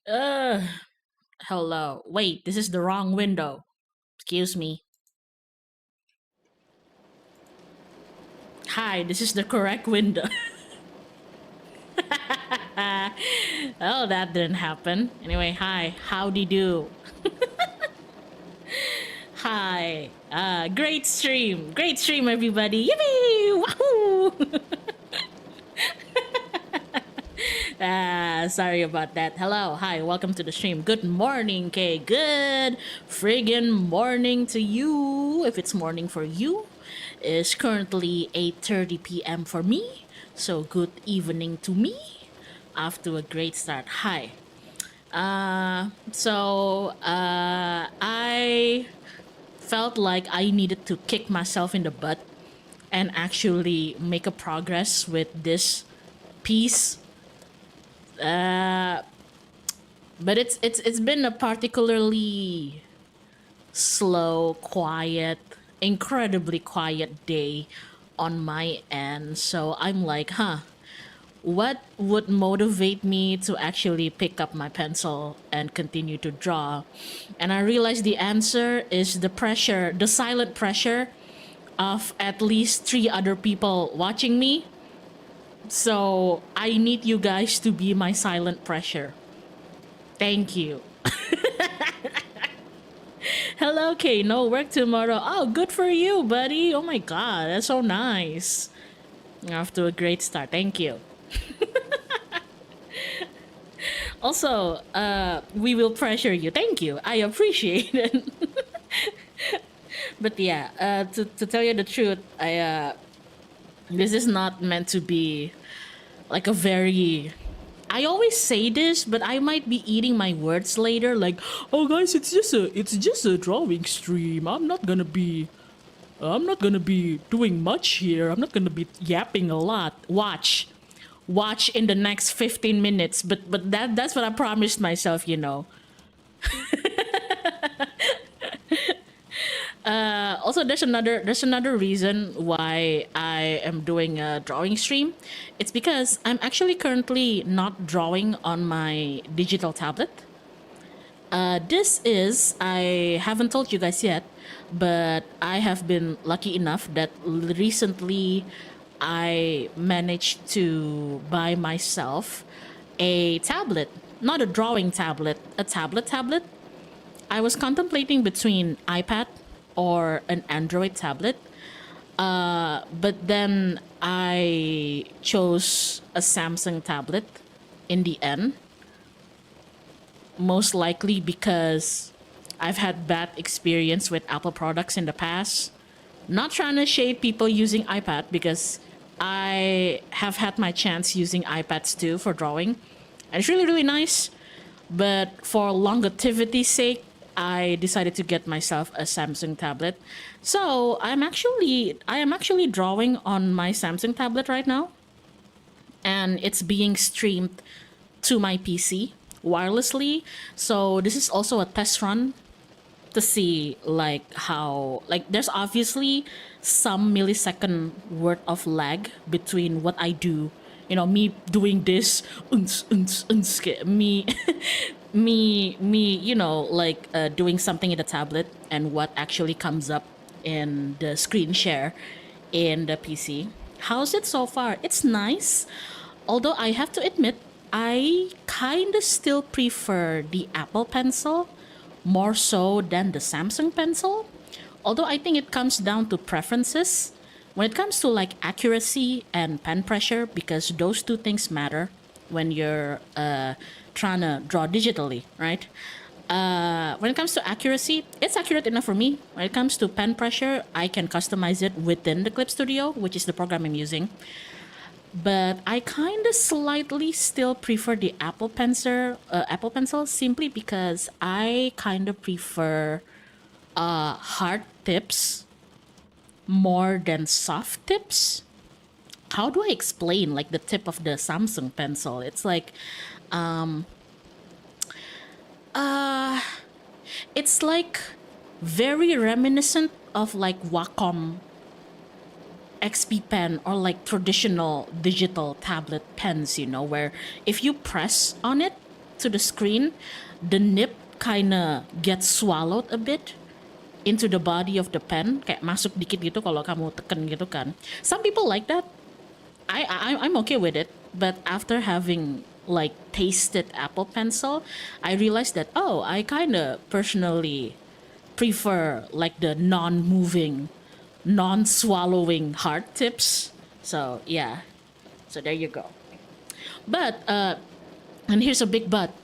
Uh, Hello. Wait, this is the wrong window. Excuse me. Hi, this is the correct window. Oh, that didn't happen. Anyway, hi. Howdy do. Hi. Great stream. Great stream, everybody. Yippee! Wahoo! Sorry about that. Hello, hi, welcome to the stream. Good morning, Kay. Good friggin' morning to you. If it's morning for you, it's currently 8:30 p.m. for me. So good evening to me. Off to a great start. Hi. I felt like I needed to kick myself in the butt and actually make a progress with this piece. But it's been a particularly slow, quiet, incredibly quiet day on my end. So I'm like, what would motivate me to actually pick up my pencil and continue to draw? And I realized the answer is the pressure, the silent pressure of at least three other people watching me. So I need you guys to be my silent pressure. Thank you. Hello, Kay. No work tomorrow. Oh, good for you, buddy. Oh my god, that's so nice. Off to a great start. Thank you. Also, we will pressure you. Thank you. I appreciate it. But yeah, to tell you the truth, this is not meant to be like a very. I always say this, but I might be eating my words later. Like, oh guys, it's just a drawing stream. I'm not gonna be doing much here. I'm not gonna be yapping a lot. Watch in the next 15 minutes. But that's what I promised myself. Also, there's another reason why I am doing a drawing stream. It's because I'm actually currently not drawing on my digital tablet. This is, I haven't told you guys yet, but I have been lucky enough that recently I managed to buy myself a tablet, not a drawing tablet, a tablet. I was contemplating between iPad or an Android tablet, but then I chose a Samsung tablet in the end, most likely because I've had bad experience with Apple products in the past. Not trying to shade people using iPad because I have had my chance using iPads too for drawing. And it's really, really nice. But for longevity's sake, I decided to get myself a Samsung tablet. So I am actually drawing on my Samsung tablet right now, and it's being streamed to my PC wirelessly. So this is also a test run to see like how, like, there's obviously some millisecond worth of lag between what I do me doing this, me, me, like doing something in the tablet and what actually comes up in the screen share in the PC. How's it so far? It's nice. Although I have to admit, I kind of still prefer the Apple Pencil more so than the Samsung Pencil. Although I think it comes down to preferences. When it comes to like accuracy and pen pressure, because those two things matter when you're trying to draw digitally, right? When it comes to accuracy, it's accurate enough for me. When it comes to pen pressure, I can customize it within the Clip Studio, which is the program I'm using. But I kind of slightly still prefer the Apple Pencil simply because I kind of prefer hard tips more than soft tips. How do I explain like the tip of the Samsung Pencil? It's like uh it's like very reminiscent of like Wacom XP pen or like traditional digital tablet pens, where if you press on it to the screen, the nib kind of gets swallowed a bit into the body of the pen, kayak masuk dikit gitu kalau kamu tekan gitu kan. Some people like that. I'm okay with it, but after having like tasted Apple Pencil, I realized that I kind of personally prefer like the non-moving, non-swallowing hard tips. So yeah, so there you go. But and here's a big but.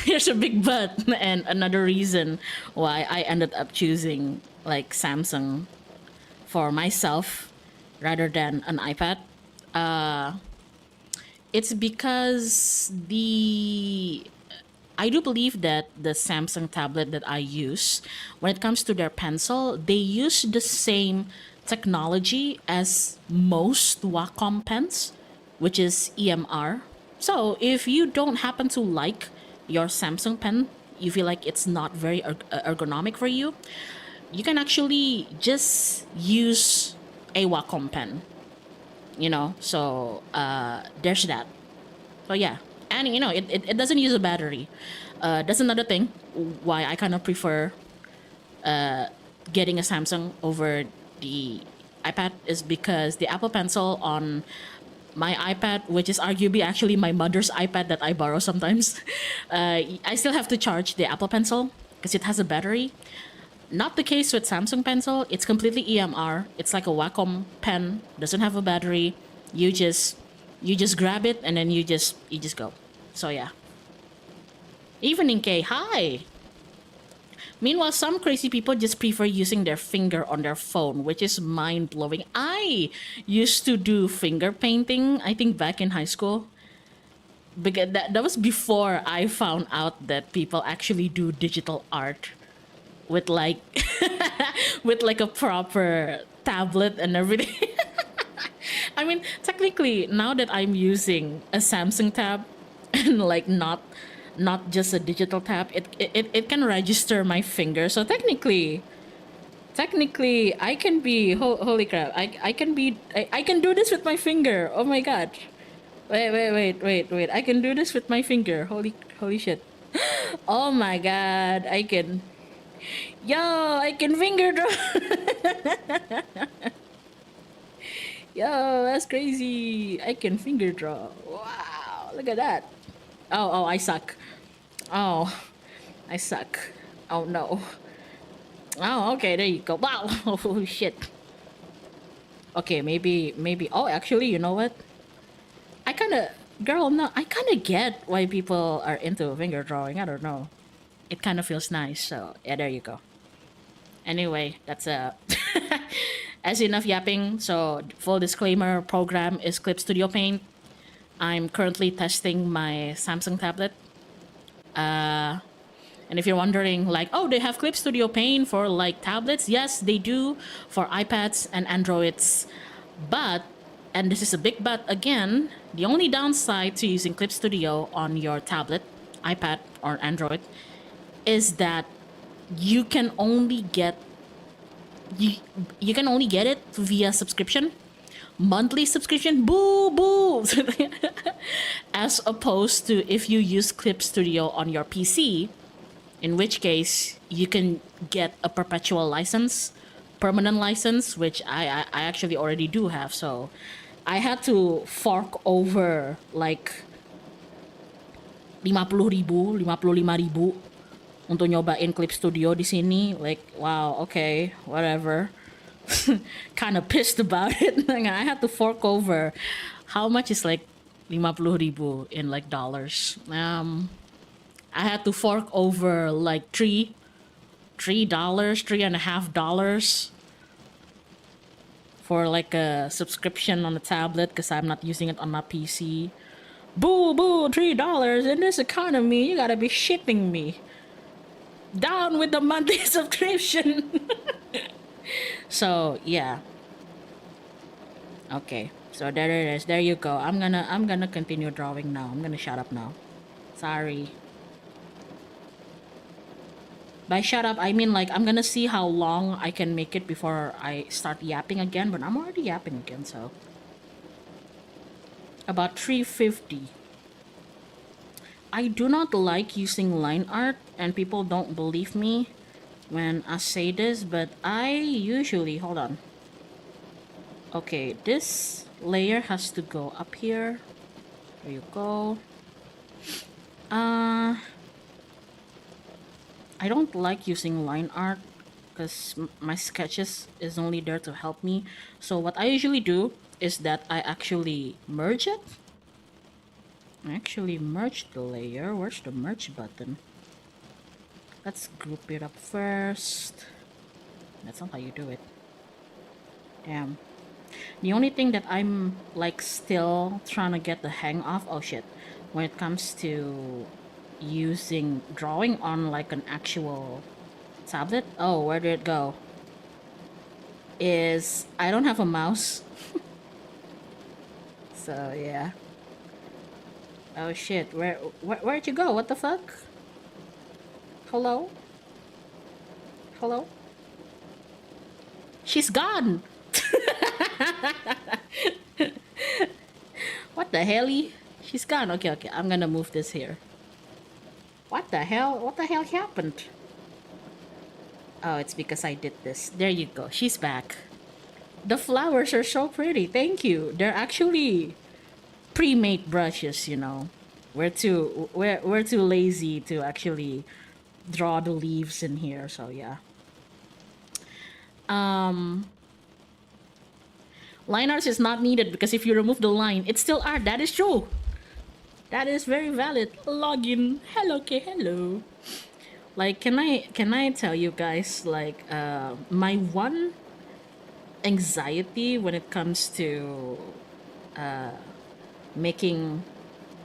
Here's a big but, and another reason why I ended up choosing like Samsung for myself rather than an iPad. It's because I do believe that the Samsung tablet that I use, when it comes to their pencil, they use the same technology as most Wacom pens, which is EMR. So if you don't happen to like your Samsung pen, you feel like it's not very ergonomic for you, you can actually just use a Wacom pen. So there's that. So yeah, and it doesn't use a battery. That's another thing why I kind of prefer getting a Samsung over the iPad, is because the Apple Pencil on my iPad, which is arguably actually my mother's iPad that I borrow sometimes, I still have to charge the Apple Pencil because it has a battery. Not the case with Samsung Pencil. It's completely EMR. It's like a Wacom pen. Doesn't have a battery. You just grab it and then you just go. So yeah. Evening K, hi. Meanwhile, some crazy people just prefer using their finger on their phone, which is mind blowing. I used to do finger painting, I think back in high school. Because that was before I found out that people actually do digital art with like with like a proper tablet and everything. I mean, technically, now that I'm using a Samsung tab and like not just a digital tab, it can register my finger. So technically I can be holy crap. I can be I can do this with my finger. Oh my god. Wait. I can do this with my finger. Holy shit. Oh my god. I can finger draw. Yo, that's crazy. I can finger draw. Wow, look at that. Oh, I suck. Oh, I suck. Oh no. Oh, okay, there you go. Wow. Oh shit. Okay, maybe. Oh, actually, you know what? I kind of, girl, no, I kind of get why people are into finger drawing. I don't know. It kind of feels nice. So yeah, there you go. Anyway, that's as enough yapping. So full disclaimer: program is Clip Studio Paint. I'm currently testing my Samsung tablet. And if you're wondering, like, oh, they have Clip Studio Paint for like tablets? Yes, they do for iPads and Androids. But, and this is a big but again, the only downside to using Clip Studio on your tablet, iPad, or Android is that you can only get you can only get it via subscription. monthly subscription, boo boo. As opposed to if you use Clip Studio on your PC, in which case you can get a perpetual license, permanent license, which I actually already do have. So I had to fork over like 50.000, 55.000 untuk nyobain Clip Studio di sini. Like, wow, okay, whatever. Kind of pissed about it. I had to fork over. How much is like 50.000 in like dollars? I had to fork over like $3, $3.50 for like a subscription on the tablet because I'm not using it on my PC. Boo boo, $3 in this economy. You gotta be shitting me. Down with the monthly subscription. So yeah. Okay. So there it is. There you go. I'm gonna continue drawing now. I'm gonna shut up now. Sorry. By shut up, I mean like I'm gonna see how long I can make it before I start yapping again, but I'm already yapping again, so. About 350. I do not like using line art, and people don't believe me when I say this, but I usually, hold on. Okay, this layer has to go up here. There you go. I don't like using line art because my sketches is only there to help me. So what I usually do is that I actually merge it. I actually merge the layer. Where's the merge button? Let's group it up first. That's not how you do it. Damn. The only thing that I'm like still trying to get the hang of, oh shit, when it comes to using drawing on like an actual tablet, oh, where did it go? Is I don't have a mouse. So yeah. Oh shit, where'd you go? What the fuck? Hello? Hello? She's gone! What the hell? She's gone. Okay, okay. I'm gonna move this here. What the hell? What the hell happened? Oh, it's because I did this. There you go. She's back. The flowers are so pretty. Thank you. They're actually pre-made brushes, you know. We're too lazy to actually draw the leaves in here, so yeah. Line art is not needed because if you remove the line, it's still art. That is true. That is very valid. Login. Hello, okay, hello. Like, can I tell you guys, like, my one anxiety when it comes to making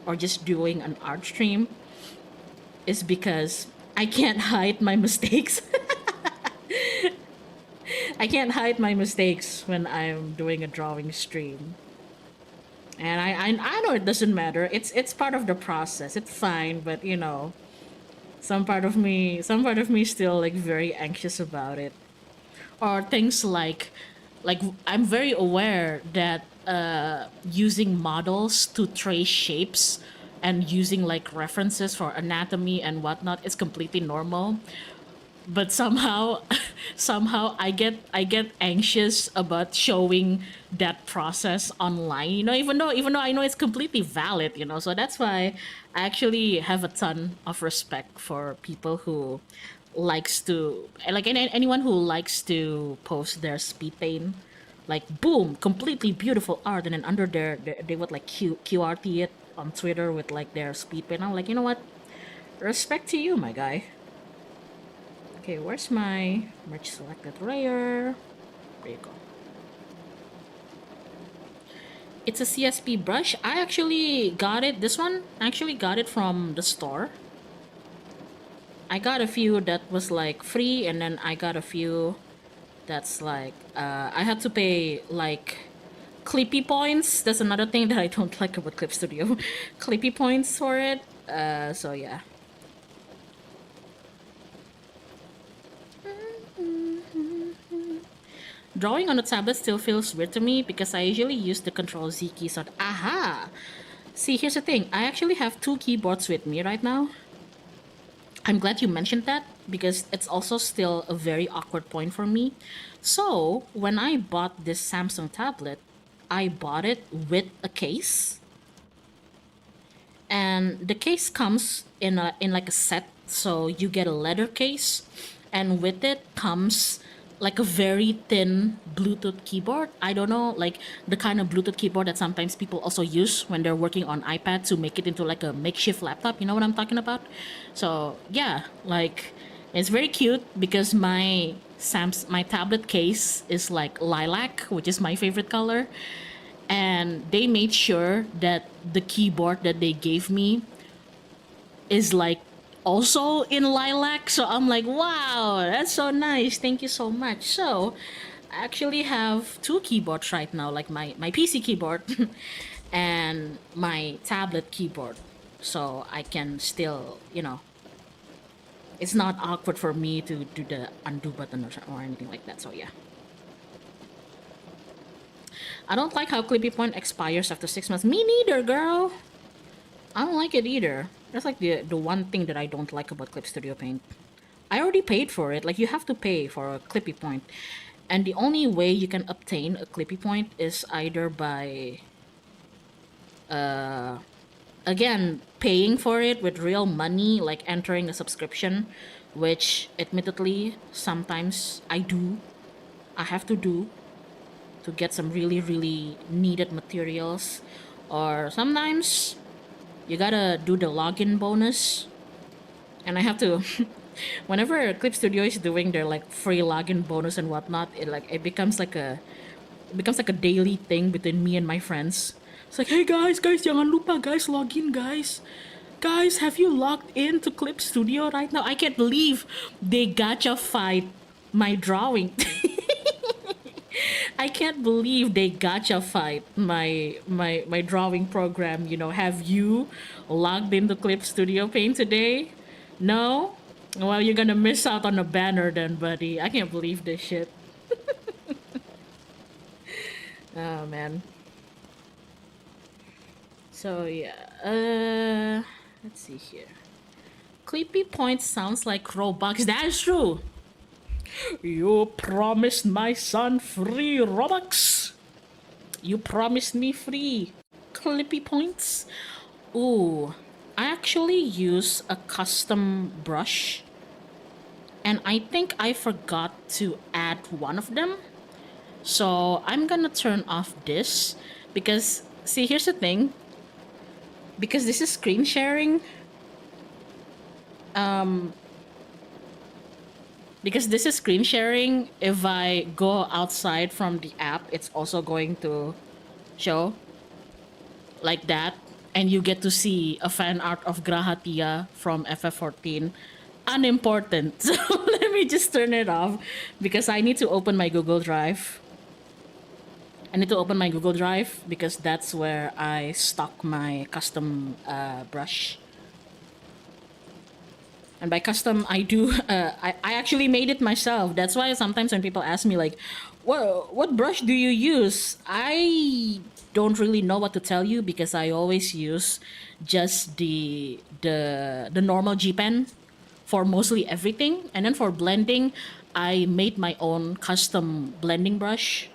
or just doing an art stream is because I can't hide my mistakes. I can't hide my mistakes when I'm doing a drawing stream. And I know it doesn't matter. It's part of the process. It's fine, but you know, some part of me is still like very anxious about it. Or things like I'm very aware that using models to trace shapes and using like references for anatomy and whatnot is completely normal, but somehow somehow I get anxious about showing that process online, you know, even though I know it's completely valid, you know. So that's why I actually have a ton of respect for people who likes to, like, anyone who likes to post their speed paint, like, boom, completely beautiful art, and then under there they would like QRT it on Twitter with like their speed paint. I'm like, you know what, respect to you, my guy. Okay, where's my merge selected layer? There you go. It's a CSP brush. I actually got it. This one, I actually got it from the store. I got a few that was like free, and then I got a few that's like I had to pay like clippy points. That's another thing that I don't like about Clip Studio. Clippy points for it. So yeah. Drawing on a tablet still feels weird to me because I usually use the Control Z keys on. Aha! See, here's the thing. I actually have two keyboards with me right now. I'm glad you mentioned that because it's also still a very awkward point for me. So, when I bought this Samsung tablet, I bought it with a case. And the case comes in like a set, so you get a leather case, and with it comes like a very thin Bluetooth keyboard. I don't know, like the kind of Bluetooth keyboard that sometimes people also use when they're working on iPad to make it into like a makeshift laptop. You know what I'm talking about? So yeah, like it's very cute because my tablet case is like lilac, which is my favorite color, and they made sure that the keyboard that they gave me is like also in lilac. So I'm like, wow, that's so nice, thank you so much. So I actually have two keyboards right now, like my PC keyboard and my tablet keyboard, so I can still, it's not awkward for me to do the undo button or anything like that. So yeah, I don't like how Clippy Point expires after 6 months. Me neither, girl. I don't like it either. That's like the one thing that I don't like about Clip Studio Paint. I already paid for it. Like, you have to pay for a Clippy Point. And the only way you can obtain a Clippy Point is either by, again, paying for it with real money, like entering a subscription, which admittedly, sometimes I have to do to get some really, really needed materials. Or sometimes you gotta do the login bonus. And I have to, whenever Clip Studio is doing their like free login bonus and whatnot, it becomes like a daily thing between me and my friends. It's like, hey guys, jangan lupa guys, login guys. Guys, have you logged into Clip Studio right now? I can't believe they gacha fight my drawing. I can't believe they gacha fight my drawing program. Have you logged into Clip Studio Paint today? No? Well, you're gonna miss out on a banner then, buddy. I can't believe this shit. Oh man. So yeah, let's see here. Clippy Point sounds like Robux. That is true. You promised my son free Robux. You promised me free Clippy Points. Ooh, I actually use a custom brush, and I think I forgot to add one of them. So I'm gonna turn off this because, see, here's the thing. Because this is screen sharing, if I go outside from the app, it's also going to show like that, and you get to see a fan art of Grahatia from FF14. Unimportant. So let me just turn it off because I need to open my Google Drive. Because that's where I stock my custom brush. And by custom, I do. I actually made it myself. That's why sometimes when people ask me like, what brush do you use? I don't really know what to tell you because I always use just the normal G Pen for mostly everything. And then for blending, I made my own custom blending brush.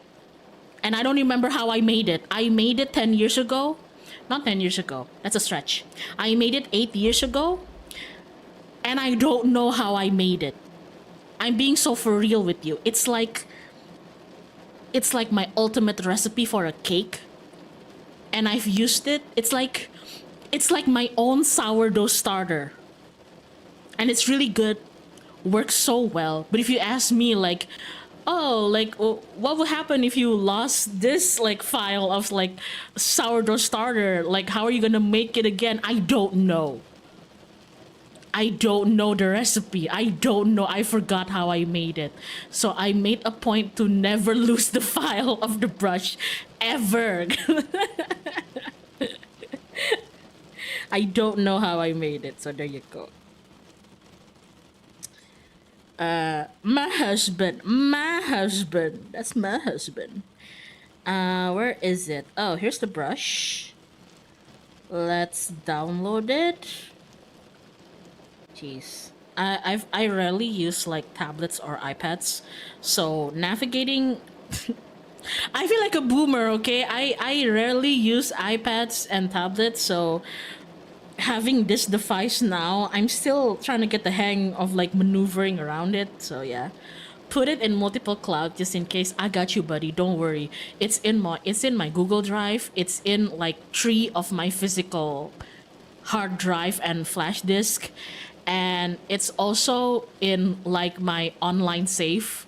And I don't remember how I made it. I made it 10 years ago. Not 10 years ago. That's a stretch. I made it 8 years ago. And I don't know how I made it. I'm being so for real with you. It's like my ultimate recipe for a cake. And I've used it. It's like my own sourdough starter. And it's really good. Works so well. But if you ask me like, what would happen if you lost this like file of like sourdough starter? Like, how are you gonna make it again? I don't know. I don't know the recipe. I don't know. I forgot how I made it. So I made a point to never lose the file of the brush ever. I don't know how I made it. So there you go. My husband. My husband. That's my husband. Where is it? Oh, here's the brush. Let's download it. Jeez. I rarely use like tablets or iPads, so navigating. I feel like a boomer. Okay, I rarely use iPads and tablets, so having this device now, I'm still trying to get the hang of like maneuvering around it. So yeah, put it in multiple cloud just in case. I got you, buddy. Don't worry. It's in my Google Drive. It's in like 3 of my physical hard drive and flash disk, and it's also in like my online save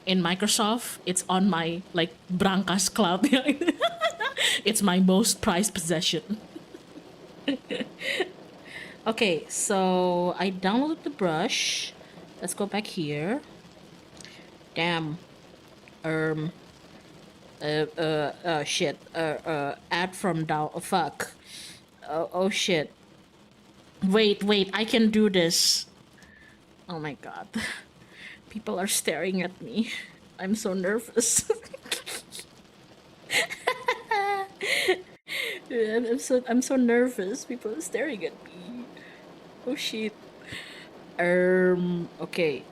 in Microsoft. It's on my like Brancas cloud. It's my most prized possession. Okay, so I downloaded the brush. Let's go back here. Damn. Um. Shit. Add from down. Oh, fuck. Oh shit. Wait. I can do this. Oh my god. People are staring at me. I'm so nervous. I'm so nervous. People are staring at me. Oh shit. Okay.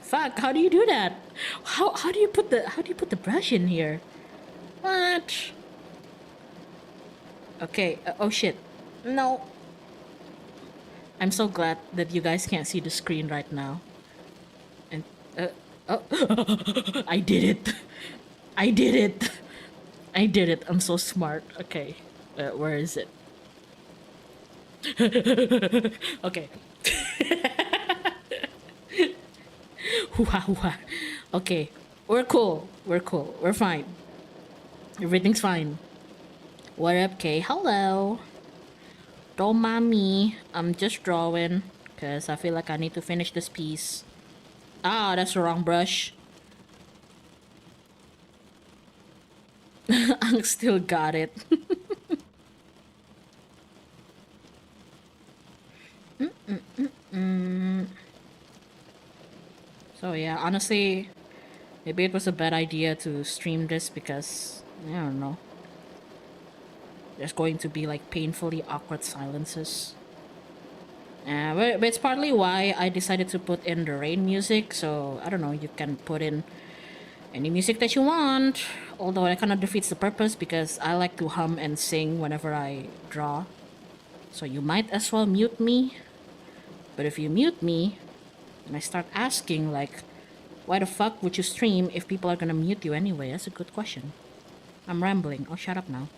Fuck. How do you do that? How do you put the brush in here? What? Okay. Oh shit. No. I'm so glad that you guys can't see the screen right now. And oh, I did it. I did it. I did it. I'm so smart. Okay. Where is it? Okay. Hoo-ha, hoo-ha. Okay. We're cool. We're cool. We're fine. Everything's fine. What up, Kay? Hello. Don't mind me. I'm just drawing because I feel like I need to finish this piece. Ah, that's the wrong brush. I still got it. So yeah, honestly, maybe it was a bad idea to stream this because I don't know. There's going to be like painfully awkward silences. But it's partly why I decided to put in the rain music. So I don't know. You can put in any music that you want. Although that kind of defeats the purpose because I like to hum and sing whenever I draw. So you might as well mute me. But if you mute me, and I start asking like, why the fuck would you stream if people are gonna mute you anyway? That's a good question. I'm rambling. Oh, shut up now.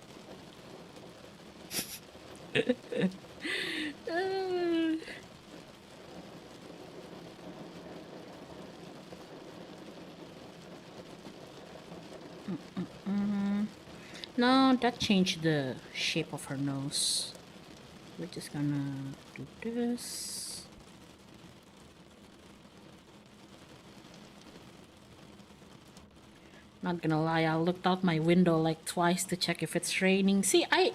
No, that changed the shape of her nose. We're just gonna do this. Not gonna lie, I looked out my window like twice to check if it's raining. See, I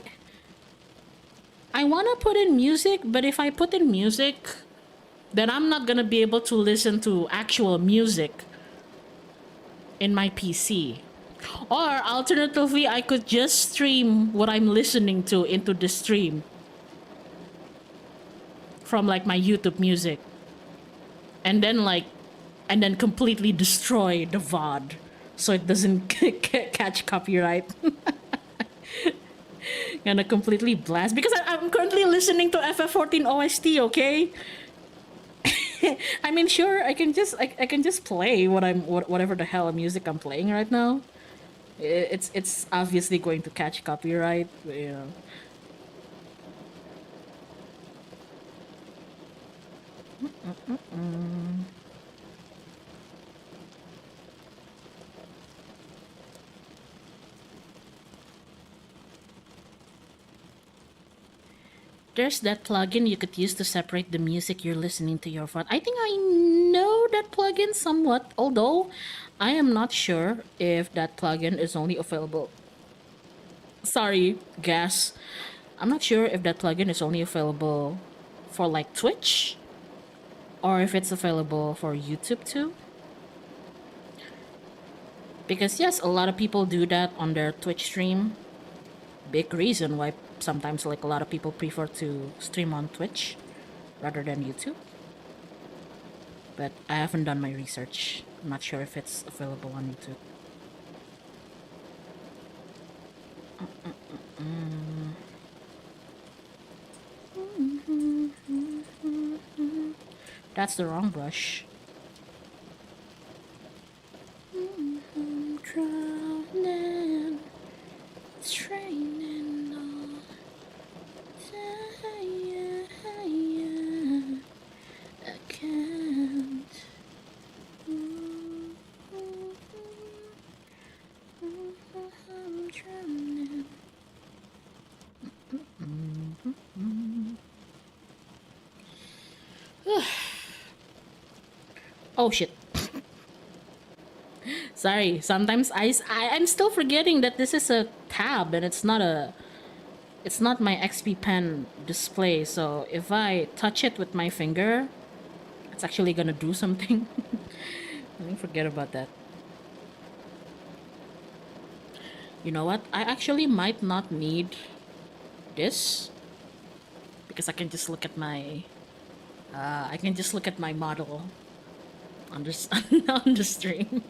wanna put in music, but if I put in music, then I'm not gonna be able to listen to actual music in my PC. Or alternatively, I could just stream what I'm listening to into the stream from like my YouTube music. And then completely destroy the VOD so it doesn't catch copyright. Gonna completely blast because I'm currently listening to FF14 OST, okay? I mean, sure, I can just play whatever the hell music I'm playing right now. It's obviously going to catch copyright, you know. There's that plugin you could use to separate the music you're listening to your phone. I think I know that plugin somewhat, although I am not sure if that plugin is only available. Sorry, gas. I'm not sure if that plugin is only available for like Twitch or if it's available for YouTube too. Because yes, a lot of people do that on their Twitch stream. Big reason why sometimes like a lot of people prefer to stream on Twitch rather than YouTube. But I haven't done my research. I'm not sure if it's available on YouTube. That's the wrong brush. Drowning, it's raining all day. I can't. I'm drowning. Oh shit. Sorry, sometimes I'm still forgetting that this is a tab and it's not my XP pen display. So if I touch it with my finger, it's actually gonna do something. Let me forget about that. You know what? I actually might not need this because I can just look at my model on this on the stream.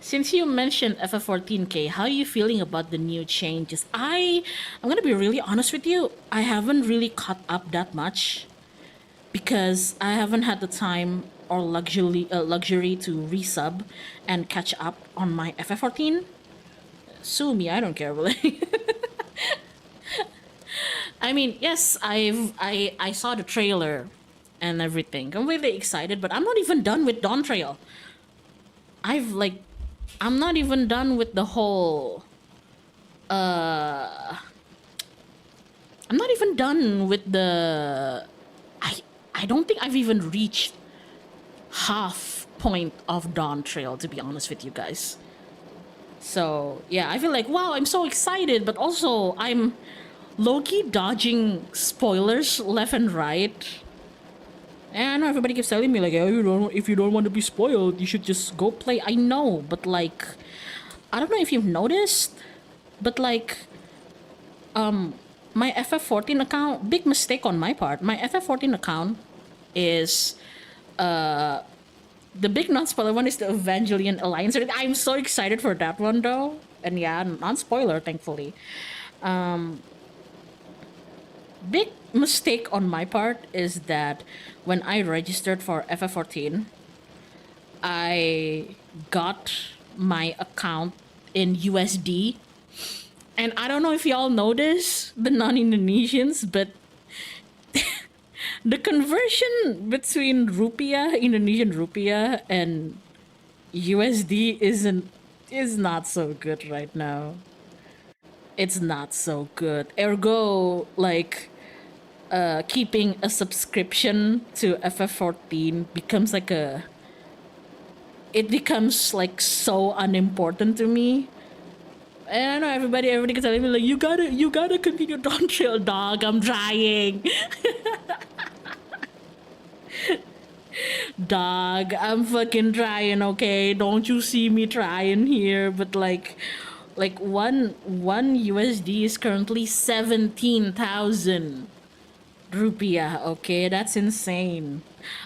Since you mentioned FF14K, how are you feeling about the new changes? I'm gonna be really honest with you. I haven't really caught up that much because I haven't had the time or luxury to resub and catch up on my FF14. Sue me, I don't care really. I mean, yes, I saw the trailer and everything. I'm really excited, but I'm not even done with Dawn Trail. I'm not even done with the whole I'm not even done with the I don't think I've even reached half point of Dawn Trail, to be honest with you guys. So yeah, I feel like wow, I'm so excited, but also I'm low-key dodging spoilers left and right. And I know everybody keeps telling me like, oh, if you don't want to be spoiled, you should just go play. I know, but like, I don't know if you've noticed, but like, my FF14 account, big mistake on my part. My FF14 account is, the big non-spoiler one is the Evangelion Alliance. I'm so excited for that one though. And yeah, non-spoiler, thankfully. Big mistake on my part is that when I registered for FF14, I got my account in USD. And I don't know if y'all know this, the non-Indonesians, but the conversion between rupiah, Indonesian rupiah, and USD is not so good right now. It's not so good. Ergo, like, keeping a subscription to FF14 becomes like it becomes like so unimportant to me. And I know everybody can tell me like you gotta continue Dawn Trail, dog. I'm trying. Dog, I'm fucking trying, okay? Don't you see me trying here? But like one USD is currently 17,000 rupiah, okay? That's insane.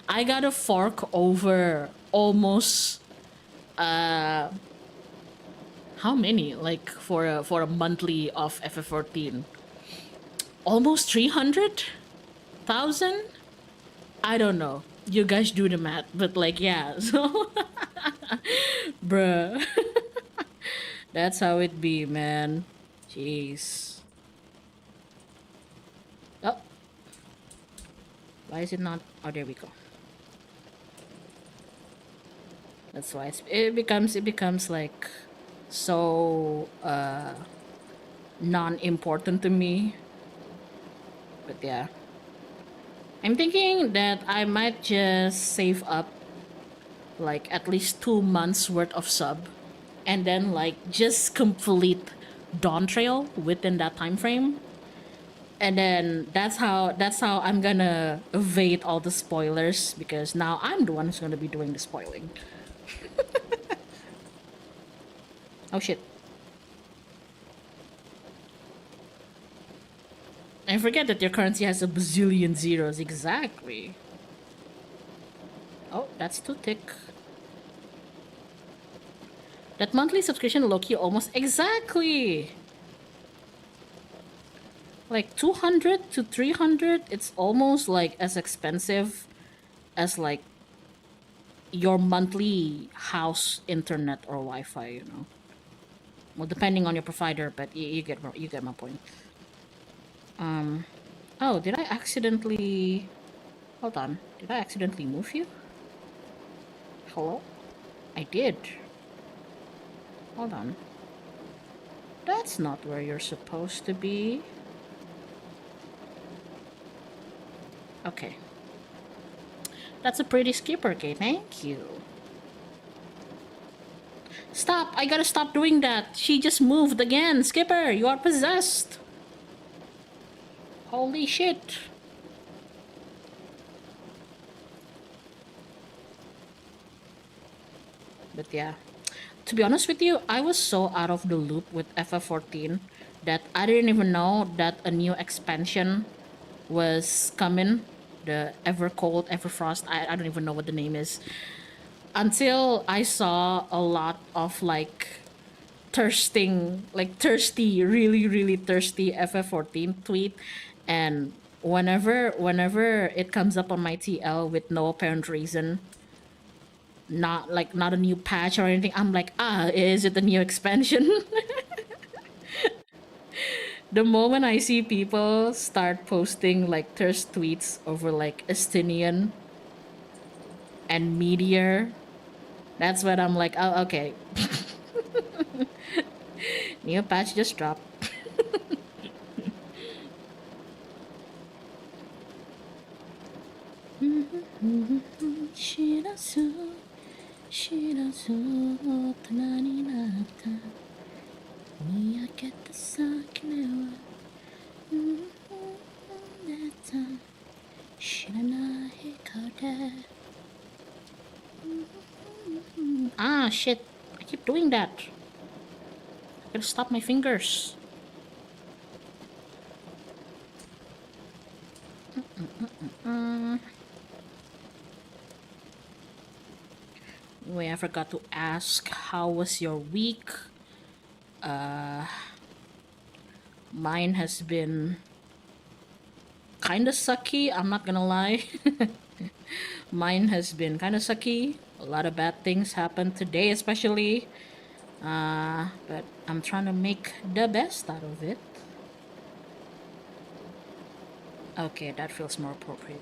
I gotta fork over almost how many? Like for a monthly of FF14? Almost 300,000? I don't know. You guys do the math, but like yeah, so bruh. That's how it be, man. Jeez. Oh. Why is it not? Oh, there we go. That's why it becomes like so non-important to me. But yeah. I'm thinking that I might just save up like at least 2 months worth of sub and then like just complete Dawn Trail within that time frame. And then that's how I'm gonna evade all the spoilers because now I'm the one who's gonna be doing the spoiling. Oh shit. And forget that your currency has a bazillion zeros. Exactly. Oh, that's too thick. That monthly subscription Loki almost exactly. Like 200 to 300, it's almost like as expensive as like your monthly house internet or Wi-Fi, you know. Well, depending on your provider, but you get my point. Oh, did I accidentally? Hold on. Did I accidentally move you? Hello? I did. Hold on. That's not where you're supposed to be. Okay. That's a pretty skipper, okay, thank you. Stop! I gotta stop doing that. She just moved again. Skipper, you are possessed. Holy shit. But yeah. To be honest with you, I was so out of the loop with FF14 that I didn't even know that a new expansion was coming. The Evercold, Everfrost, I don't even know what the name is. Until I saw a lot of like thirsty, really, really thirsty FF14 tweet. And whenever it comes up on my TL with no apparent reason, not a new patch or anything, I'm like, is it a new expansion? The moment I see people start posting like thirst tweets over like Estinian and Meteor, that's when I'm like, oh, okay. New patch just dropped. Ah, shit. I keep doing that. I gotta stop my fingers. Anyway, I forgot to ask, how was your week? Mine has been kinda sucky, I'm not gonna lie. Mine has been kinda sucky. A lot of bad things happened today, especially. But I'm trying to make the best out of it. Okay, that feels more appropriate.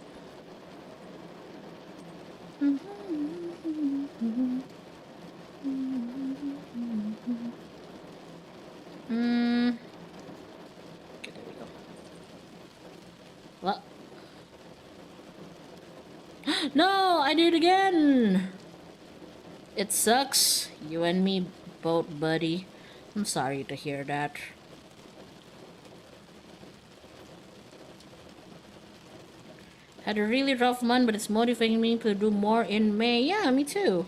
Okay, there we go. Well, no, I did it again. It sucks. You and me both, buddy. I'm sorry to hear that. Had a really rough month, but it's motivating me to do more in May. Yeah, me too.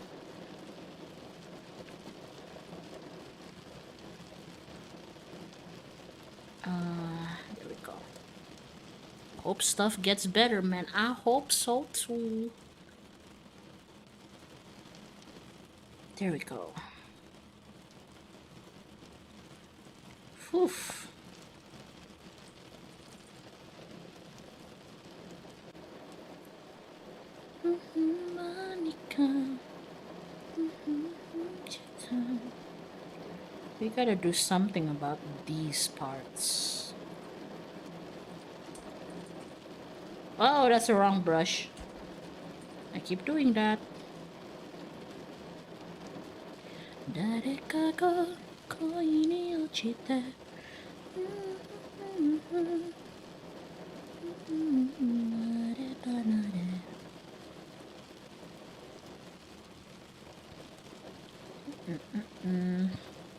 There we go. Hope stuff gets better, man. I hope so too. There we go. Whew. We gotta do something about these parts. Oh, that's the wrong brush. I keep doing that.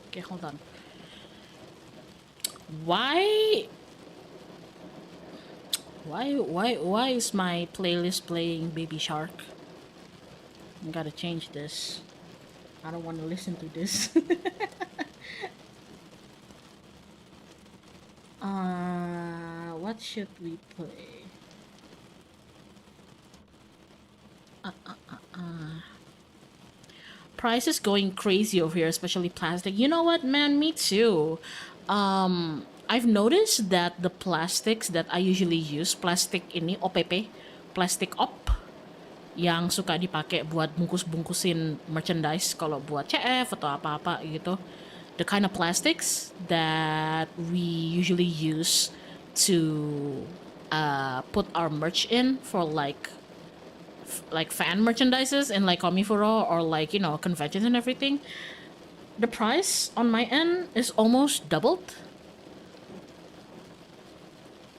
Okay, hold on. Why Why is my playlist playing Baby Shark? I gotta change this. I don't want to listen to this. What should we play? Price is going crazy over here, especially plastic. You know what, man? Me too. I've noticed that the plastics that I usually use, plastic ini OPP, plastic op, yang suka dipakai buat bungkus-bungkusin merchandise kalau buat CF atau apa-apa gitu. The kind of plastics that we usually use to put our merch in for like fan merchandises and like KarmicKrow or like, you know, conventions and everything, the price on my end is almost doubled.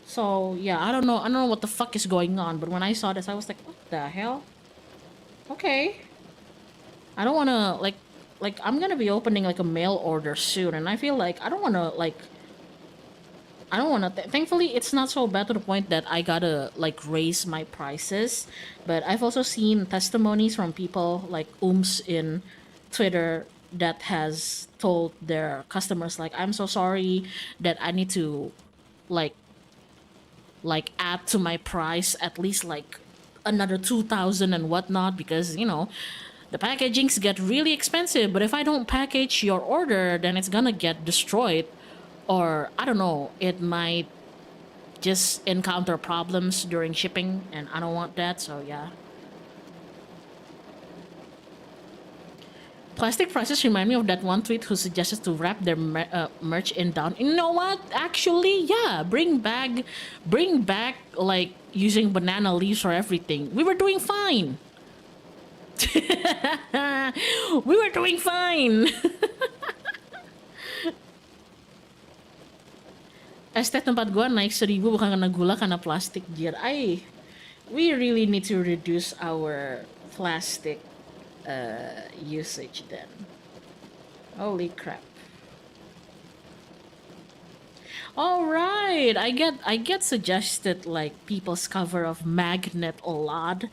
So yeah, I don't know what the fuck is going on, but when I saw this I was like, what the hell? Okay. I don't want to like I'm going to be opening like a mail order soon, and I feel like I don't want to thankfully it's not so bad to the point that I gotta like raise my prices, but I've also seen testimonies from people like in Twitter that has told their customers like, I'm so sorry that I need to like add to my price at least like another 2,000 and whatnot, because you know the packagings get really expensive, but if I don't package your order then it's gonna get destroyed, or I don't know, it might just encounter problems during shipping, and I don't want that. So yeah, plastic prices remind me of that one tweet who suggested to wrap their merch in down. You know what? Actually, yeah, bring back like using banana leaves for everything. We were doing fine. We were doing fine. Estet tempat gua naik 1.000 bukan karena gula, karena plastik, jir. We really need to reduce our plastic usage then. Holy crap. All right, I get suggested like people's cover of Magnet a lot,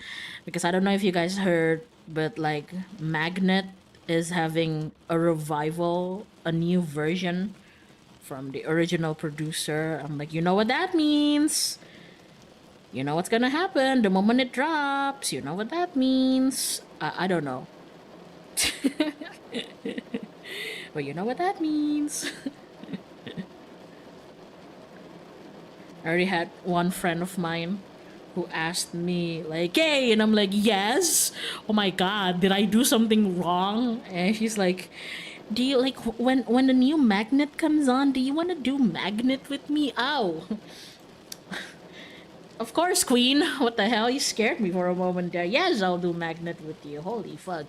because I don't know if you guys heard, but like Magnet is having a revival, a new version from the original producer. I'm like, you know what that means? You know what's gonna happen the moment it drops. You know what that means. I don't know. But you know what that means. I already had one friend of mine who asked me like, hey, and I'm like, yes. Oh my god, did I do something wrong? And she's like, do you like when the new Magnet comes on, do you want to do Magnet with me? Ow. Of course, Queen. What the hell? You scared me for a moment there. Yes, I'll do Magnet with you. Holy fuck.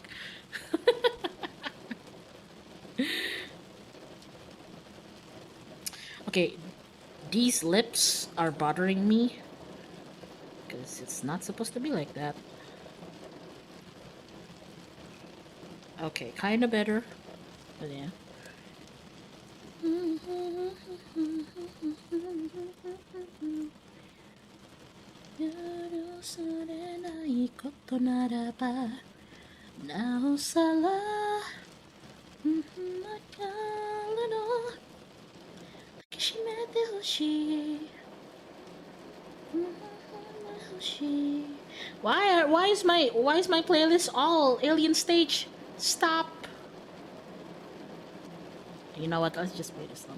Okay, these lips are bothering me because it's not supposed to be like that. Okay, kind of better. But yeah. Why is my playlist all alien stage? Stop. You know what? Let's just play this one.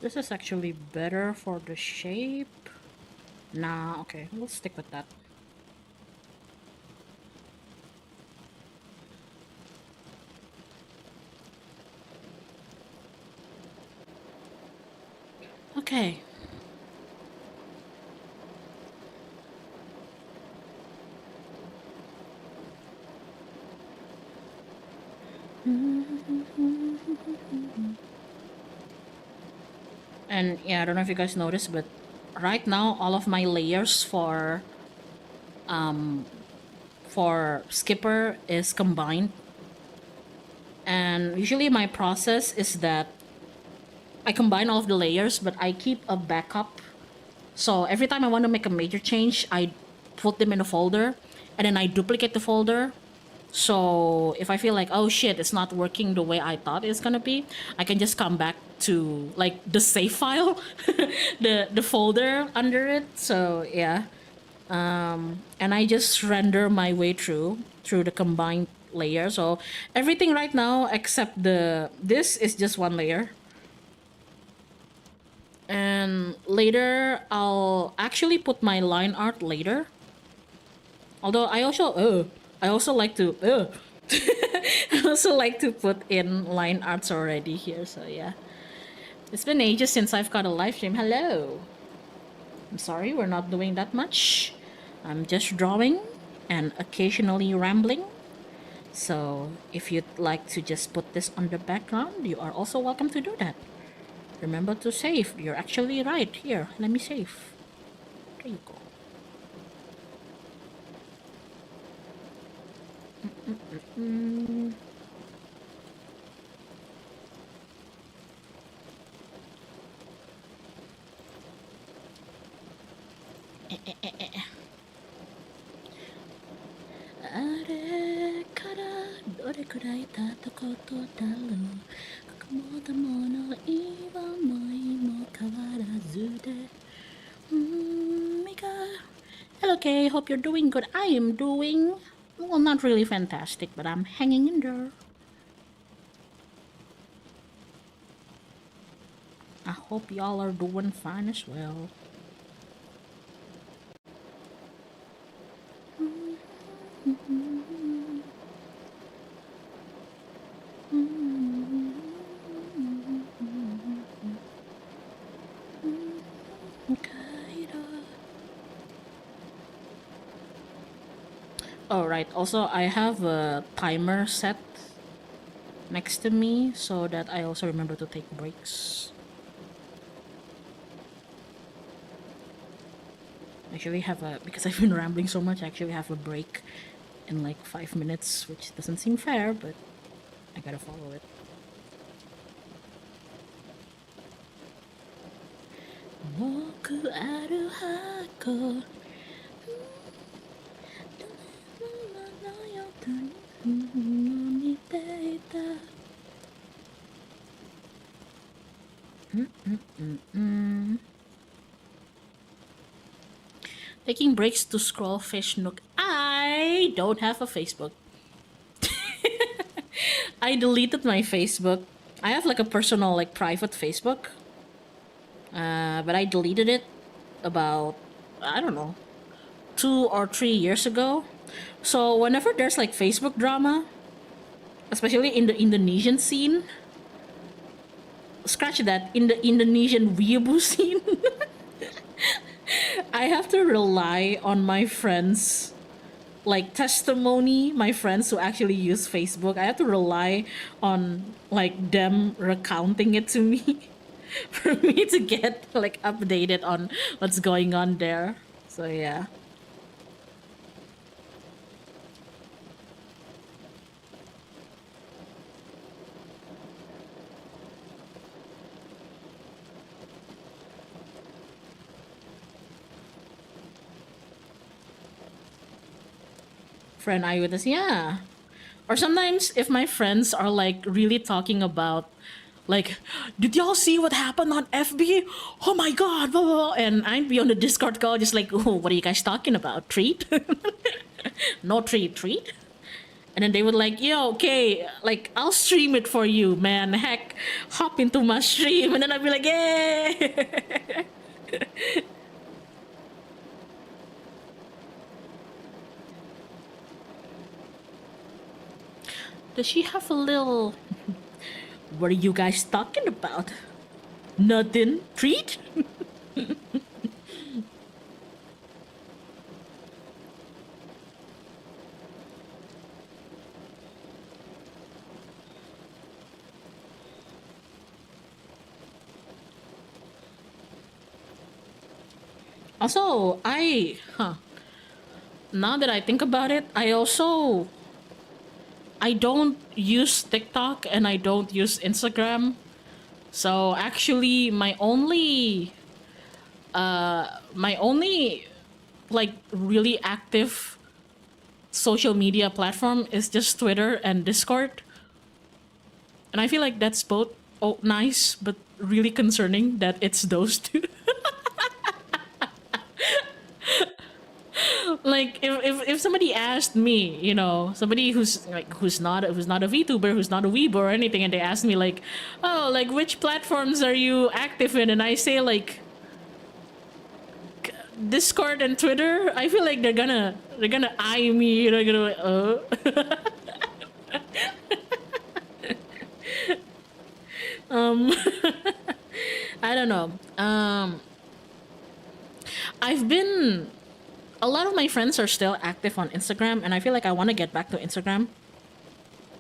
This is actually better for the shape. Nah, okay, we'll stick with that. Okay. And yeah, I don't know if you guys noticed, but right now all of my layers for Skipper is combined. And usually my process is that I combine all of the layers, but I keep a backup. So every time I want to make a major change, I put them in a folder and then I duplicate the folder. So if I feel like, oh shit, it's not working the way I thought it's gonna be, I can just come back to like the save file, the folder under it. So yeah, and I just render my way through the combined layer. So everything right now except this is just one layer. And later I'll actually put my line art later. Although I also like to I also like to put in line arts already here. So yeah, it's been ages since I've got a live stream. Hello. I'm sorry, we're not doing that much. I'm just drawing and occasionally rambling. So if you'd like to just put this on the background, you are also welcome to do that. Remember to save. You're actually right. Here, let me save. There you go. Hello, Kay. Hope you're doing good. I am doing, well, not really fantastic, but I'm hanging in there. I hope y'all are doing fine as well. Oh, right. Also, I have a timer set next to me so that I also remember to take breaks. Actually have a, because I've been rambling so much, I actually have a break in like 5 minutes, which doesn't seem fair, but I gotta follow it. Taking breaks to scroll Fish Nook. I don't have a Facebook. I deleted my Facebook. I have like a personal, like private Facebook. But I deleted it about, I don't know, 2 or 3 years ago. So whenever there's like Facebook drama, especially in the Indonesian scene, scratch that, in the Indonesian weeaboo scene, I have to rely on my friends, like testimony, my friends who actually use Facebook. I have to rely on like them recounting it to me for me to get like updated on what's going on there. So yeah. Friend eyewitness, yeah. Or sometimes if my friends are like really talking about, like, did y'all see what happened on FB? Oh my god, blah, blah, blah. And I'd be on the Discord call just like, oh, what are you guys talking about? Treat? No treat? And then they would like, yo, okay, like I'll stream it for you, man. Heck, hop into my stream, and then I'd be like, yeah. Does she have a little? What are you guys talking about? Nothing. Treat? Also, now that I think about it, I don't use TikTok and I don't use Instagram. So actually, my only like really active social media platform is just Twitter and Discord. And I feel like that's both nice but really concerning that it's those two. Like if somebody asked me, somebody who's not a VTuber, who's not a Weeb or anything, and they asked me like, oh, like which platforms are you active in, and I say like Discord and Twitter, I feel like they're gonna eye me, gonna like, um I don't know. I've been a lot of my friends are still active on Instagram, and I feel like I want to get back to Instagram.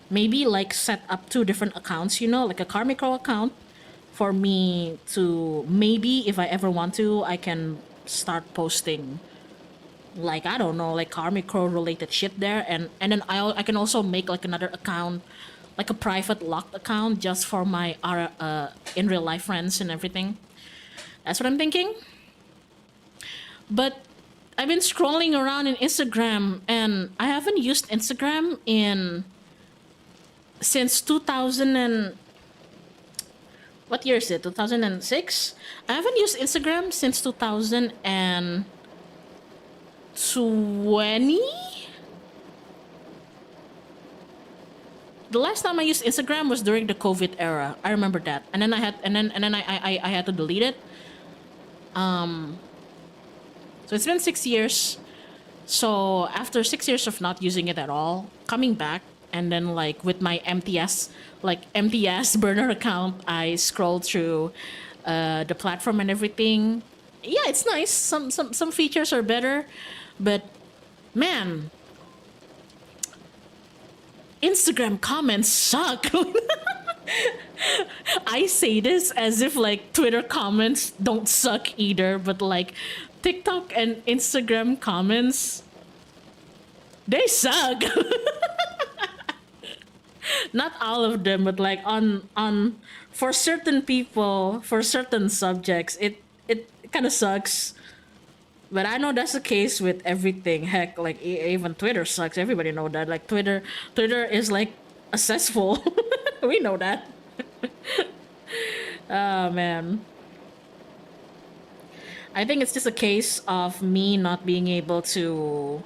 Maybe like set up two different accounts, like a KarmicKrow account for me to maybe if I ever want to, I can start posting like I don't know, like KarmicKrow related shit there, and then I can also make like another account, like a private locked account just for my in real life friends and everything. That's what I'm thinking. But I've been scrolling around in Instagram and I haven't used Instagram in since 2000 and what year is it? 2006? I haven't used Instagram since 2020. The last time I used Instagram was during the COVID era. I remember that. And then I had to delete it. So it's been 6 years. So after 6 years of not using it at all, coming back and then like with my MTS burner account, I scrolled through the platform and everything. Yeah, it's nice. Some features are better, but man, Instagram comments suck. I say this as if like Twitter comments don't suck either, but like TikTok and Instagram comments, they suck. Not all of them, but like on for certain people, for certain subjects, it kind of sucks. But I know that's the case with everything. Heck, like even Twitter sucks. Everybody know that. Like Twitter is like a cesspool. We know that. Oh man. I think it's just a case of me not being able to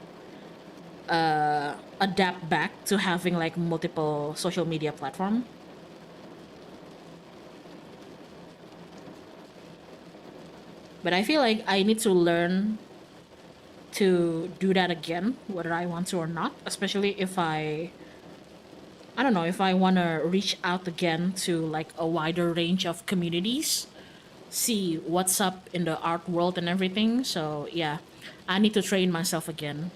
adapt back to having like multiple social media platform. But I feel like I need to learn to do that again, whether I want to or not. Especially if I don't know, if I want to reach out again to like a wider range of communities, see what's up in the art world and everything. So yeah, I need to train myself again.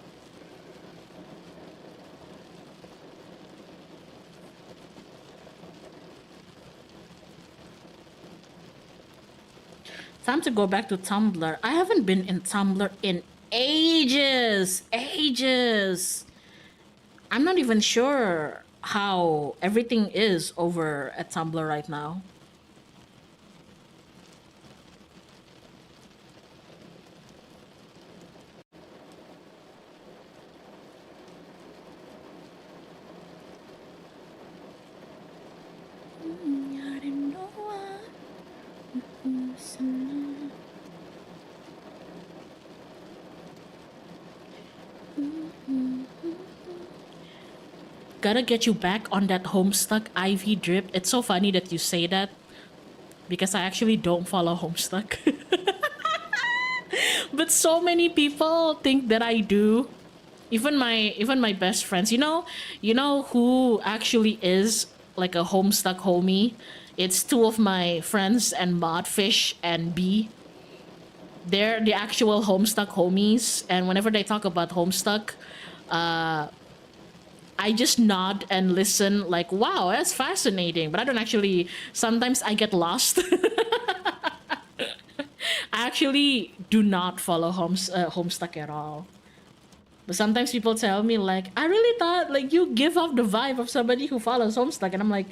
Time to go back to Tumblr. I haven't been in Tumblr in ages. Ages. I'm not even sure how everything is over at Tumblr right now. Gotta get you back on that Homestuck IV drip. It's so funny that you say that because I actually don't follow Homestuck. But so many people think that I do. Even my best friends. You know who actually is like a Homestuck homie It's two of my friends and mod, Fish and B. They're the actual Homestuck homies, and whenever they talk about Homestuck, I just nod and listen, like, wow, that's fascinating. But I don't actually. Sometimes I get lost. I actually do not follow Homestuck at all. But sometimes people tell me, like, I really thought, like, you give off the vibe of somebody who follows Homestuck. And I'm like,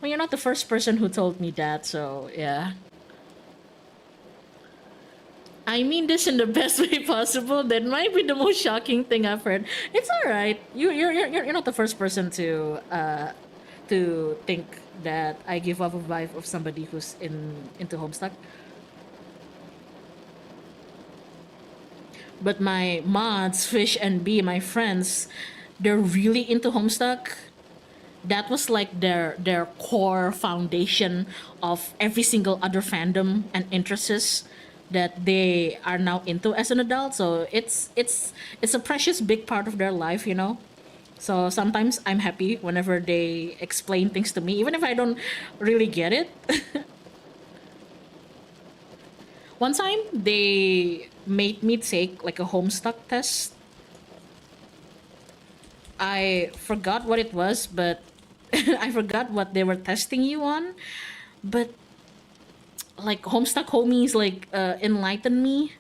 well, you're not the first person who told me that, so yeah. I mean this in the best way possible. That might be the most shocking thing I've heard. It's all right. You're not the first person to think that I give off a vibe of somebody who's into Homestuck. But my mods, Fish and B, my friends, they're really into Homestuck. That was like their core foundation of every single other fandom and interests that they are now into as an adult. So it's a precious big part of their life, you know. So sometimes I'm happy whenever they explain things to me, even if I don't really get it. One time they made me take like a Homestuck test. I forgot what it was, but I forgot what they were testing you on. But like Homestuck homies like enlighten me.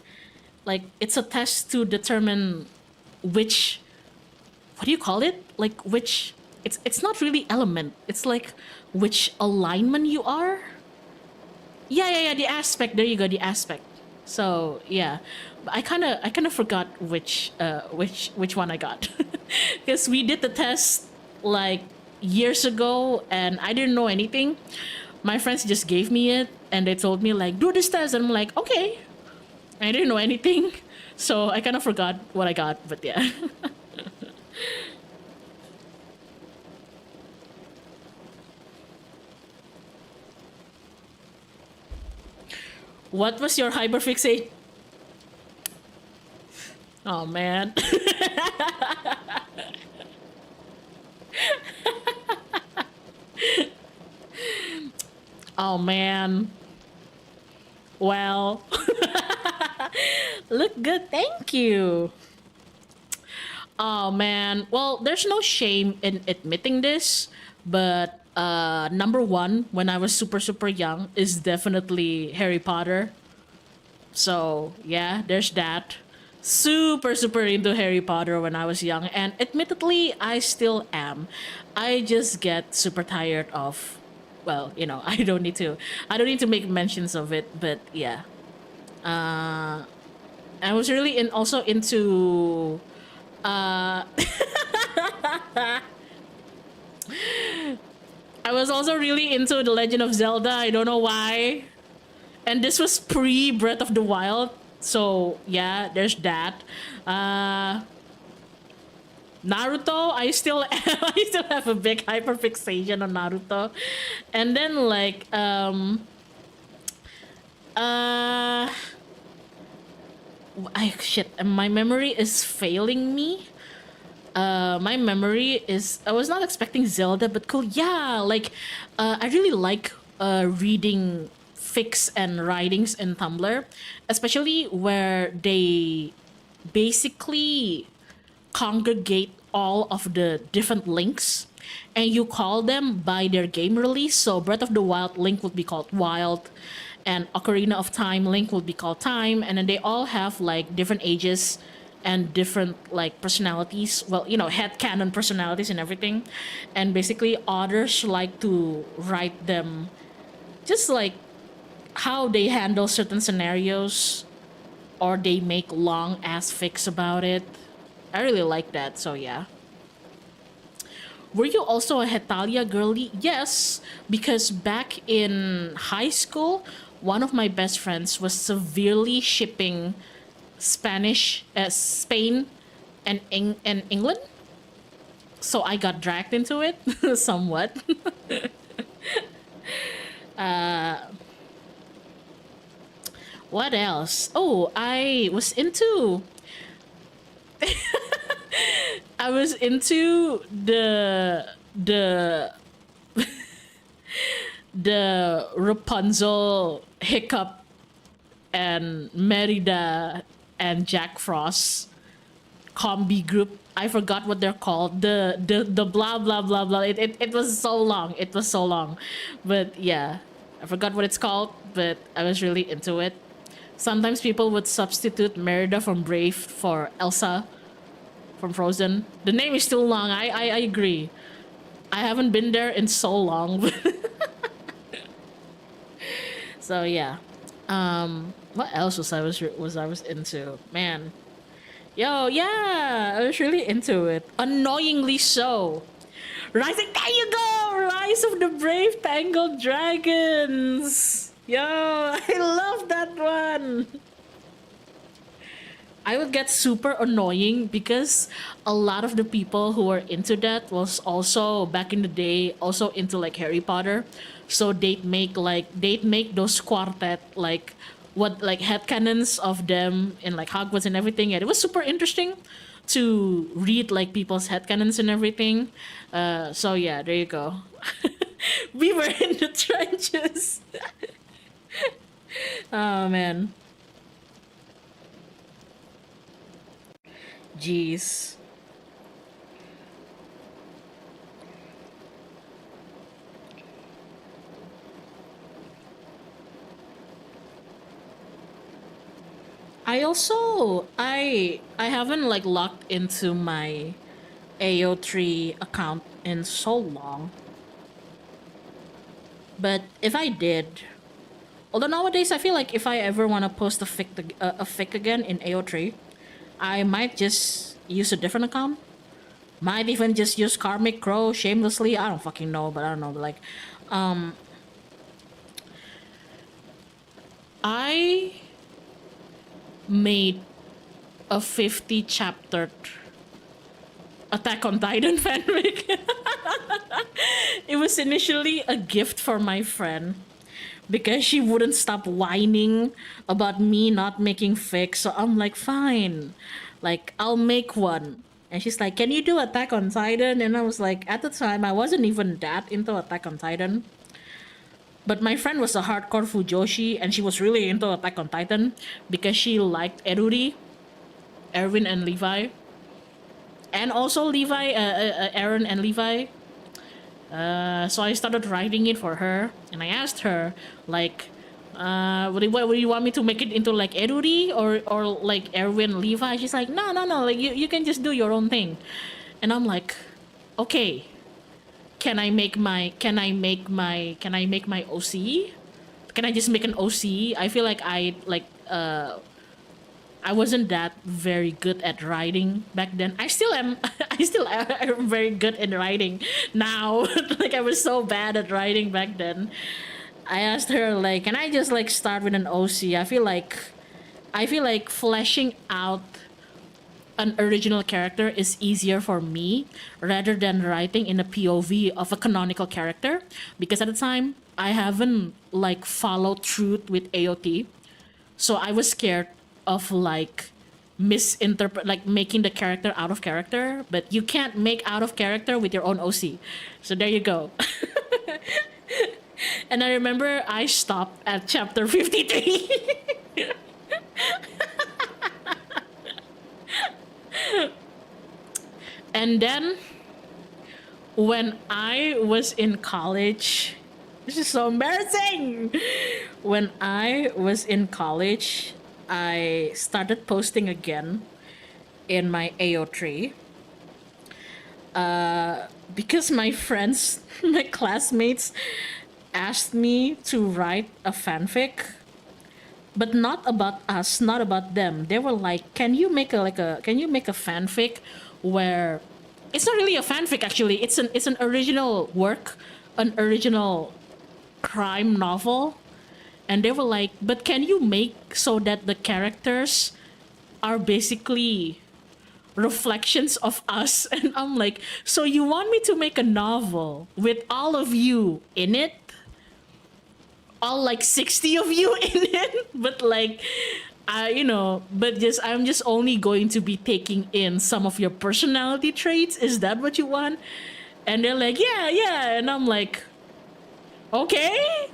Like it's a test to determine which, what do you call it? Like which, it's not really element. It's like which alignment you are. Yeah, the aspect. There you go, the aspect. So yeah, but I kind of forgot which one I got, because we did the test like years ago and I didn't know anything. My friends just gave me it and they told me like do this test and I'm like okay. I didn't know anything, so I kind of forgot what I got. But yeah. What was your hyperfixate? Oh man. Oh man. Well, look good, thank you. Oh man. Well, there's no shame in admitting this, but number one when I was super young is definitely Harry Potter. So yeah, there's that. Super into Harry Potter when I was young, and admittedly, I still am. I just get super tired of. Well, you know, I don't need to. I don't need to make mentions of it, but yeah. I was really also into. I was also really into The Legend of Zelda. I don't know why. And this was pre Breath of the Wild. So yeah, there's that. Uh, Naruto, I still I still have a big hyperfixation on Naruto. And then like uh I shit, my memory is failing me. My memory is, I was not expecting Zelda, but cool. Yeah, like I really like reading fics and writings in Tumblr, especially where they basically congregate all of the different links and you call them by their game release. So Breath of the Wild link would be called Wild, and Ocarina of Time link would be called Time, and then they all have like different ages and different like personalities, well, you know, head canon personalities and everything. And basically authors like to write them just like how they handle certain scenarios, or they make long ass fics about it. I really like that, so yeah. Were you also a Hetalia girly? Yes, because back in high school, one of my best friends was severely shipping Spain and England. So I got dragged into it somewhat. What else? Oh, I was into the the Rapunzel, Hiccup, and Merida and Jack Frost combi group. I forgot what they're called. The blah blah blah blah. It was so long. It was so long. But yeah, I forgot what it's called, but I was really into it. Sometimes people would substitute Merida from Brave for Elsa from Frozen. The name is still long. I agree. I haven't been there in so long. So yeah. What else was into? Man. Yo, yeah, I was really into it. Annoyingly so. Rising, there you go! Rise of the Brave Tangled Dragons! Yo, I love that one! I would get super annoying because a lot of the people who were into that was also, back in the day, also into like Harry Potter. So they'd make those quartet like what like headcanons of them in like Hogwarts and everything. And it was super interesting to read like people's headcanons and everything. So yeah, there you go. We were in the trenches. Oh man. Jeez. I haven't like logged into my AO3 account in so long. But if I did, although nowadays I feel like if I ever want to post a fic again in AO3, I might just use a different account. Might even just use KarmicKrow shamelessly. I don't fucking know, but I don't know. But like, I made a 50 chapter Attack on Titan fanfic. It was initially a gift for my friend because she wouldn't stop whining about me not making fics. So I'm like, fine, like I'll make one. And she's like, can you do Attack on Titan? And I was like, at the time, I wasn't even that into Attack on Titan. But my friend was a hardcore Fujoshi, and she was really into Attack on Titan because she liked Eruri, Erwin, and Levi. And also Levi, Aaron and Levi. So I started writing it for her, and I asked her, like, what do you want me to make it into, like Eruri or like Erwin, Levi? She's like, no, like you can just do your own thing. And I'm like, okay, can I make my OC? Can I just make an OC? I feel like I wasn't that very good at writing back then. I still am. I'm very good at writing now. Like I was so bad at writing back then. I asked her like, can I just like start with an OC? I feel like fleshing out an original character is easier for me rather than writing in a POV of a canonical character, because at the time I haven't like followed truth with AOT, so I was scared of like misinterpret like making the character out of character. But you can't make out of character with your own OC, so there you go. And I remember I stopped at chapter 53. And then when I was in college, this is so embarrassing. When I was in college, I started posting again in my AO3 because my friends, my classmates asked me to write a fanfic, but not about us, not about them. They were like, can you make a fanfic where it's not really a fanfic actually. It's an original work, an original crime novel. And they were like, but can you make so that the characters are basically reflections of us? And I'm like, so you want me to make a novel with all of you in it? All like 60 of you in it? But like, I'm just only going to be taking in some of your personality traits. Is that what you want? And they're like, yeah. And I'm like, Okay.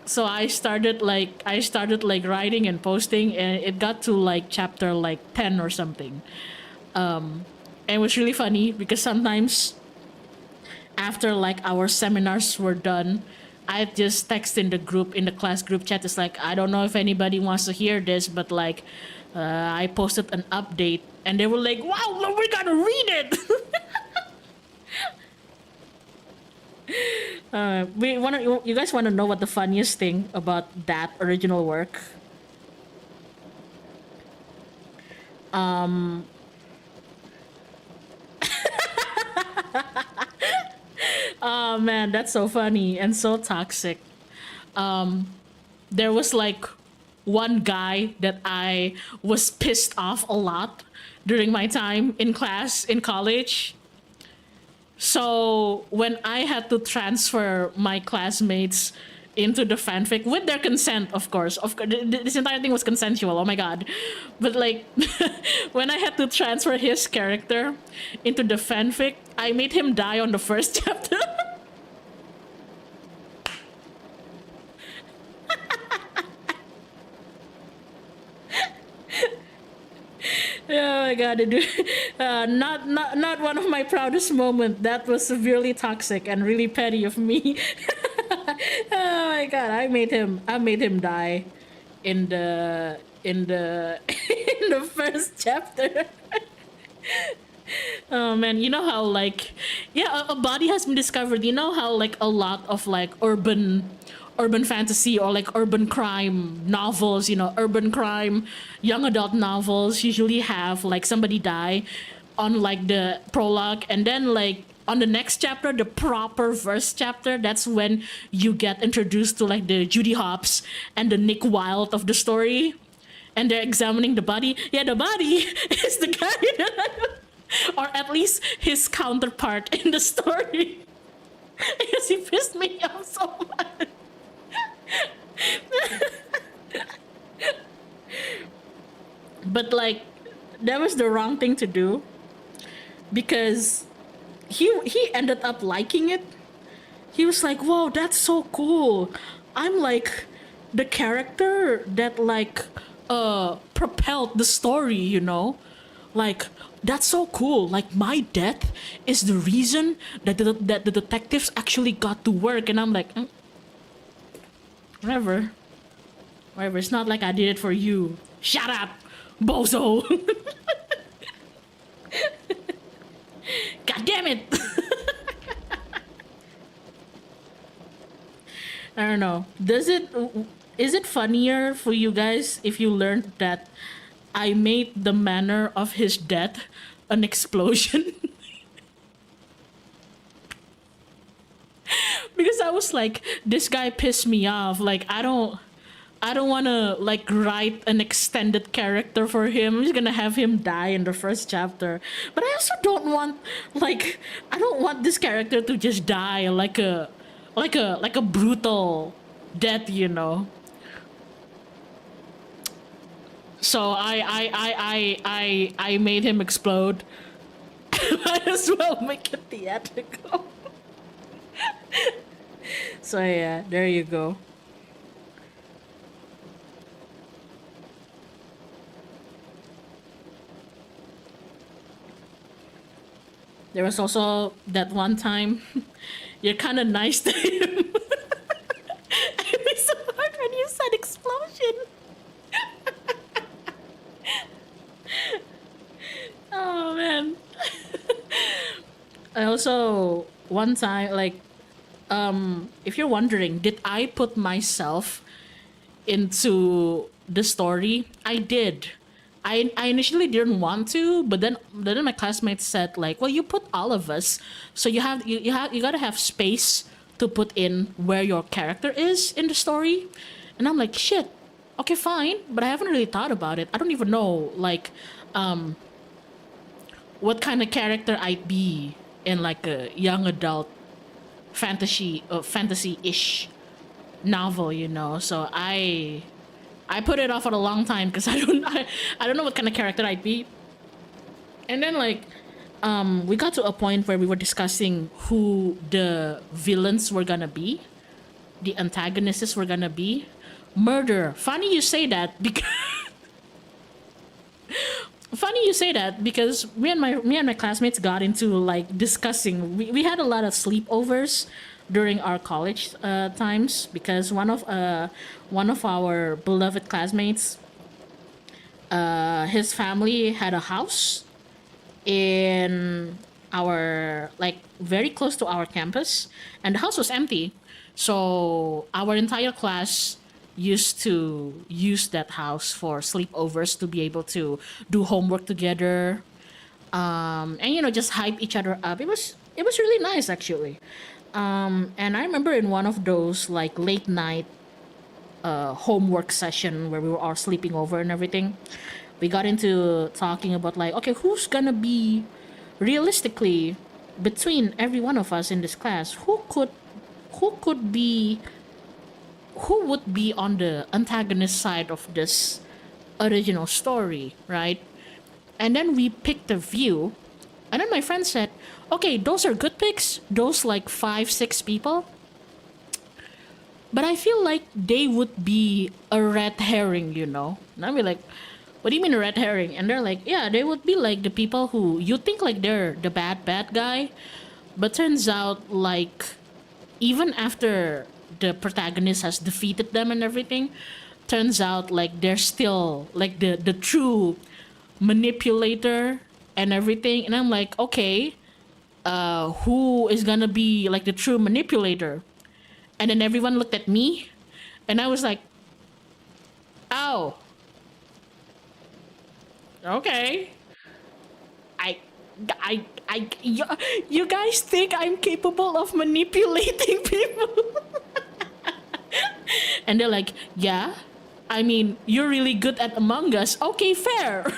So I started like writing and posting, and it got to like chapter like 10 or something. And it was really funny because sometimes after like our seminars were done, I just text in the group, in the class group chat. It's like, I don't know if anybody wants to hear this, but like I posted an update, and they were like, wow, look, we gotta read it. You guys want to know what the funniest thing about that original work? Oh man, that's so funny and so toxic. There was like one guy that I was pissed off a lot during my time in class in college. So when I had to transfer my classmates into the fanfic with their consent, of course, this entire thing was consensual. Oh my god! But like, when I had to transfer his character into the fanfic, I made him die on the first chapter. Oh my god, not one of my proudest moments. That was severely toxic and really petty of me. Oh my god, I made him die in the in the first chapter. Oh man, you know how like, yeah, a body has been discovered. You know how like a lot of like urban fantasy or like urban crime novels, urban crime young adult novels usually have like somebody die on like the prologue, and then like on the next chapter, the proper verse chapter, that's when you get introduced to like the Judy Hopps and the Nick Wilde of the story, and they're examining the body. Yeah, the body is the guy that, or at least his counterpart in the story. Because he pissed me off so much. But like, that was the wrong thing to do because he ended up liking it. He was like, "Whoa, that's so cool. I'm like the character that like propelled the story, Like that's so cool. Like my death is the reason that the detectives actually got to work." And I'm like, whatever. Whatever. It's not like I did it for you. Shut up, bozo. God damn it. I don't know. Is it funnier for you guys if you learned that I made the manner of his death an explosion? Because I was like, this guy pissed me off. Like I don't want to like write an extended character for him. I'm just gonna have him die in the first chapter. But I also don't want like I don't want this character to just die like a brutal death. So I made him explode. Might as well make it theatrical. So yeah, there you go. There was also that one time you're kind of nice to him. I was so hard when you said explosion. Oh man. I also one time like if you're wondering, did I put myself into the story? I did. I initially didn't want to, but then my classmates said like, well, you put all of us, so you gotta have space to put in where your character is in the story, and I'm like, shit, okay, fine, but I haven't really thought about it. I don't even know like what kind of character I'd be in like a young adult fantasy-ish novel. So I put it off for a long time because I don't know what kind of character I'd be. And then like we got to a point where we were discussing who the villains were gonna be. the antagonists were gonna be murder. Funny you say that because me and my classmates got into like discussing. We had a lot of sleepovers during our college times because one of our beloved classmates, his family had a house in our like very close to our campus, and the house was empty. So our entire class used to use that house for sleepovers to be able to do homework together, and just hype each other up. It was really nice actually. And I remember in one of those like late night homework session where we were all sleeping over and everything, we got into talking about like, okay, who's gonna be realistically between every one of us in this class, who would be on the antagonist side of this original story, right? And then we picked a view, and then my friend said, okay, those are good picks, those like 5-6 people, but I feel like they would be a red herring, And I'd be like, what do you mean a red herring? And they're like, yeah, they would be like the people who you think like they're the bad guy, but turns out like even after the protagonist has defeated them and everything, turns out like they're still like the true manipulator and everything. And I'm like, okay, who is gonna be like the true manipulator? And then everyone looked at me, and I was like, oh, okay. I, you guys think I'm capable of manipulating people? And they're like, yeah. I mean, you're really good at Among Us. Okay, fair.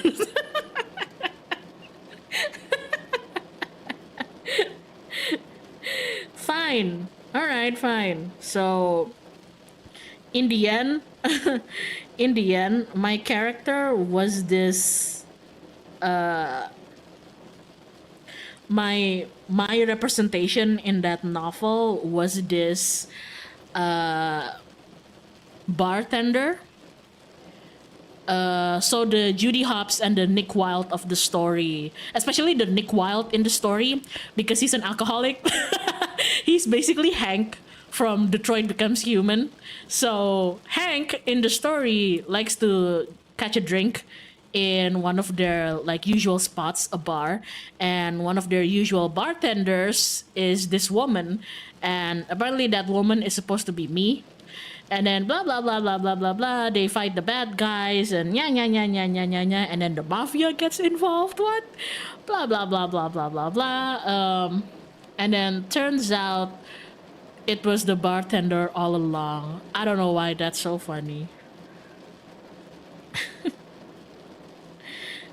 Fine. All right, fine. So, in the end, my character was this. My representation in that novel was this bartender. So the Judy Hopps and the Nick Wilde of the story, especially the Nick Wilde in the story, because he's an alcoholic. He's basically Hank from Detroit Becomes Human. So Hank in the story likes to catch a drink in one of their like usual spots, a bar, and one of their usual bartenders is this woman, and apparently that woman is supposed to be me. And then blah blah blah blah blah blah blah. They fight the bad guys and yeah yeah yeah yeah yeah yeah yeah. And then the mafia gets involved. What? Blah blah blah blah blah blah blah. And then turns out it was the bartender all along. I don't know why that's so funny.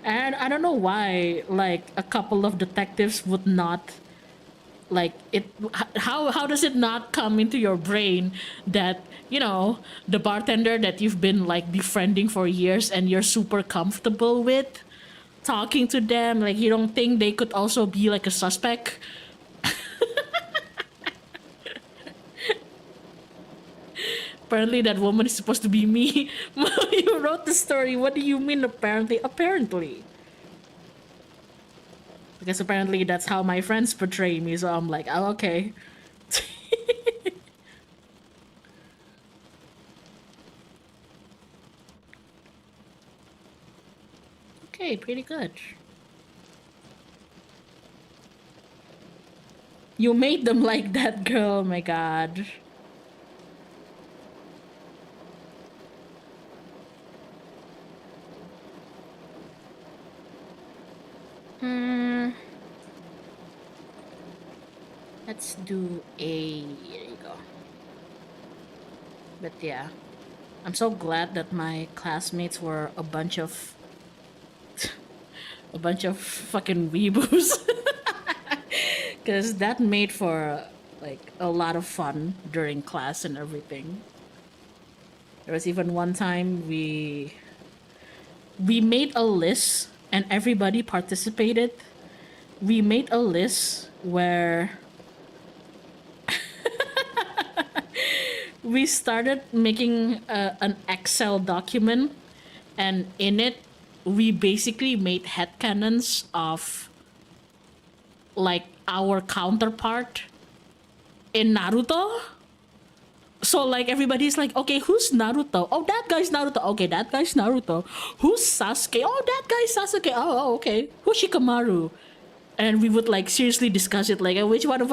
And I don't know why like a couple of detectives would not like it. How does it not come into your brain that the bartender that you've been like befriending for years and you're super comfortable with talking to them, like you don't think they could also be like a suspect? Apparently that woman is supposed to be me. You wrote the story. What do you mean apparently? Apparently. Because apparently that's how my friends portray me, so I'm like, oh, okay. Okay, pretty good. You made them like that, girl. Oh my god. Let's do a. There you go. But yeah, I'm so glad that my classmates were a bunch of fucking weeboos. Because that made for like a lot of fun during class and everything. There was even one time we made a list and everybody participated. We made a list where we started making an Excel document, and in it, we basically made headcanons of like our counterpart in Naruto. So like everybody's like, okay, who's Naruto? Oh, that guy's Naruto. Okay, that guy's Naruto. Who's Sasuke? Oh, that guy's Sasuke. Oh, okay. Who's Shikamaru? And we would like seriously discuss it, like which one of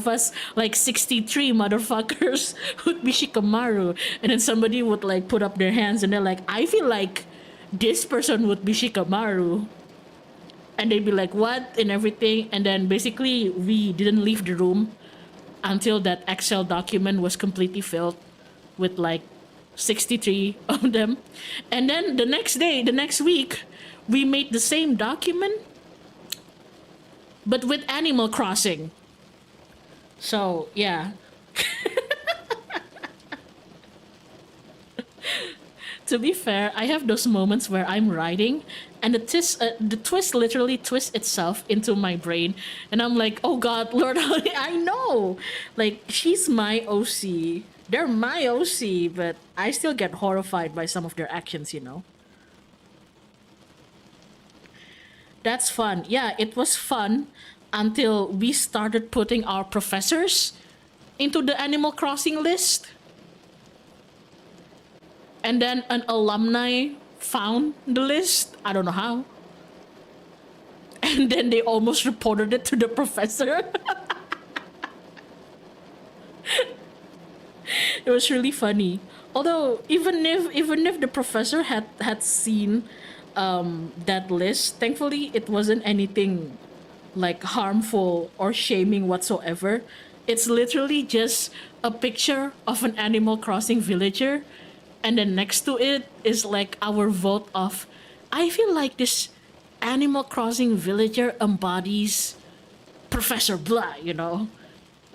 us, like 63 motherfuckers would be Shikamaru. And then somebody would like put up their hands and they're like, I feel like this person would be Shikamaru. And they'd be like, what? And everything. And then basically we didn't leave the room until that Excel document was completely filled with like 63 of them. And then the next week, we made the same document, but with Animal Crossing. So, yeah. To be fair, I have those moments where I'm writing and the twist literally twists itself into my brain, and I'm like, oh god, Lord, I know, like she's my OC, they're my OC, but I still get horrified by some of their actions, you know. That's fun. Yeah, it was fun until we started putting our professors into the Animal Crossing list. And then an alumni found the list. I don't know how. And then they almost reported it to the professor. It was really funny. Although even if the professor had seen that list, thankfully it wasn't anything like harmful or shaming whatsoever. It's literally just a picture of an Animal Crossing villager, and then next to it is like our vote of, I feel like this Animal Crossing villager embodies Professor Blah, you know?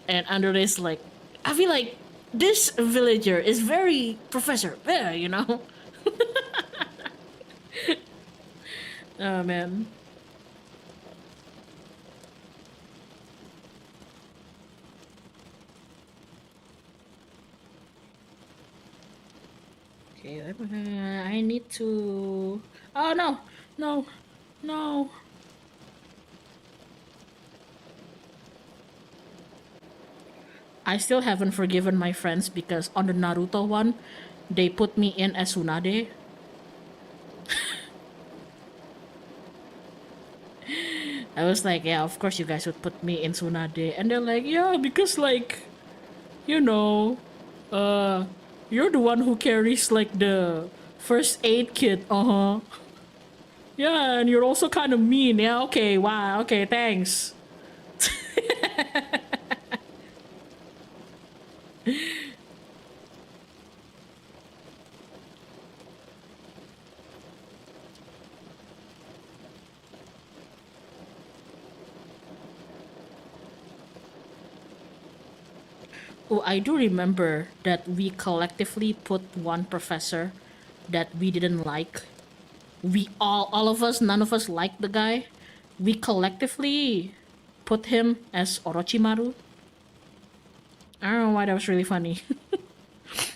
And under this, like, I feel like this villager is very Professor Blah, you know? Oh man. Okay, I need to. Oh no, no, no. I still haven't forgiven my friends because on the Naruto one, they put me in as Tsunade. I was like, yeah, of course you guys would put me in Tsunade. And they're like, yeah, because like, you know, you're the one who carries like the first aid kit. Uh-huh. Yeah, and you're also kind of mean. Yeah, okay, wow, okay, thanks. Oh, I do remember that we collectively put one professor that we didn't like. We all of us, none of us liked the guy. We collectively put him as Orochimaru. I don't know why, that was really funny.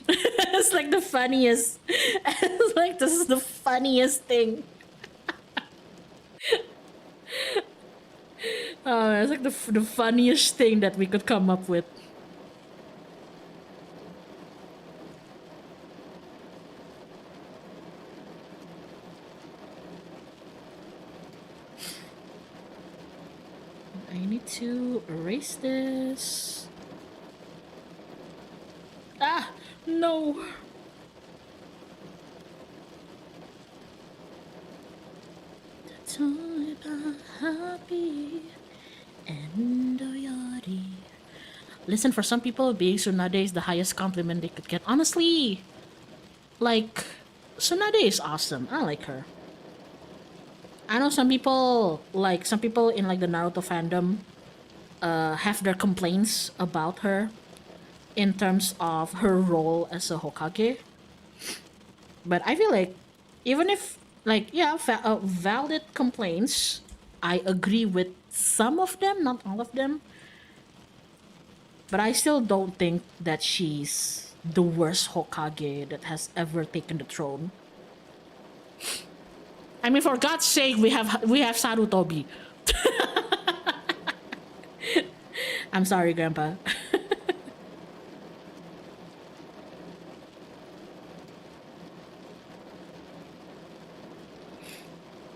It's like the funniest. It's like this is the funniest thing. Oh, it's like the funniest thing that we could come up with. I need to erase this. Ah, no. Listen, for some people, being Tsunade is the highest compliment they could get. Honestly, like, Tsunade is awesome. I like her. I know some people in like the Naruto fandom have their complaints about her in terms of her role as a Hokage. But I feel like even if like yeah, valid complaints, I agree with some of them, not all of them. But I still don't think that she's the worst Hokage that has ever taken the throne. I mean, for God's sake, we have Sarutobi. I'm sorry, Grandpa.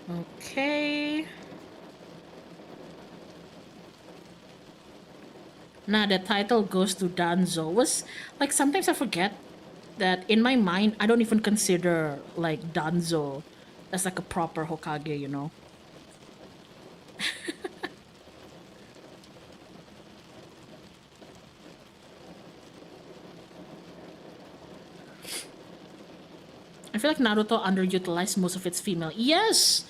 Okay. Now the title goes to Danzo. Was like sometimes I forget that in my mind I don't even consider like Danzo as like a proper Hokage, you know. I feel like Naruto underutilized most of its female. Yes,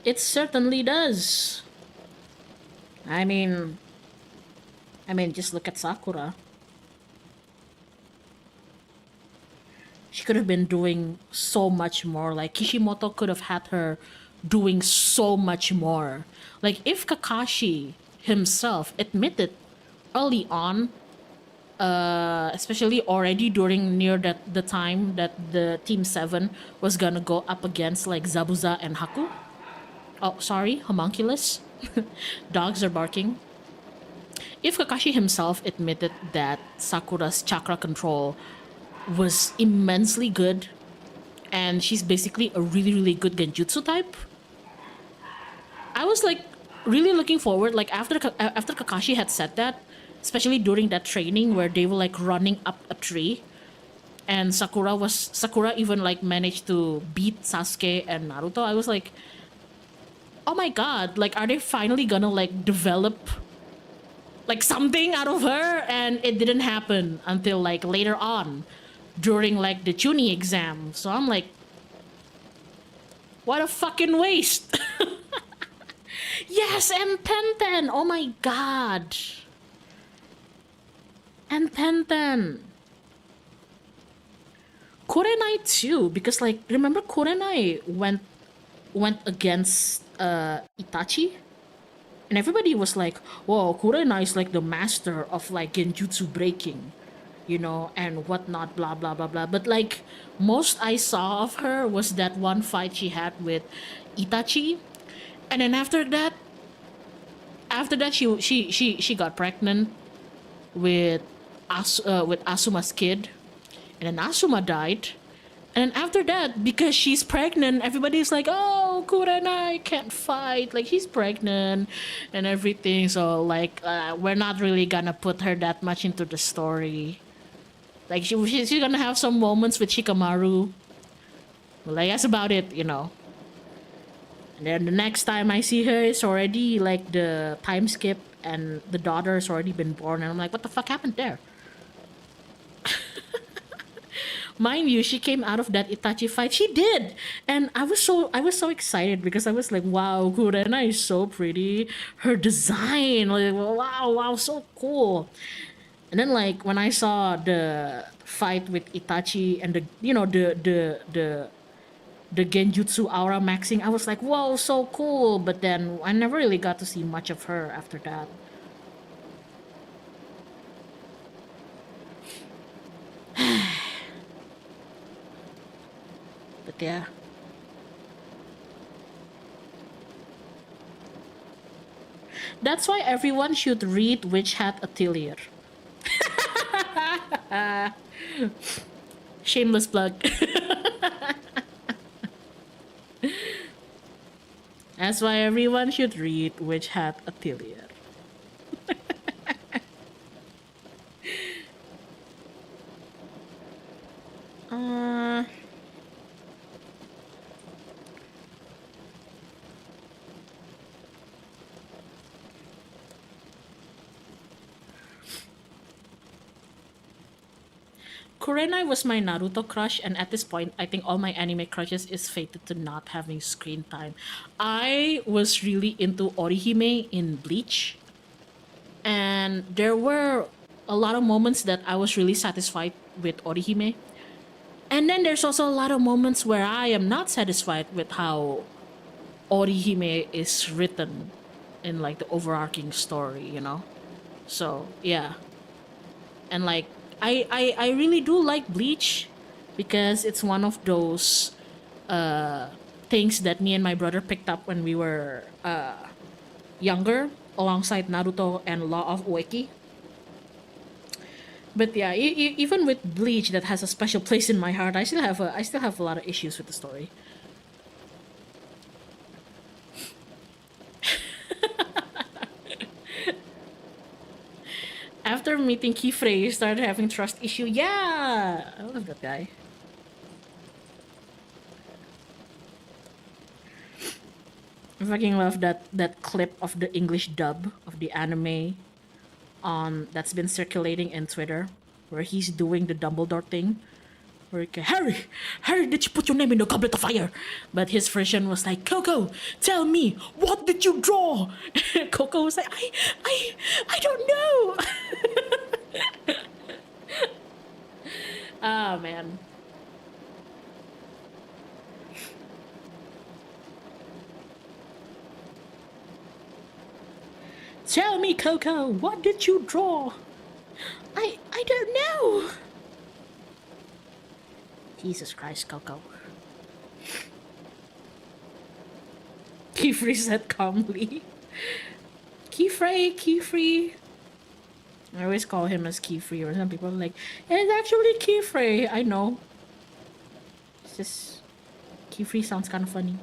it certainly does. I mean, just look at Sakura. She could have been doing so much more. Like Kishimoto could have had her doing so much more. Like if Kakashi himself admitted early on, especially already during near the time that the Team 7 was gonna go up against like Zabuza and Haku. Oh, sorry, homunculus. Dogs are barking. If Kakashi himself admitted that Sakura's chakra control was immensely good and she's basically a really, really good genjutsu type, I was like really looking forward, like after Kakashi had said that, especially during that training where they were like running up a tree and Sakura even like managed to beat Sasuke and Naruto. I was like, oh my god, like are they finally gonna like develop like something out of her? And it didn't happen until like later on during like the Chunin exam. So I'm like, what a fucking waste. Yes, and Tenten, oh my god. And Tenten. Kurenai too, because like remember Kurenai went against Itachi? And everybody was like, whoa, Kurenai is like the master of like genjutsu breaking, you know, and whatnot, blah blah blah blah. But like most I saw of her was that one fight she had with Itachi. And then after that she got pregnant with with Asuma's kid, and then Asuma died. And then after that, because she's pregnant, everybody's like, "Oh, Kurenai can't fight. Like she's pregnant, and everything." So like, we're not really gonna put her that much into the story. Like she's gonna have some moments with Shikamaru. But like that's about it, you know. And then the next time I see her, it's already like the time skip, and the daughter's already been born, and I'm like, what the fuck happened there? Mind you, she came out of that Itachi fight. She did, and I was so excited because I was like, wow, Kurena is so pretty. Her design, like wow, so cool. And then like when I saw the fight with Itachi and the the genjutsu aura maxing, I was like, whoa, so cool. But then I never really got to see much of her after that. But yeah. That's why everyone should read Witch Hat Atelier. Shameless plug. That's why everyone should read Witch Hat Atelier. uh, Kurenai was my Naruto crush, and at this point, I think all my anime crushes is fated to not having screen time. I was really into Orihime in Bleach, and there were a lot of moments that I was really satisfied with Orihime. And then there's also a lot of moments where I am not satisfied with how Orihime is written in like the overarching story, you know? So, yeah. And like I really do like Bleach because it's one of those things that me and my brother picked up when we were younger, alongside Naruto and Law of Ueki. But yeah, even with Bleach, that has a special place in my heart, I still have a lot of issues with the story. After meeting Kifrey, you started having trust issue. Yeah, I love that guy. I fucking love that clip of the English dub of the anime on that's been circulating in Twitter, where he's doing the Dumbledore thing. Where he can, Harry, did you put your name in the goblet of fire? But his version was like, Coco, tell me, what did you draw? Coco was like, I don't know. Oh man. Tell me, Coco, what did you draw? I don't know. Jesus Christ, Coco. Kifrey said calmly. Keyfrey. I always call him as Keyfrey, or some people are like, it's actually Keyfrey. I know. It's just Keyfrey sounds kind of funny.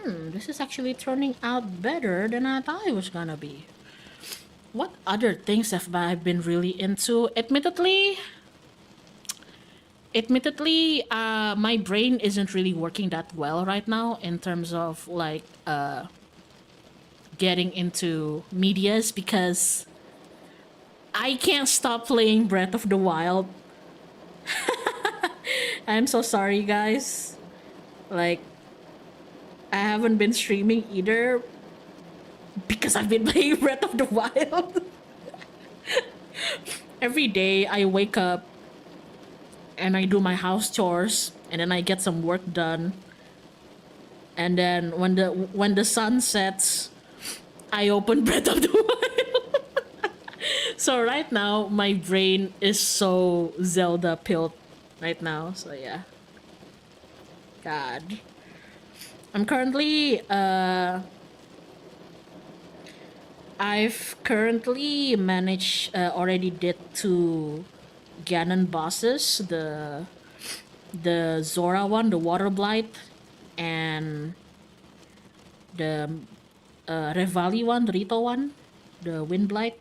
This is actually turning out better than I thought it was gonna be. What other things have I been really into? Admittedly, my brain isn't really working that well right now in terms of like getting into medias, because I can't stop playing Breath of the Wild. I'm so sorry, guys. Like, I haven't been streaming either because I've been playing Breath of the Wild. Every day I wake up and I do my house chores, and then I get some work done. And then when the sun sets, I open Breath of the Wild. So right now my brain is so Zelda pilled right now. So yeah. God. I'm currently I've currently managed already did 2 Ganon bosses, the Zora one, the Water Blight, and the Revali one, the Rito one, the Wind Blight.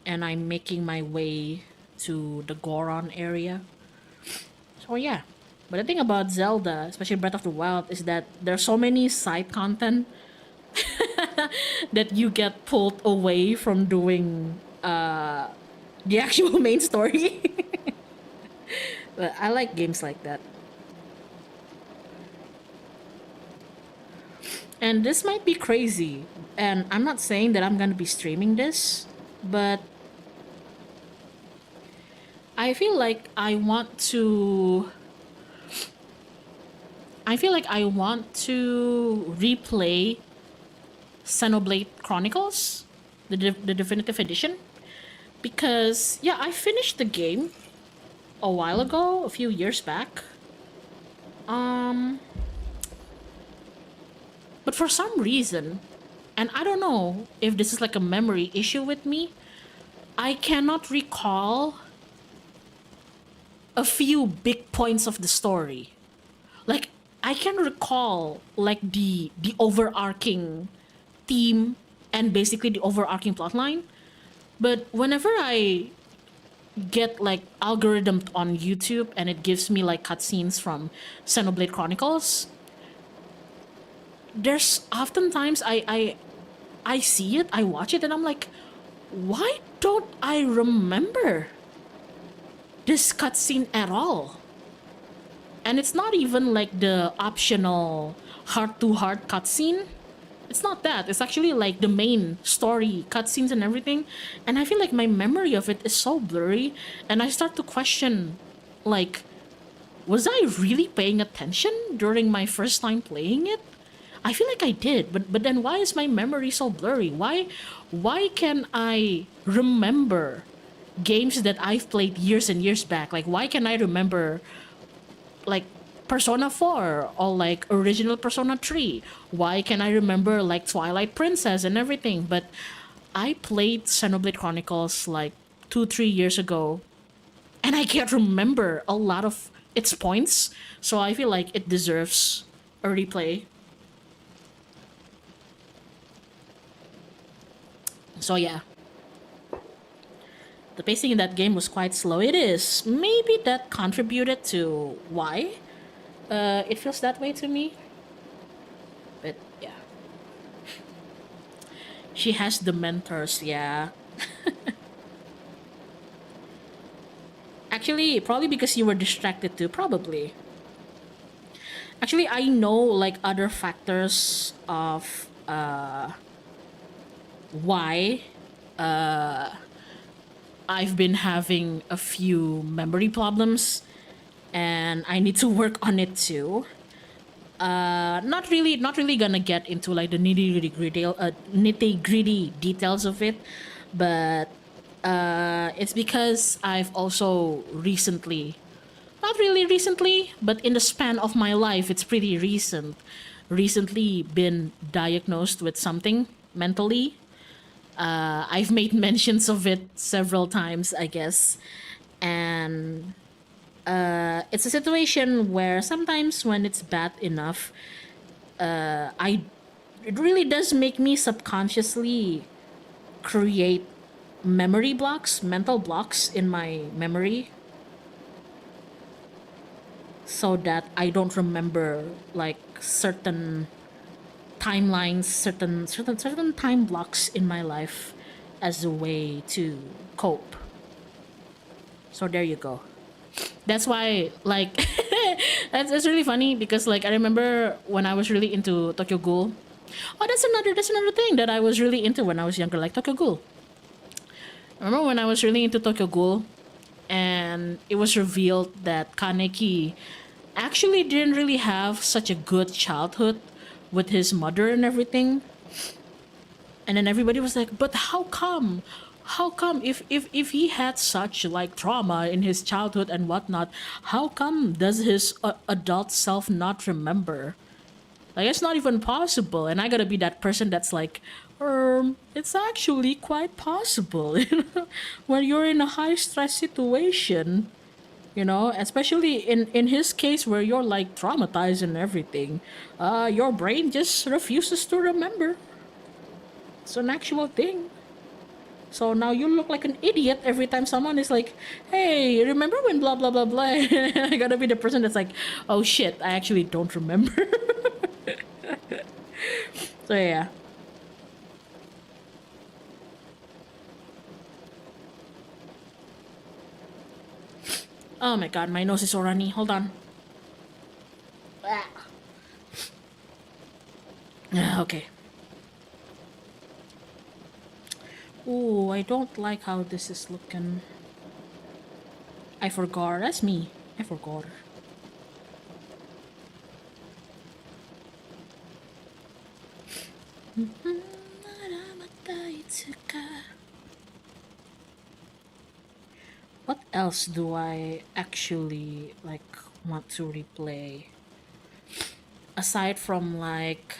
And I'm making my way to the Goron area. So yeah. But the thing about Zelda, especially Breath of the Wild, is that there's so many side content that you get pulled away from doing the actual main story. But I like games like that. And this might be crazy, and I'm not saying that I'm gonna be streaming this, but I feel like I want to replay Xenoblade Chronicles, the definitive edition, because yeah, I finished the game a while ago, a few years back. But for some reason, and I don't know if this is like a memory issue with me, I cannot recall a few big points of the story. Like, I can recall like the overarching theme and basically the overarching plotline, but whenever I get like algorithmed on YouTube and it gives me like cutscenes from Xenoblade Chronicles, there's oftentimes I see it, I watch it, and I'm like, why don't I remember this cutscene at all? And it's not even like the optional heart-to-heart cutscene. It's not that. It's actually like the main story cutscenes and everything. And I feel like my memory of it is so blurry. And I start to question, like, was I really paying attention during my first time playing it? I feel like I did, but then why is my memory so blurry? Why can I remember games that I've played years and years back? Like why can I remember like Persona 4 or like original Persona 3? Why can I remember like Twilight Princess and everything? But I played Xenoblade Chronicles like 2 3 years ago, and I can't remember a lot of its points. So I feel like it deserves a replay. So yeah, the pacing in that game was quite slow. It is. Maybe that contributed to why it feels that way to me. But yeah. She has the mentors, yeah. Actually, probably because you were distracted too, probably. Actually, I know like other factors of why I've been having a few memory problems, and I need to work on it too. Not really gonna get into like the nitty gritty details of it, but it's because I've also recently, not really recently, but in the span of my life, it's pretty recently been diagnosed with something mentally. I've made mentions of it several times, I guess, and it's a situation where sometimes when it's bad enough, I it really does make me subconsciously create memory blocks, mental blocks in my memory, so that I don't remember like certain timelines, certain time blocks in my life as a way to cope. So there you go. That's why like that's really funny because like I remember when I was really into Tokyo Ghoul. Oh, that's another thing that I was really into when I was younger, like Tokyo Ghoul. I remember when I was really into Tokyo Ghoul, and it was revealed that Kaneki actually didn't really have such a good childhood with his mother and everything. And then everybody was like, but how come? How come if he had such like trauma in his childhood and whatnot, how come does his adult self not remember? Like it's not even possible. And I gotta be that person that's like, it's actually quite possible. You know, when you're in a high stress situation, especially in his case where you're like traumatized and everything, your brain just refuses to remember. It's an actual thing. So now you look like an idiot every time someone is like, hey, remember when blah blah blah blah? I gotta be the person that's like, oh shit, I actually don't remember. So yeah. Oh my god, my nose is so runny. Hold on. Okay. Ooh, I don't like how this is looking. I forgot. That's me. I forgot. What else do I actually like want to replay? Aside from like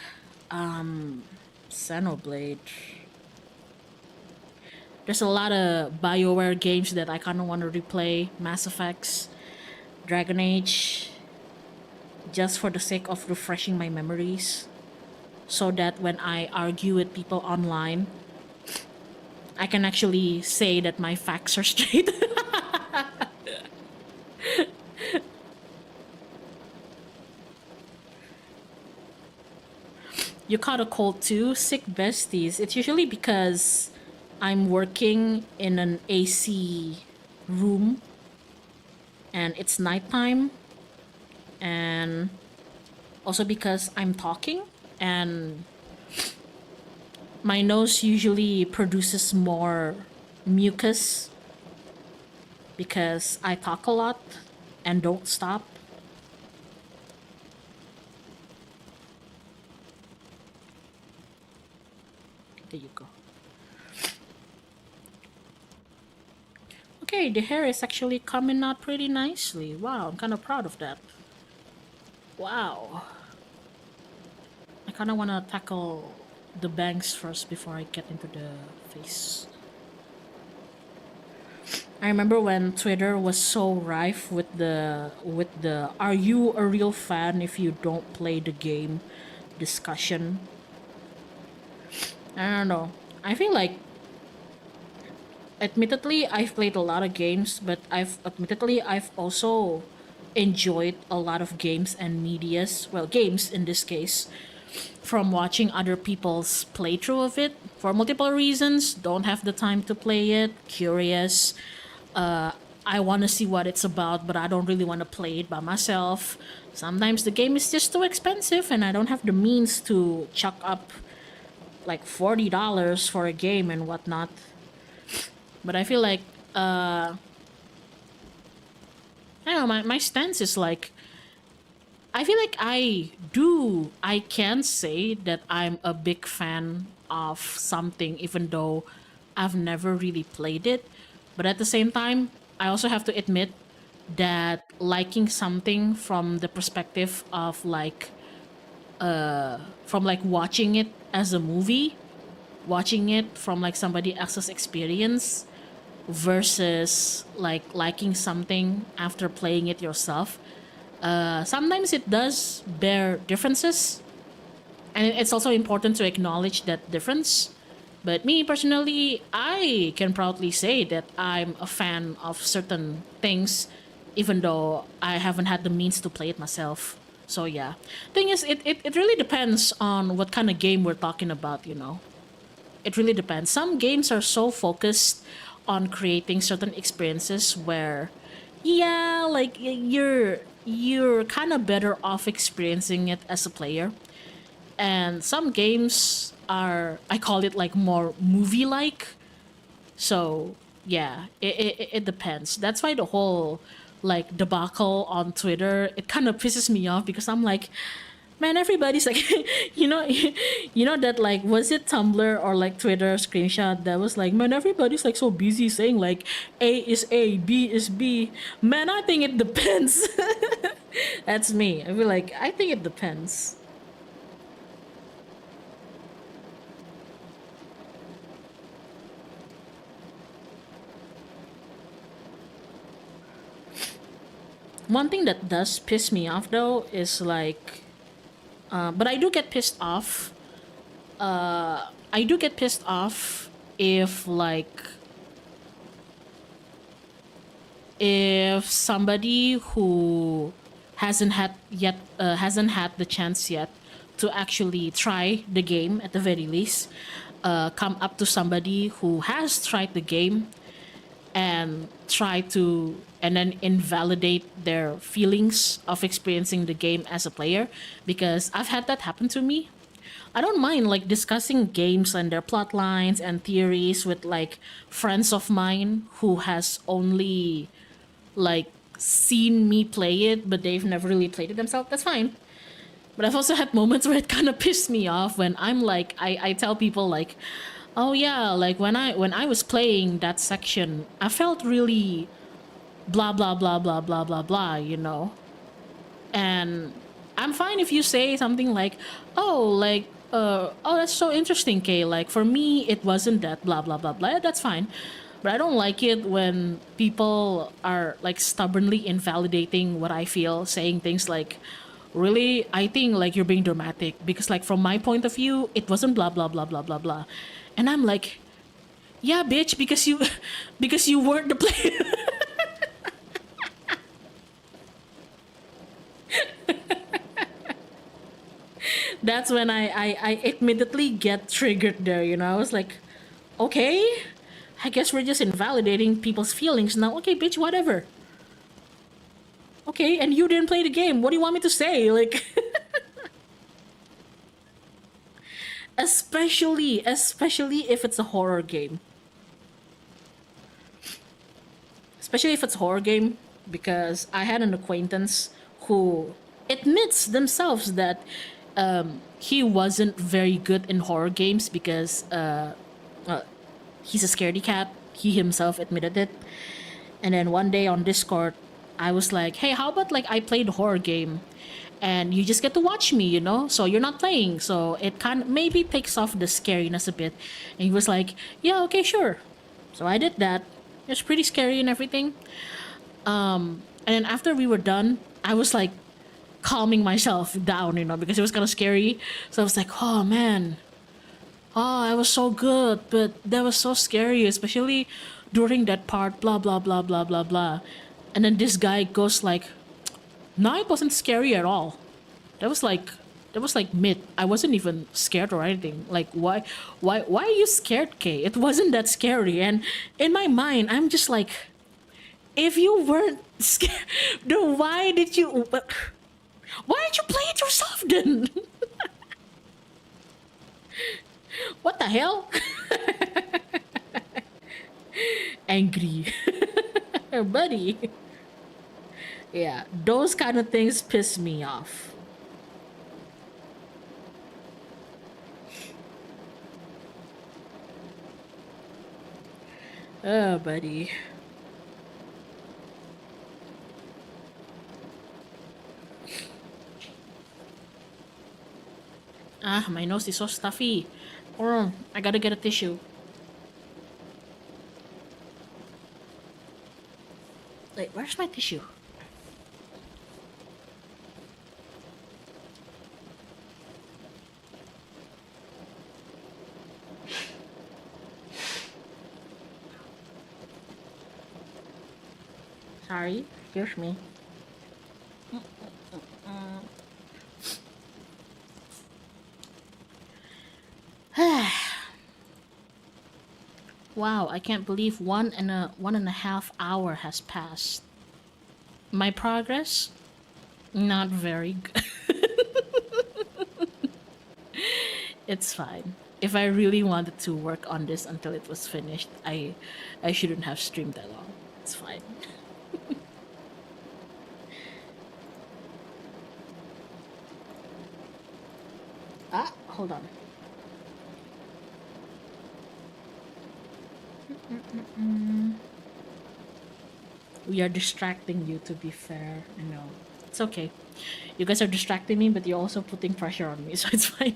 Xenoblade. There's a lot of BioWare games that I kinda wanna replay. Mass Effects, Dragon Age, just for the sake of refreshing my memories. So that when I argue with people online, I can actually say that my facts are straight. You caught a cold too? Sick besties. It's usually because I'm working in an AC room and it's nighttime, and also because I'm talking and my nose usually produces more mucus because I talk a lot and don't stop. There you go. Okay, the hair is actually coming out pretty nicely. Wow, I'm kind of proud of that. Wow. I kind of want to tackle the bangs first before I get into the face. I remember when Twitter was so rife with the "Are you a real fan if you don't play the game?" discussion. I don't know. I feel like, admittedly, I've played a lot of games, but I've also enjoyed a lot of games and medias. Well, games in this case, from watching other people's playthrough of it for multiple reasons. Don't have the time to play it. Curious. I want to see what it's about, but I don't really want to play it by myself. Sometimes the game is just too expensive, and I don't have the means to chuck up like $40 for a game and whatnot. But I feel like I don't know. My stance is like, I feel like I can say that I'm a big fan of something, even though I've never really played it. But at the same time, I also have to admit that liking something from the perspective of like, from like watching it as a movie, watching it from like somebody else's experience versus like liking something after playing it yourself, sometimes it does bear differences, and it's also important to acknowledge that difference. But me personally, I can proudly say that I'm a fan of certain things, even though I haven't had the means to play it myself. So yeah, thing is, it really depends on what kind of game we're talking about. It really depends. Some games are so focused on creating certain experiences where, yeah, like you're kind of better off experiencing it as a player. And some games are, I call it like more movie like. So yeah, it depends. That's why the whole like debacle on Twitter, it kind of pisses me off because I'm like, man, everybody's like, you know, you know that, like, was it Tumblr or like Twitter screenshot that was like, man, everybody's like so busy saying like A is A, B is B. Man, I think it depends. That's me. I feel like I think it depends. One thing that does piss me off though is like, but I do get pissed off. I do get pissed off if like, if somebody who hasn't had the chance yet to actually try the game at the very least, come up to somebody who has tried the game and try to, and then invalidate their feelings of experiencing the game as a player, because I've had that happen to me. I don't mind like discussing games and their plot lines and theories with like friends of mine who has only like seen me play it, but they've never really played it themselves. That's fine. But I've also had moments where it kind of pissed me off when I'm like, I tell people like, oh yeah, like when I was playing that section, I felt really blah blah blah blah blah blah blah, And I'm fine if you say something like, oh, like, oh, that's so interesting, Kay. Like, for me, it wasn't that blah, blah, blah, blah. That's fine. But I don't like it when people are, like, stubbornly invalidating what I feel, saying things like, really, I think, like, you're being dramatic. Because, like, from my point of view, it wasn't blah, blah, blah, blah, blah, blah. And I'm like, yeah, bitch, because you, because you weren't the player. That's when I immediately get triggered there, I was like, okay, I guess we're just invalidating people's feelings now. Okay, bitch, whatever. Okay, and you didn't play the game. What do you want me to say? Like, especially if it's a horror game. Especially if it's a horror game, because I had an acquaintance who admits themselves that he wasn't very good in horror games because he's a scaredy cat. He himself admitted it. And then one day on Discord, I was like, "Hey, how about like I played a horror game, and you just get to watch me, you know? So you're not playing, so it kind of maybe takes off the scariness a bit." And he was like, "Yeah, okay, sure." So I did that. It was pretty scary and everything. And then after we were done, I was like calming myself down, you know, because it was kind of scary. So I was like, "Oh man, oh, I was so good, but that was so scary, especially during that part, blah, blah, blah, blah, blah, blah." And then this guy goes like, "No, it wasn't scary at all. That was like, that was like mid. I wasn't even scared or anything. Like, why are you scared, Kay? It wasn't that scary." And in my mind, I'm just like, if you weren't scared, then why did you, why did you play it yourself then? What the hell? Angry. Buddy. Yeah, those kind of things piss me off. Oh, buddy. Ah, my nose is so stuffy. Oh, I gotta get a tissue. Wait, where's my tissue? Sorry, excuse me. Wow, I can't believe 1.5 hour has passed. My progress? Not very good. It's fine. If I really wanted to work on this until it was finished, I shouldn't have streamed that long. It's fine. Ah, hold on. We are distracting you, to be fair. I know. It's okay. You guys are distracting me, but you're also putting pressure on me, so it's fine.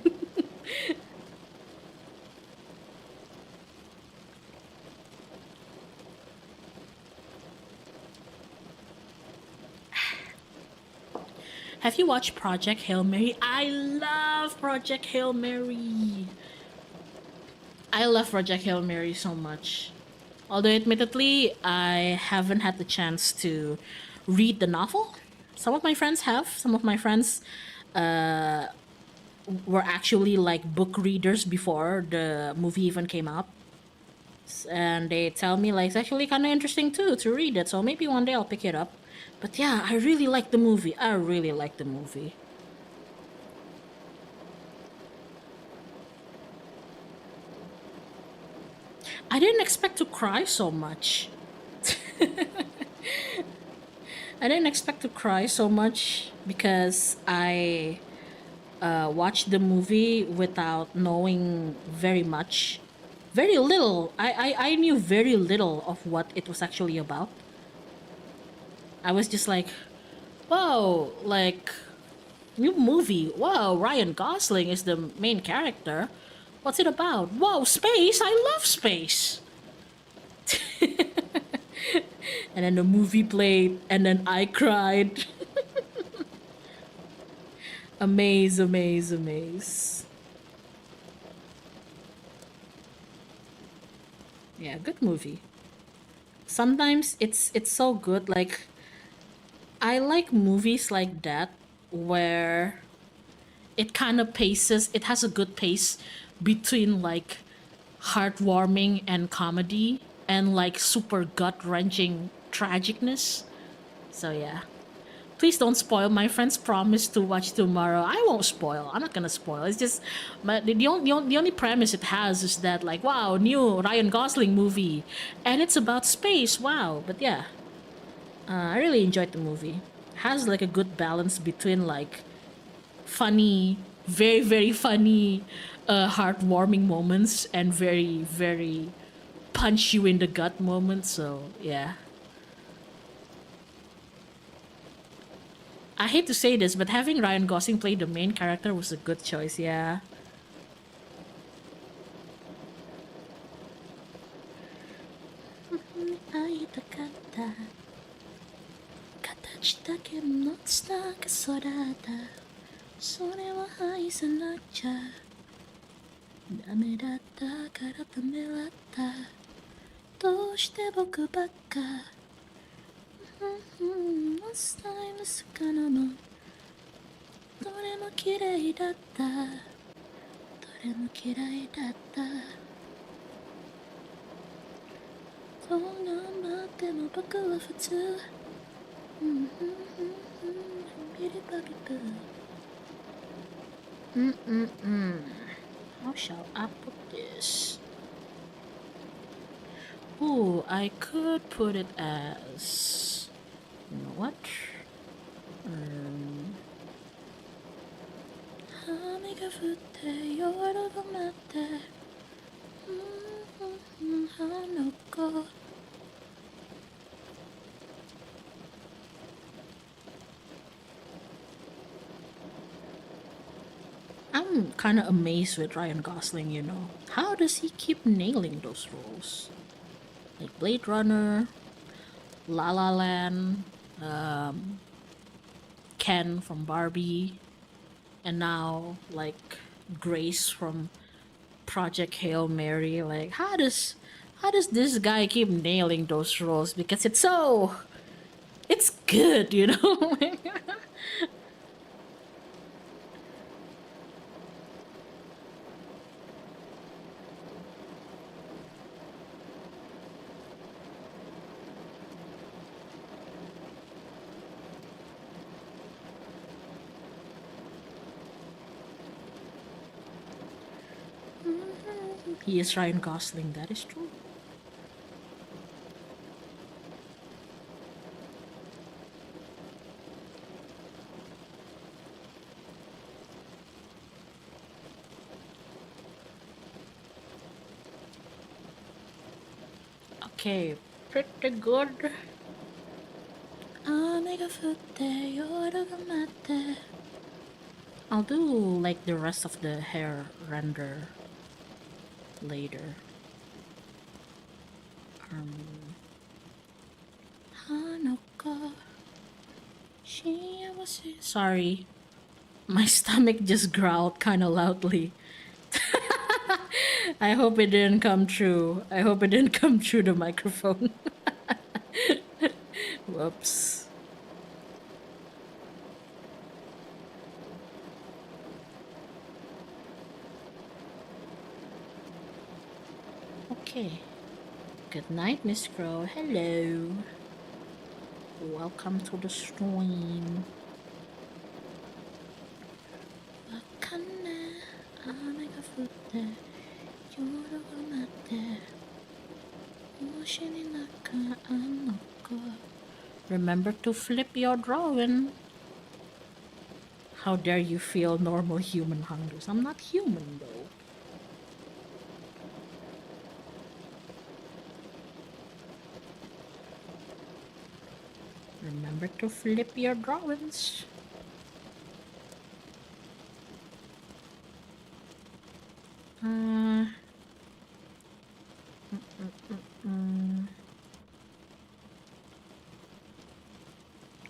Have you watched Project Hail Mary? I love Project Hail Mary. I love Project Hail Mary so much. Although, admittedly, I haven't had the chance to read the novel. Some of my friends have. Some of my friends were actually like book readers before the movie even came out. And they tell me like it's actually kind of interesting too to read it. So maybe one day I'll pick it up. But yeah, I really like the movie. I really like the movie. I didn't expect to cry so much. I didn't expect to cry so much because I watched the movie without knowing very much. Very little. I knew very little of what it was actually about. I was just like, "Whoa, like, new movie. Wow, Ryan Gosling is the main character. What's it about? Whoa, space. I love space." And then the movie played, and then I cried. Amaze, amaze, amaze. Yeah, good movie. Sometimes it's so good. Like, I like movies like that where it kind of paces. It has a good pace between like heartwarming and comedy and like super gut wrenching tragicness. So yeah. Please don't spoil. My friends promised to watch tomorrow. I won't spoil. I'm not gonna spoil. It's just, but the only premise it has is that like, wow, new Ryan Gosling movie, and it's about space. Wow, but yeah, I really enjoyed the movie. Has like a good balance between like funny, very very funny, heartwarming moments and very very punch you in the gut moments. So yeah, I hate to say this, but having Ryan Gosling play the main character was a good choice. Yeah. 会いたかった形だけのつなが空だそれは愛さなきゃダメだったからダメだったどうして僕ばっかスタイル魚もどれも綺麗だったどれも嫌いだったどう頑張っても僕は普通ビリバビブHow shall I put this? Ooh, I could put it as... You know what? 雨が降って夜が待ってあの子I'm kind of amazed with Ryan Gosling, you know. How does he keep nailing those roles? Like Blade Runner, La La Land, Ken from Barbie, and now like Grace from Project Hail Mary. Like how does this guy keep nailing those roles? Because it's good, you know. He is Ryan Gosling, that is true. Okay, pretty good. I'll do like the rest of the hair render later. Sorry, my stomach just growled kind of loudly. I hope it didn't come true. I hope it didn't come through the microphone. Whoops. Okay. Good night, Miss Crow. Hello. Welcome to the stream. Remember to flip your drawing. How dare you feel normal human hungers? I'm not human though. Remember to flip your drawings.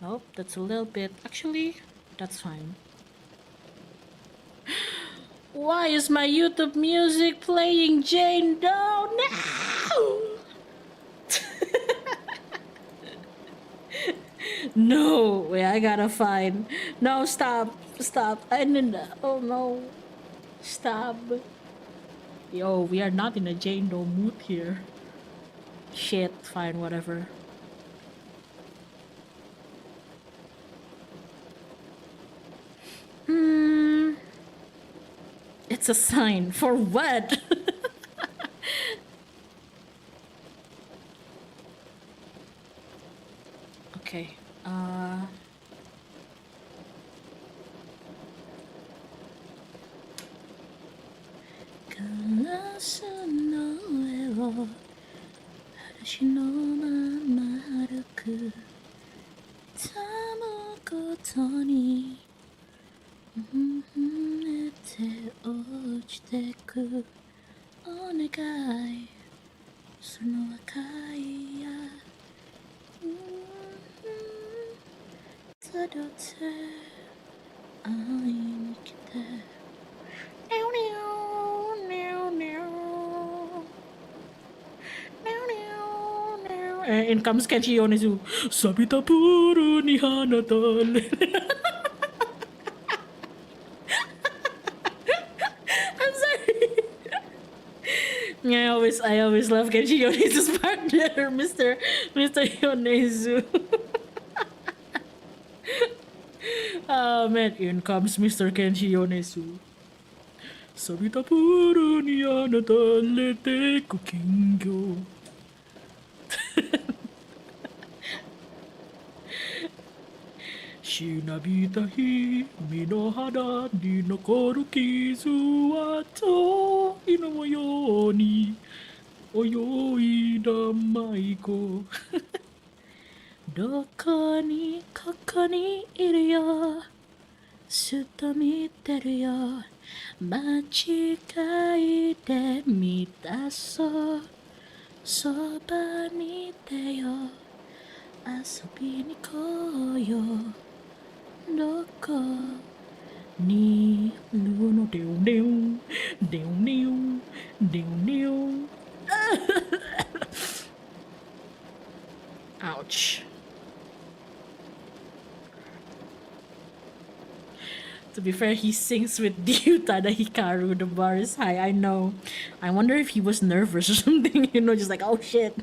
Oh, that's a little bit. Actually, that's fine. Why is my YouTube music playing, Jane Doe? No! No, wait, I gotta find. No, stop. Stop. I didn't. Oh no. Stop. Yo, we are not in a Jane Doe mood here. Shit, fine, whatever. It's a sign. For what? Okay. ガラスの上を嵐のまま歩く痛むことに寝て落ちてくお願いその赤いやたどって会いに来てIn comes Kenshi Yonezu. Sabita puro ni Hanatan. I'm sorry. I always love Kenshi Yonezu's partner, Mr. Yonezu. Oh man, in comes Mr. Kenshi Yonezu. Sabita puro ni Hanatan lete kukingyo. Shinabita himi no hana ni nokoru kizu wa toi no yo ni oyoi namai ko. Doko ni koko ni iru yo. Sutto miteru yo. Machikai de mitaso. Soba ni te yo. Asobi ni koyo. Doko ni luno deum deum deum deum deum deum. Ouch. To be fair, he sings with Ryutada Hikaru. The bar is high. I know. I wonder if he was nervous or something. Just like, oh shit.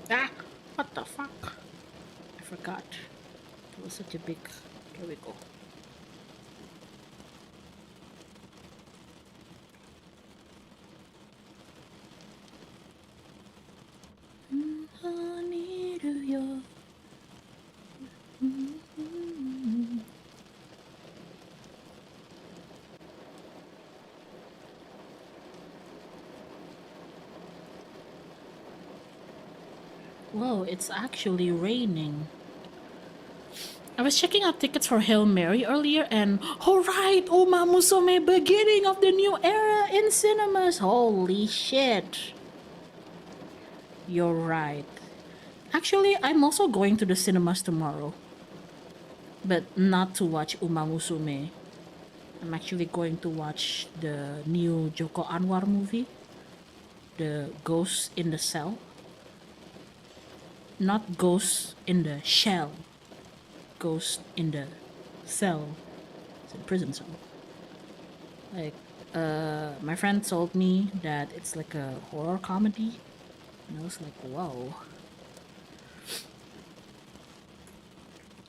Ah, what the fuck? I forgot. It was such a big. Here we go. Whoa, it's actually raining. I was checking out tickets for Hail Mary earlier and alright, Uma Musume, beginning of the new era in cinemas. Holy shit. You're right. Actually, I'm also going to the cinemas tomorrow. But not to watch Uma Musume. I'm actually going to watch the new Joko Anwar movie. The Ghost in the Cell. Not Ghost in the Shell. Ghost in the Cell. It's a prison cell. Like, my friend told me that it's like a horror comedy. And I was like, whoa.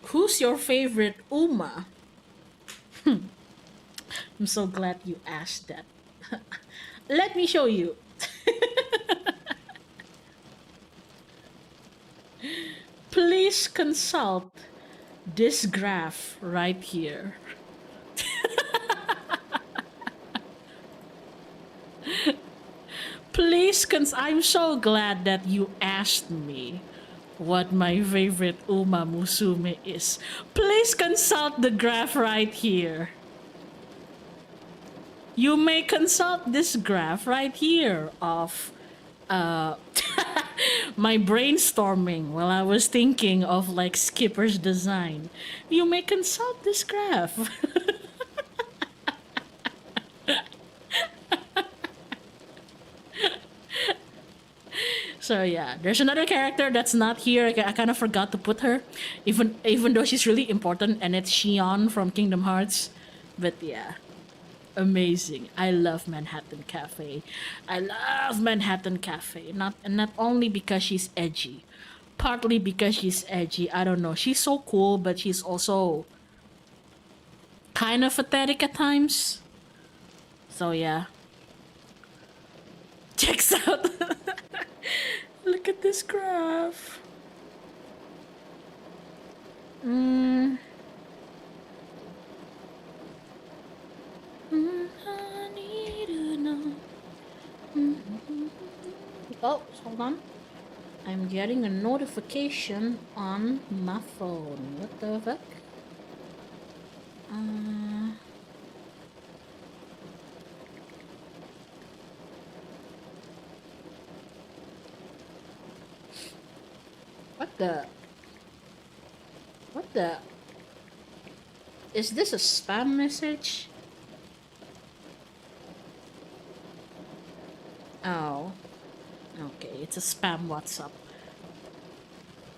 Who's your favorite Uma? I'm so glad you asked that. Let me show you. Please consult this graph right here. I'm so glad that you asked me what my favorite Uma Musume is. Please consult the graph right here. You may consult this graph right here of my brainstorming while I was thinking of like Skipper's design. You may consult this graph. So yeah, there's another character that's not here. I kind of forgot to put her, even though she's really important, and it's Shion from Kingdom Hearts. But yeah, amazing. I love Manhattan Cafe. Not only because she's edgy, partly because she's edgy. I don't know. She's so cool, but she's also kind of pathetic at times. So yeah, checks out. Look at this graph. Mm. I need to know. Oh, hold on. I'm getting a notification on my phone. What the fuck? What the? What the? Is this a spam message? Oh. Okay, it's a spam WhatsApp.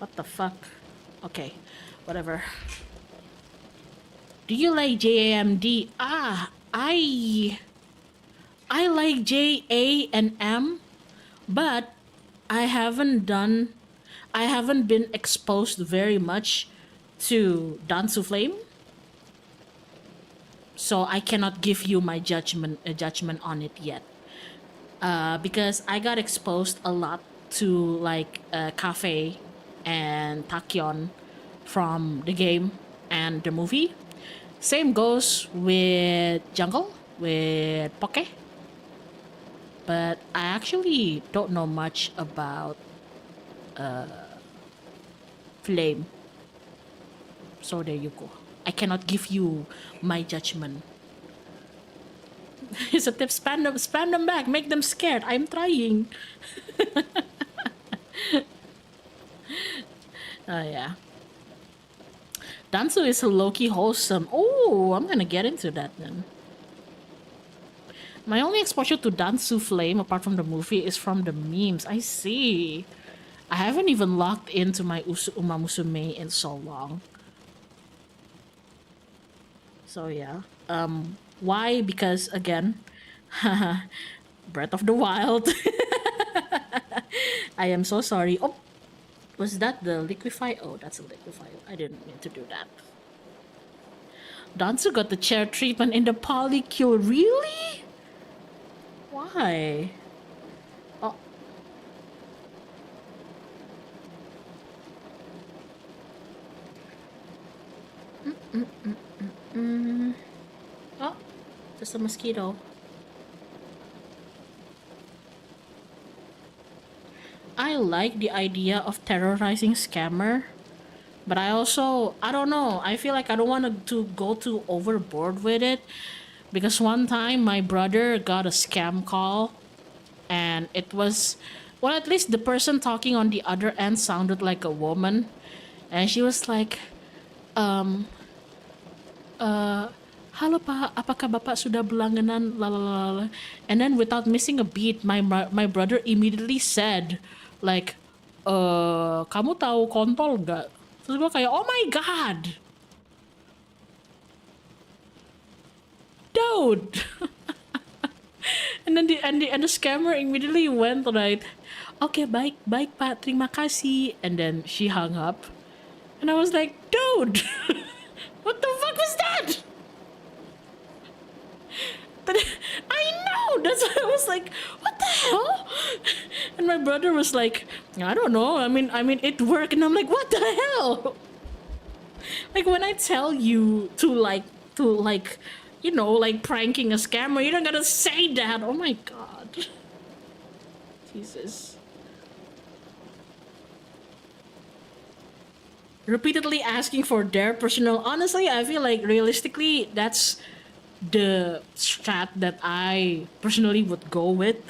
What the fuck? Okay, whatever. Do you like JAMD? I like JA and M, but I haven't been exposed very much to Dansu Flame, so I cannot give you my judgment on it yet. Because I got exposed a lot to like Cafe and Tachyon from the game and the movie. Same goes with Jungle, with Poke. But I actually don't know much about Flame. So there you go. I cannot give you my judgment. It's a tip. Spam them back. Make them scared. I'm trying. Oh yeah. Dansu is low-key wholesome. Oh, I'm gonna get into that then. My only exposure to Dansu Flame, apart from the movie, is from the memes. I see. I haven't even logged into my Uma Musume in so long. So yeah. Why? Because again, Breath of the Wild. I am so sorry. Oh, was that the liquefy? Oh, that's a liquefy. I didn't mean to do that. Dansu got the chair treatment in the polycule. Really? Why? Oh. Oh, just a mosquito. I like the idea of terrorizing scammer, but I don't know. I feel like I don't want to go too overboard with it, because one time my brother got a scam call, and it was, well, at least the person talking on the other end sounded like a woman, and she was like, halo Pak, apakah Bapak sudah berlangganan, lalalala. And then without missing a beat, my brother immediately said, like, kamu tahu kontol nggak? Terus gue kayak, oh my god, dude. And then the scammer immediately went right, okay, baik Pak, terima kasih. And then she hung up, and I was like, dude, what the fuck was that? I know, that's why I was like, what the hell? And my brother was like, I don't know, I mean it worked. And I'm like, what the hell? Like, when I tell you to like you know, like pranking a scammer, you don't gotta say that. Oh my god. Jesus. Repeatedly asking for their personal, honestly, I feel like realistically that's the strat that I personally would go with.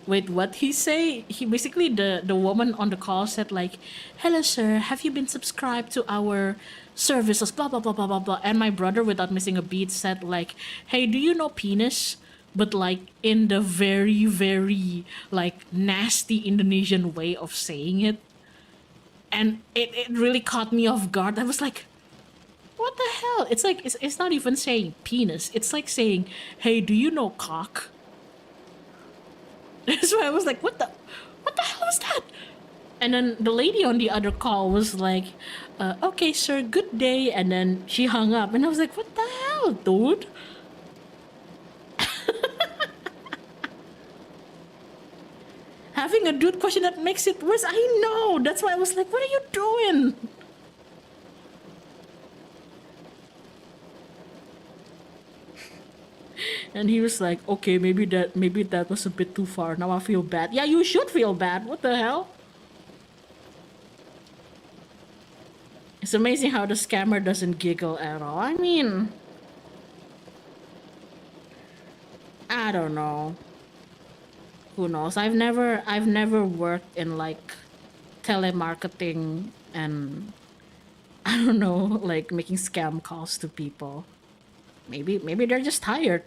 Wait, what he say? He basically, the woman on the call said like, hello sir, have you been subscribed to our services, blah blah blah blah blah blah. And my brother, without missing a beat, said like, hey, do you know penis? But like in the very, very like nasty Indonesian way of saying it. And it really caught me off guard. I was like, what the hell? It's like, it's not even saying penis. It's like saying, hey, do you know cock? So I was like, what the hell was that? And then the lady on the other call was like, okay, sir, good day. And then she hung up. And I was like, what the hell, dude? having a dude question that makes it worse. I know. That's why I was like, what are you doing? And he was like, okay, maybe that was a bit too far. Now I feel bad. Yeah, you should feel bad. What the hell? It's amazing how the scammer doesn't giggle at all. I mean, I don't know. Who knows? I've never worked in like telemarketing and I don't know, like making scam calls to people. Maybe they're just tired.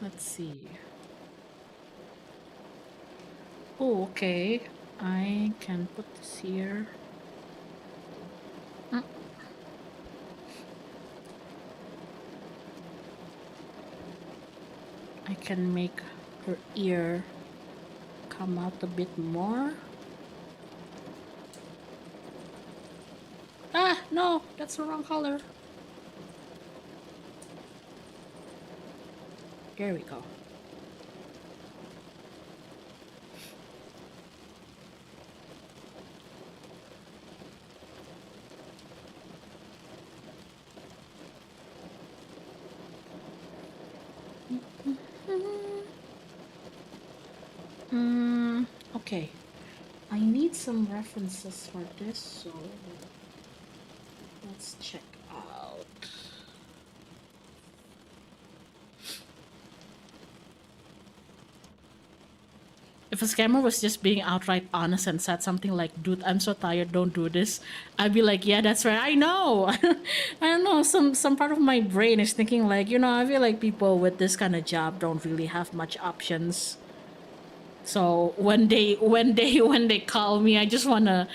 Let's see. Oh, okay. I can put this here. Mm, I can make her ear come out a bit more. Ah, no, that's the wrong color. There we go. Okay. I need some references for this, so let's check out. If a scammer was just being outright honest and said something like, dude, I'm so tired, don't do this, I'd be like, yeah, that's right, I know. I don't know, some part of my brain is thinking like, I feel like people with this kind of job don't really have much options. So when they call me, I just wanna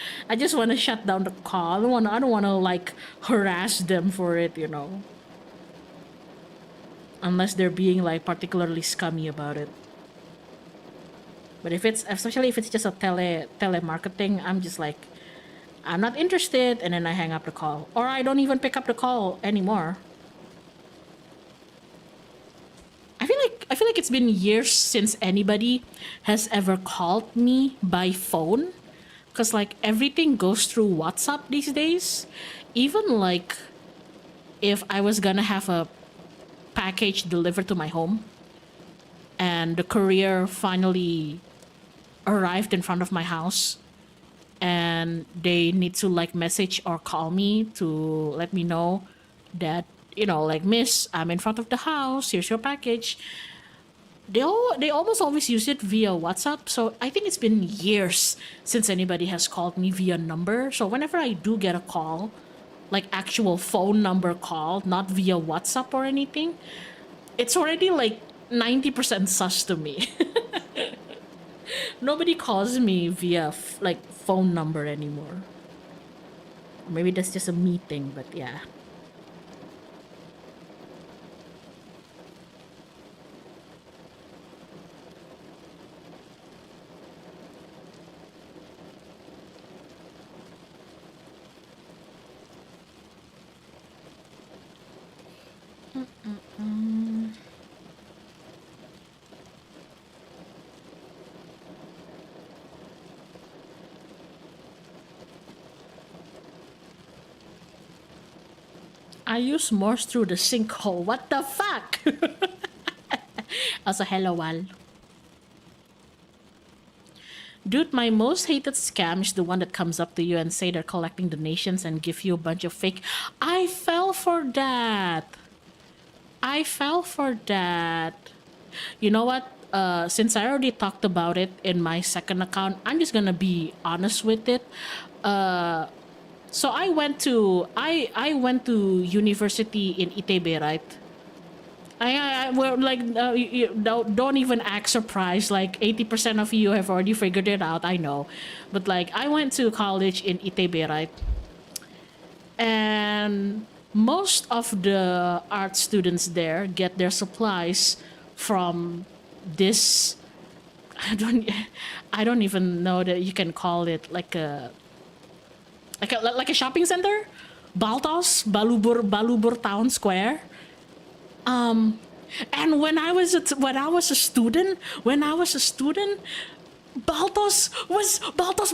shut down the call. I don't wanna like harass them for it. Unless they're being like particularly scummy about it. But especially if it's just a telemarketing, I'm just like, I'm not interested, and then I hang up the call, or I don't even pick up the call anymore. I feel like it's been years since anybody has ever called me by phone, because like everything goes through WhatsApp these days. Even like if I was gonna have a package delivered to my home, and the courier finally arrived in front of my house, and they need to like message or call me to let me know that, like, miss, I'm in front of the house, here's your package. They almost always use it via WhatsApp. So I think it's been years since anybody has called me via number. So whenever I do get a call, like actual phone number call, not via WhatsApp or anything, it's already like 90% sus to me. Nobody calls me via like phone number anymore. Maybe that's just a me thing, but yeah. I use Morse through the sinkhole. What the fuck? Also, hello, Wal. Dude, my most hated scam is the one that comes up to you and say they're collecting donations and give you a bunch of fake. I fell for that. I fell for that. You know what? Since I already talked about it in my second account, I'm just gonna be honest with it. So I went to university in Itebe, right? I well, like, you don't even act surprised. Like 80% of you have already figured it out. I know, but like I went to college in Itebe, right? And most of the art students there get their supplies from this. I don't I don't even know that you can call it like a shopping center, Baltos, Balubur Town Square. And when I was a student, Baltos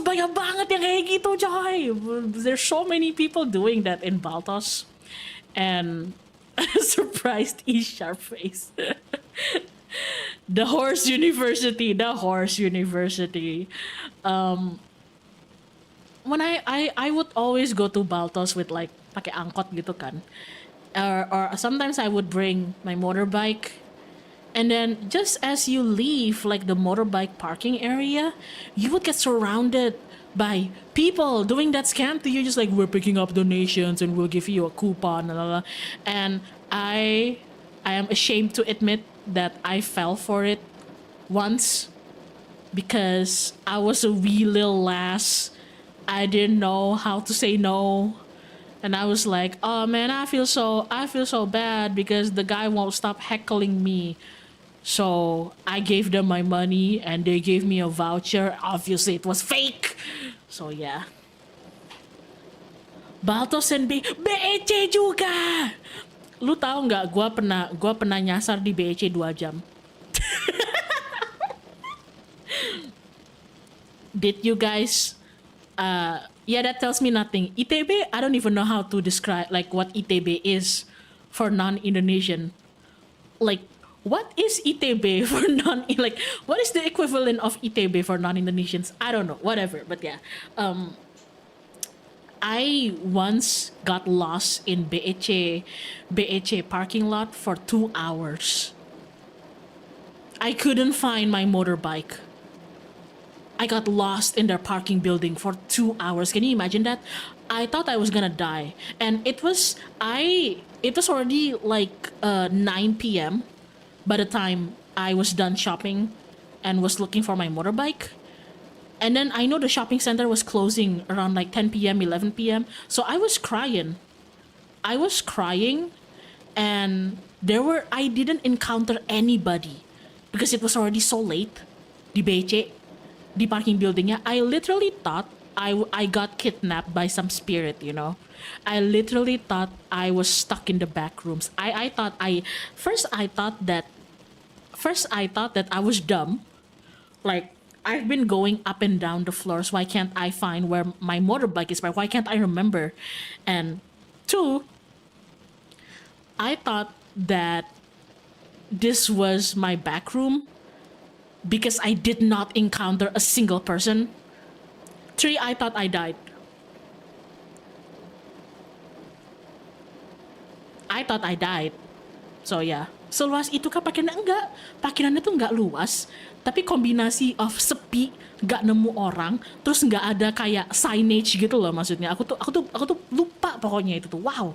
banyak banget yang kayak gitu, coy. There's so many people doing that in Baltos, and surprised E sharp face. The Horse University, When I would always go to Baltos with like pakai angkot gitu kan, or sometimes I would bring my motorbike. And then just as you leave like the motorbike parking area, you would get surrounded by people doing that scam to you, just like we're picking up donations and we'll give you a coupon, blah, blah, blah. And I am ashamed to admit that I fell for it once because I was a wee little lass. I didn't know how to say no. And I was like, oh man, I feel so bad because the guy won't stop heckling me. So I gave them my money and they gave me a voucher. Obviously it was fake. So yeah. Baltos and BEC juga. Lu tahu nggak? Gua pernah nyasar di BEC 2 jam. Did you guys? Yeah, that tells me nothing. ITB, I don't even know how to describe like what ITB is for non-Indonesian. Like, what is ITB for like what is the equivalent of ITB for non-Indonesians? I don't know. Whatever. But yeah, I once got lost in BEC parking lot for 2 hours. I couldn't find my motorbike. I got lost in their parking building for 2 hours. Can you imagine that? I thought I was gonna die, and it was already like 9 p.m. by the time I was done shopping and was looking for my motorbike. And then I know the shopping center was closing around like 10 p.m., 11 p.m. So I was crying. And I didn't encounter anybody because it was already so late. Di BC, di parking buildingnya, I literally thought I got kidnapped by some spirit, you know. I literally thought I was stuck in the back rooms. I thought that I was dumb. Like, I've been going up and down the floors. Why can't I find where my motorbike is? Why can't I remember? And 2, I thought that this was my back room because I did not encounter a single person. 3, I thought I died. So yeah. Seluas itu kah parkirannya? Enggak. Parkirannya tuh enggak luas. Tapi kombinasi of sepi, enggak nemu orang, terus enggak ada kayak signage gitu loh maksudnya. Aku tuh lupa pokoknya itu tuh. Wow.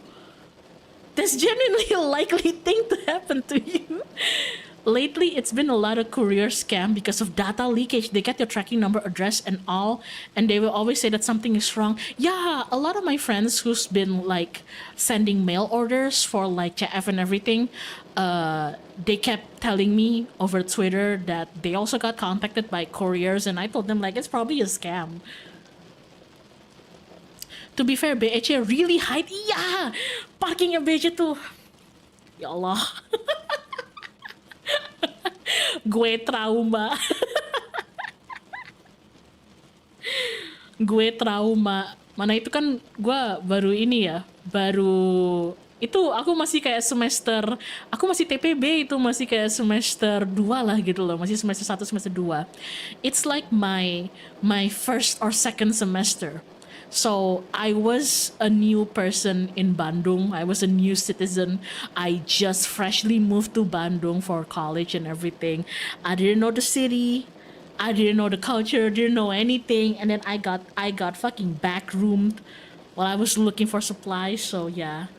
That's genuinely a likely thing to happen to you. Lately, it's been a lot of courier scam because of data leakage. They get your tracking number, address, and all, and they will always say that something is wrong. Yeah, a lot of my friends who's been like sending mail orders for like CF and everything, they kept telling me over Twitter that they also got contacted by couriers, and I told them like it's probably a scam. To be fair, BEC really hide. Yeah, parkingnya BEC tuh. Ya Allah. Gue trauma. Mana itu kan gue baru itu aku masih kayak aku masih TPB, itu masih kayak semester 2 lah gitu loh, masih semester 1 semester 2. It's like my first or second semester. So I was a new person in Bandung. I was a new citizen. I just freshly moved to Bandung for college and everything. I didn't know the city. I didn't know the culture. Didn't know anything. And then I got fucking backroomed while I was looking for supplies. So yeah.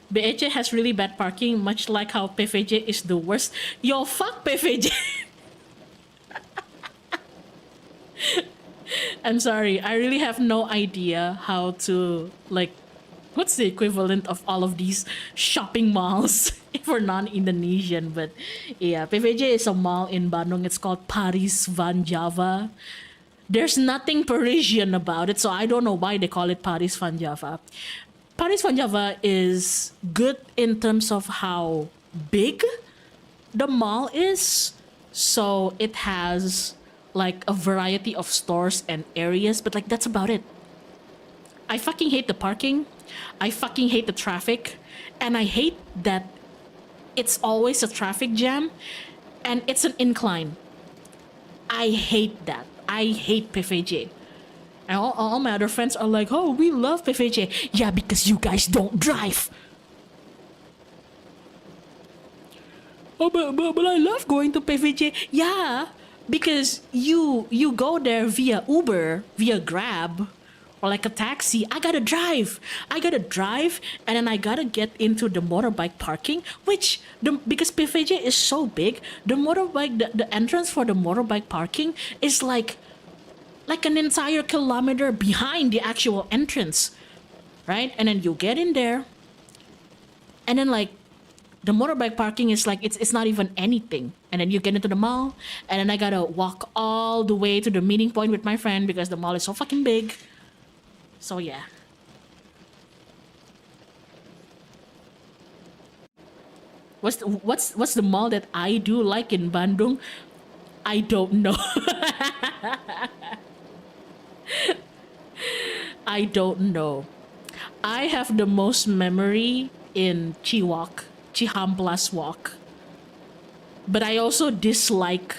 BEC has really bad parking, much like how PVJ is the worst. Yo, fuck PVJ. I'm sorry, I really have no idea how to, like, what's the equivalent of all of these shopping malls for non-Indonesian, but yeah, PVJ is a mall in Bandung. It's called Paris Van Java. There's nothing Parisian about it, so I don't know why they call it Paris Van Java. Paris Van Java is good in terms of how big the mall is. So it has like a variety of stores and areas, but like that's about it. I fucking hate the parking. I fucking hate the traffic. And I hate that it's always a traffic jam and it's an incline. I hate that. I hate PVJ. And all my other friends are like, oh, we love PVJ. Yeah, because you guys don't drive. Oh, but I love going to PVJ. Yeah, because you go there via Uber, via Grab, or like a taxi. I gotta drive, and then I gotta get into the motorbike parking, which because PVJ is so big, the entrance for the motorbike parking is like an entire kilometer behind the actual entrance, right? And then you get in there, and then like the motorbike parking is like it's not even anything, and then you get into the mall, and then I gotta walk all the way to the meeting point with my friend because the mall is so fucking big. So yeah. What's the mall that I do like in Bandung? I don't know. I don't know. I have the most memory in Cihamplas Walk. But I also dislike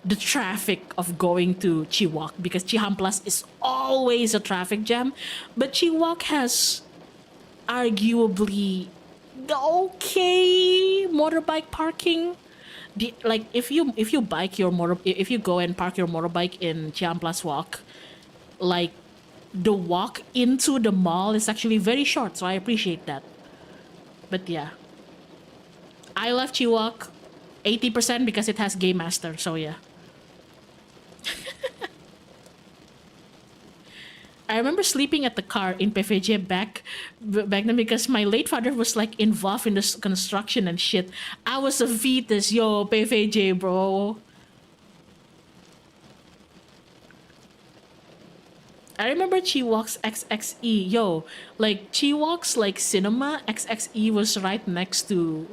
the traffic of going to Chiwak because Cihamplas is always a traffic jam. But Chiwak has arguably okay motorbike parking. Like if you if you go and park your motorbike in Cihamplas Walk, like the walk into the mall is actually very short, so I appreciate that. But yeah, I love Chiwak 80% because it has Game Master, so yeah. I remember sleeping at the car in PVJ back then because my late father was like involved in this construction and shit. I was a fetus, yo, PVJ, bro. I remember Chiwok's XXE, yo, like Chiwok's like cinema XXE was right next to,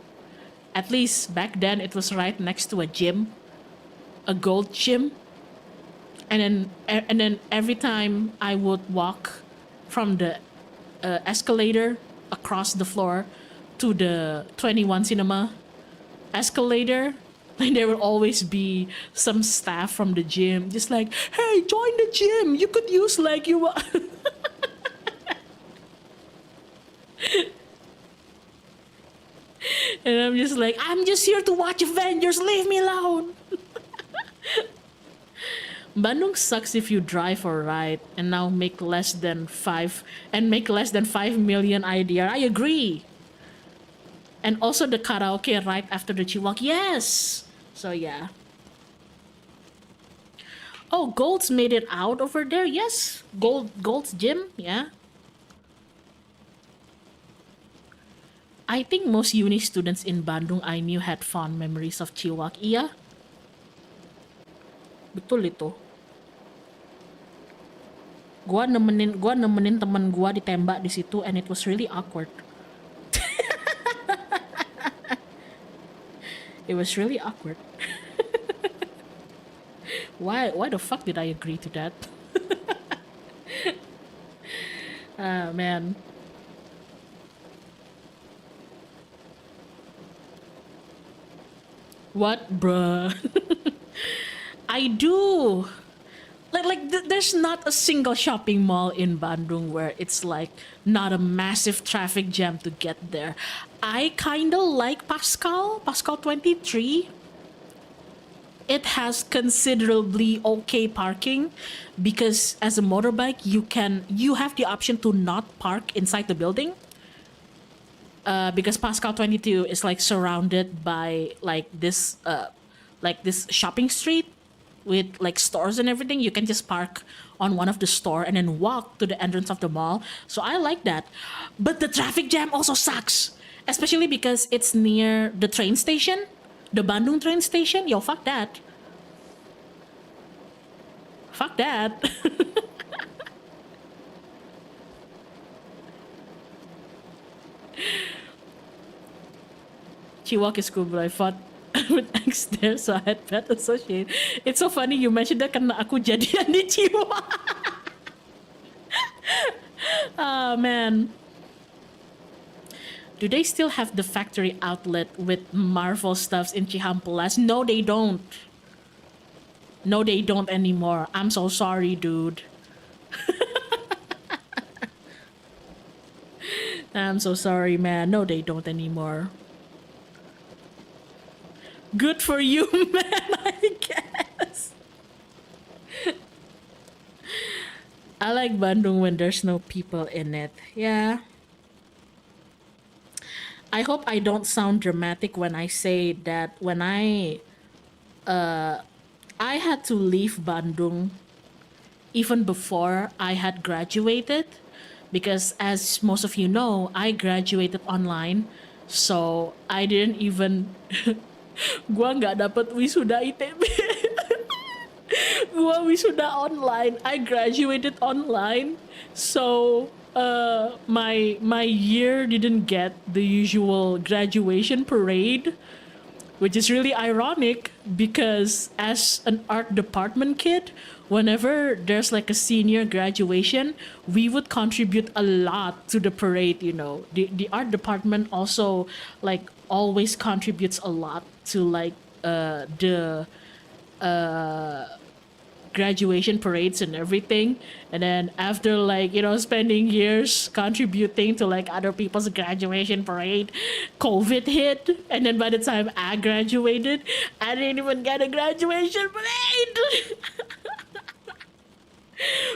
at least back then it was right next to a gym, a gold gym. And then every time I would walk from the escalator across the floor to the 21 cinema escalator, like there will always be some staff from the gym just like, hey, join the gym, you could use like you and I'm just like, I'm just here to watch Avengers, leave me alone. Bandung sucks if you drive or ride and now make less than 5 million IDR. I agree. And also the karaoke right after the Chiwak. Yes. So yeah. Oh, Gold's made it out over there. Yes. Gold's gym. Yeah. I think most uni students in Bandung I knew had fond memories of Chiwak. Iya. Betul itu. Gua nemenin temen gua ditembak di situ and it was really awkward. It was really awkward. Why the fuck did I agree to that? Ah, man. What, bruh? I do. There's not a single shopping mall in Bandung where it's like not a massive traffic jam to get there. I kinda like Pascal 23. It has considerably okay parking because as a motorbike you have the option to not park inside the building. Because Pascal 22 is like surrounded by this shopping street with like stores and everything. You can just park on one of the store and then walk to the entrance of the mall. So I like that. But the traffic jam also sucks, especially because it's near the train station, the Bandung train station. Yo, fuck that. Fuck that. Chihuahua is cool, but I fought with ex there, so I had pet associate. It's so funny you mentioned that karena aku jadian di Chihuahua. Oh man. Do they still have the factory outlet with Marvel stuffs in Chihampulas? No, they don't. No, they don't anymore. I'm so sorry, dude. I'm so sorry, man. No, they don't anymore. Good for you, man, I guess. I like Bandung when there's no people in it. Yeah. I hope I don't sound dramatic when I say that when I had to leave Bandung even before I had graduated because as most of you know, I graduated online. So I didn't even gua nggak dapet wisuda ITB. Gua wisuda online. I graduated online. So my year didn't get the usual graduation parade, which is really ironic because as an art department kid, whenever there's like a senior graduation, we would contribute a lot to the parade, you know. The art department also like always contributes a lot to like the graduation parades and everything. And then after like, you know, spending years contributing to like other people's graduation parade, COVID hit. And then by the time I graduated, I didn't even get a graduation parade.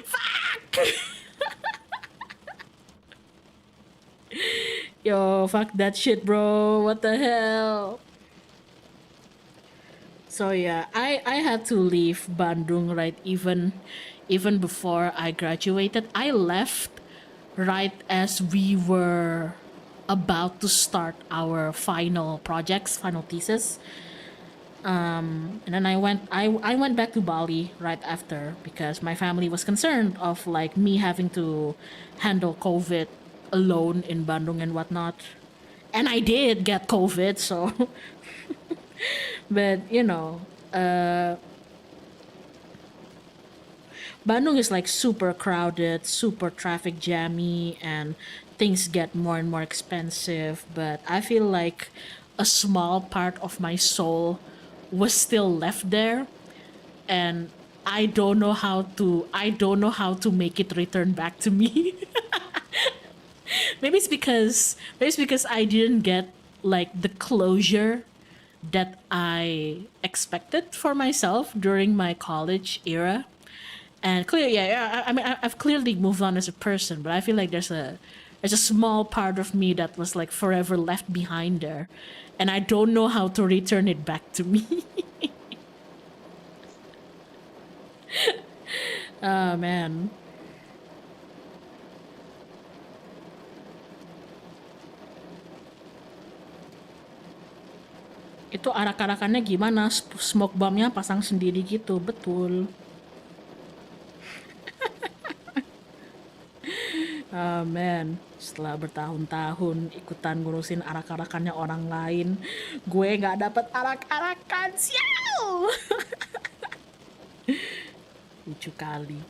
Fuck. Yo, fuck that shit, bro. What the hell? So yeah, I had to leave Bandung right even before I graduated. I left right as we were about to start our final projects, final thesis. And then I went back to Bali right after because my family was concerned of like me having to handle COVID alone in Bandung and whatnot. And I did get COVID, so but you know, Bandung is like super crowded, super traffic jammy, and things get more and more expensive. But I feel like a small part of my soul was still left there, and I don't know how to make it return back to me. Maybe it's because I didn't get like the closure that I expected for myself during my college era. And clearly, I mean, I've clearly moved on as a person, but I feel like there's a small part of me that was like forever left behind there, and I don't know how to return it back to me. Oh man. Itu arak-arakannya gimana? Smoke bombnya pasang sendiri gitu, betul. Oh man, setelah bertahun-tahun ikutan ngurusin arak-arakannya orang lain, gue nggak dapet arak-arakan, sial. Lucu kali.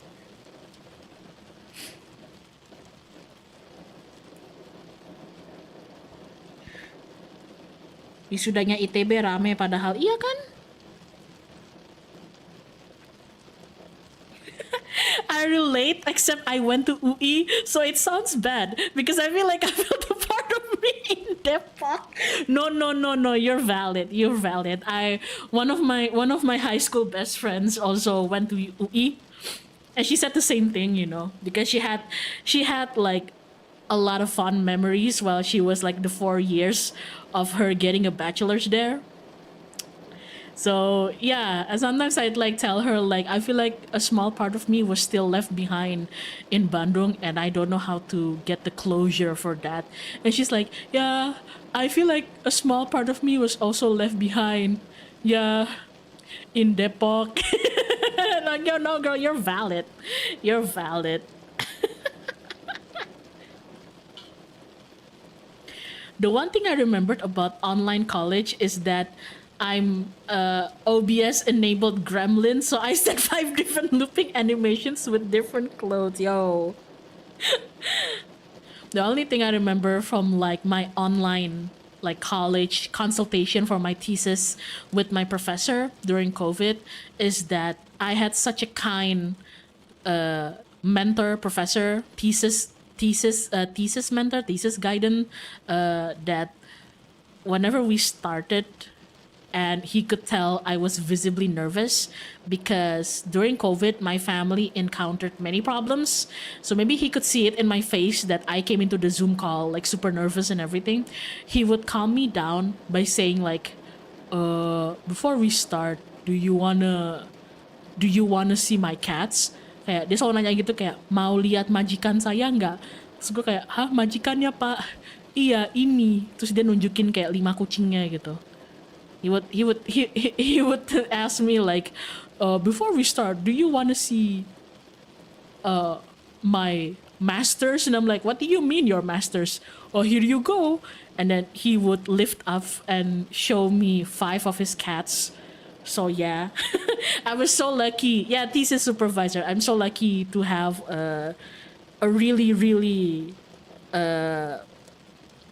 Wisudanya ITB rame padahal, iya kan? I relate, except I went to UI, so it sounds bad because I feel like I felt a part of me in Depok. No, you're valid. You're valid. One of my high school best friends also went to UI, and she said the same thing, you know, because she had like a lot of fond memories while she was like the 4 years of her getting a bachelor's there. So yeah, and sometimes I'd like tell her like I feel like a small part of me was still left behind in Bandung, and I don't know how to get the closure for that. And she's like, yeah, I feel like a small part of me was also left behind. Yeah, in Depok. And no, girl, you're valid. You're valid. The one thing I remembered about online college is that I'm OBS enabled gremlin, so I set 5 different looping animations with different clothes. Yo. The only thing I remember from like my online like college consultation for my thesis with my professor during COVID is that I had such a kind mentor, professor, thesis mentor, thesis guidance, that whenever we started, and he could tell I was visibly nervous because during COVID, my family encountered many problems. So maybe he could see it in my face that I came into the Zoom call like super nervous and everything. He would calm me down by saying like, before we start, do you wanna see my cats? Kayak dia selalu nanya gitu kayak, mau lihat majikan saya nggak? Terus gue kayak, hah, majikannya pak? Iya ini. Terus dia nunjukin kayak 5 kucingnya gitu. He would ask me like, before we start, do you want to see my masters? And I'm like, what do you mean your masters? Oh, here you go. And then he would lift up and show me 5 of his cats. So yeah, I was so lucky. Yeah, thesis supervisor. I'm so lucky to have a really, really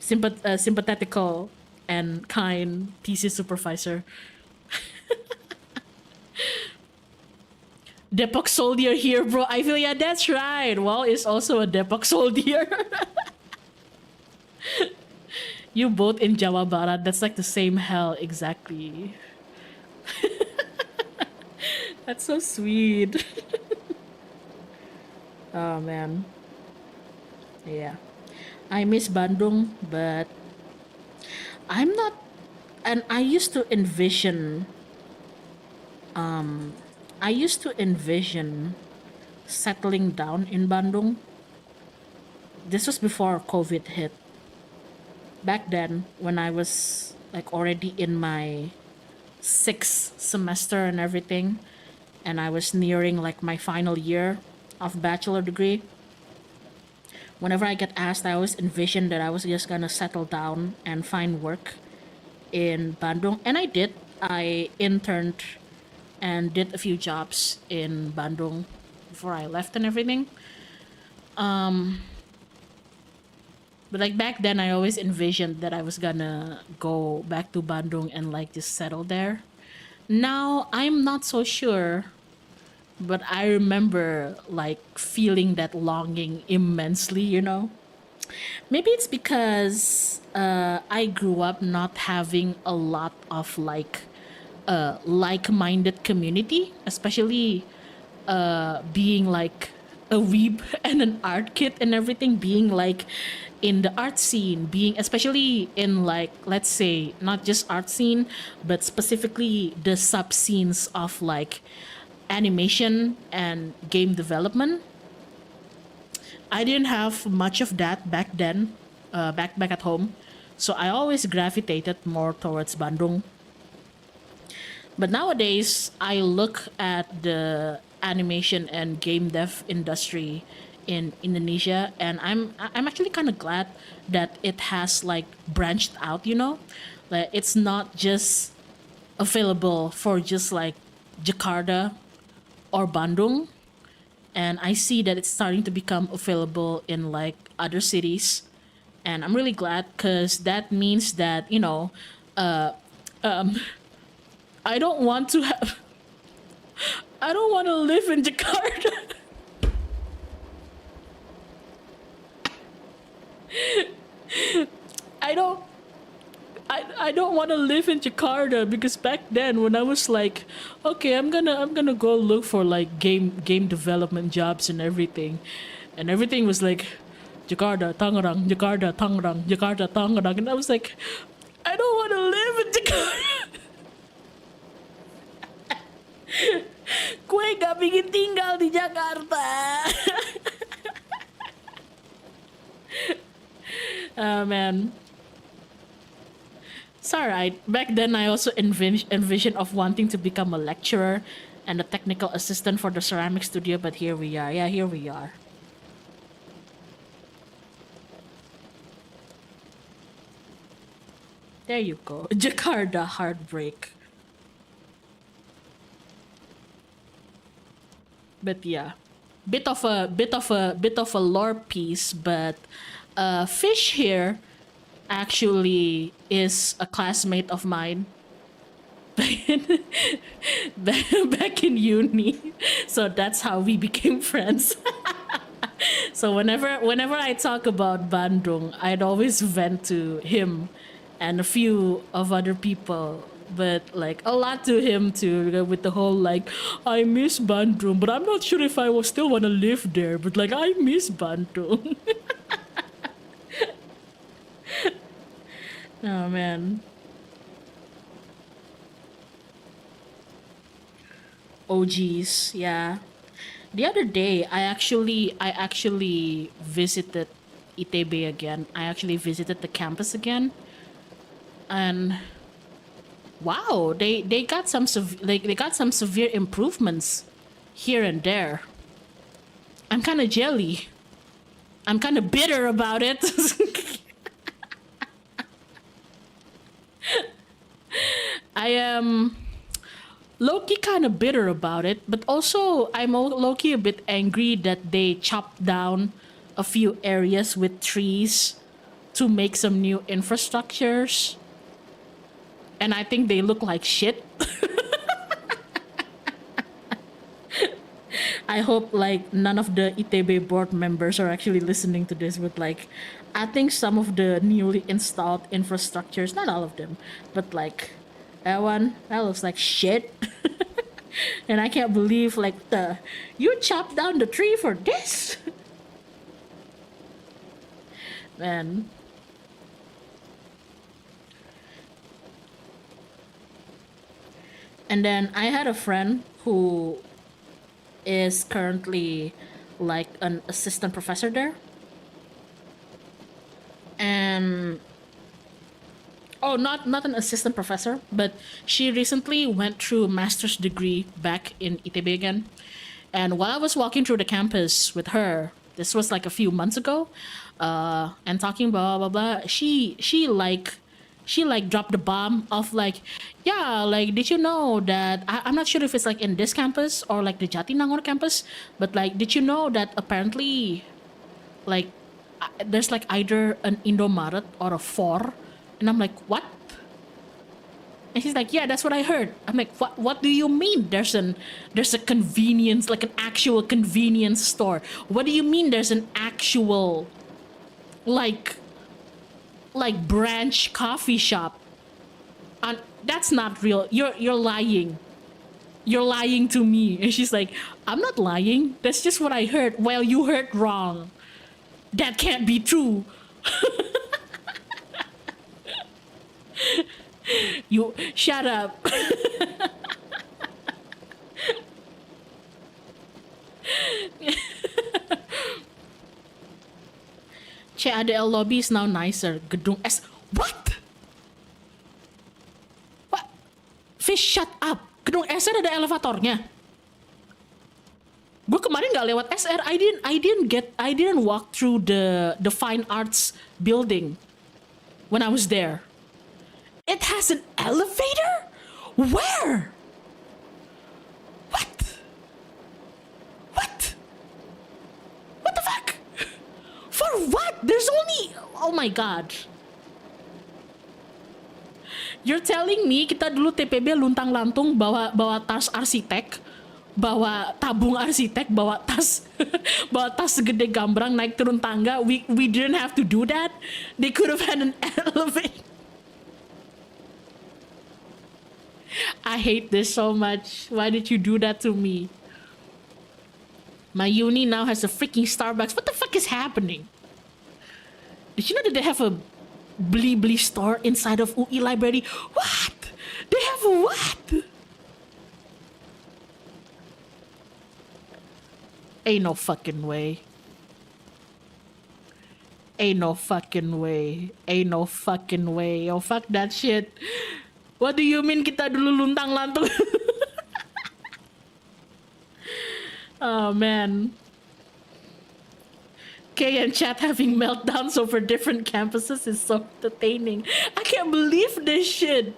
sympathetical and kind thesis supervisor. Depok soldier here, bro. I feel, yeah, that's right. Well, is also a Depok soldier. You both in Jawa Barat. That's like the same hell exactly. That's so sweet. Oh man. Yeah. I miss Bandung, but I'm not, and I used to envision settling down in Bandung. This was before COVID hit. Back then, when I was like already in my 6th semester and everything, and I was nearing like my final year of bachelor degree, whenever I get asked, I always envisioned that I was just gonna settle down and find work in Bandung. And I did. I interned and did a few jobs in Bandung before I left and everything. But like back then, I always envisioned that I was gonna go back to Bandung and like just settle there. Now, I'm not so sure, but I remember like feeling that longing immensely, you know? Maybe it's because I grew up not having a lot of like like-minded community, especially being like a weeb and an art kid and everything, being like in the art scene, being especially in like, let's say, not just art scene, but specifically the sub scenes of like animation and game development. I didn't have much of that back then, back at home, so I always gravitated more towards Bandung. But nowadays, I look at the animation and game dev industry in Indonesia, and I'm actually kind of glad that it has like branched out. You know, like it's not just available for just like Jakarta or Bandung, and I see that it's starting to become available in like other cities, and I'm really glad because that means that, you know, I don't want to have. I don't want to live in Jakarta. I don't. I don't want to live in Jakarta because back then when I was like, okay, I'm gonna go look for like game development jobs and everything was like Jakarta, Tangerang, Jakarta, Tangerang, Jakarta, Tangerang, and I was like, I don't want to live in Jakarta. Gue gak pingin tinggal di Jakarta. Oh man. It's alright. Back then I also envisioned of wanting to become a lecturer and a technical assistant for the ceramic studio, but here we are. Yeah, here we are. There you go. Jakarta heartbreak. But yeah, bit of a lore piece, but Fish here actually is a classmate of mine back in uni. So that's how we became friends. So whenever I talk about Bandung, I'd always vent to him and a few of other people, but like a lot to him too, with the whole like, I miss Bandung, but I'm not sure if I will still want to live there, but like I miss Bandung. Oh man. OGs, yeah. The other day, I actually visited Itebe again. I actually visited the campus again, and wow, they got some they got some severe improvements here and there. I'm kind of jelly. I'm kind of bitter about it. I am low-key kind of bitter about it, but also I'm low-key a bit angry that they chopped down a few areas with trees to make some new infrastructures. And I think they look like shit. I hope like none of the ITB board members are actually listening to this, but like I think some of the newly installed infrastructures, not all of them, but like that one, that looks like shit. And I can't believe like you chopped down the tree for this. Man. And then I had a friend who is currently like an assistant professor there. And oh, not an assistant professor, but she recently went through a master's degree back in ITB again. And while I was walking through the campus with her, this was like a few months ago, and talking blah blah blah, she like dropped the bomb of like, yeah, like did you know that I'm not sure if it's like in this campus or like the Jatinangor campus, but like did you know that apparently like there's like either an Indomaret or a Four. And I'm like, what? And she's like, yeah, that's what I heard. I'm like, what do you mean there's a convenience, like an actual convenience store? What do you mean there's an actual like branch coffee shop? And that's not real. You're lying. You're lying to me. And she's like, I'm not lying. That's just what I heard. Well, you heard wrong. That can't be true. You shut up. CADL lobby is now nicer. Gedung S. What? What? Fish, shut up. Gedung S ada elevatornya. Gue kemarin nggak lewat SR. I didn't walk through the fine arts building when I was there. It has an elevator? Where? What? What? What the fuck? For what? There's only... Oh my god. You're telling me kita dulu TPB luntang-lantung bawa tas arsitek, bawa tabung arsitek, bawa tas bawa tas segede gambrang naik turun tangga. We didn't have to do that. They could have had an elevator. I hate this so much. Why did you do that to me? My uni now has a freaking Starbucks. What the fuck is happening? Did you know that they have a Bli Bli store inside of UI library? What? They have a what? Ain't no fucking way. Ain't no fucking way. Ain't no fucking way. Oh, fuck that shit. What do you mean kita dulu luntang-lantung? Oh man. Kay and chat having meltdowns over different campuses is so entertaining. I can't believe this shit.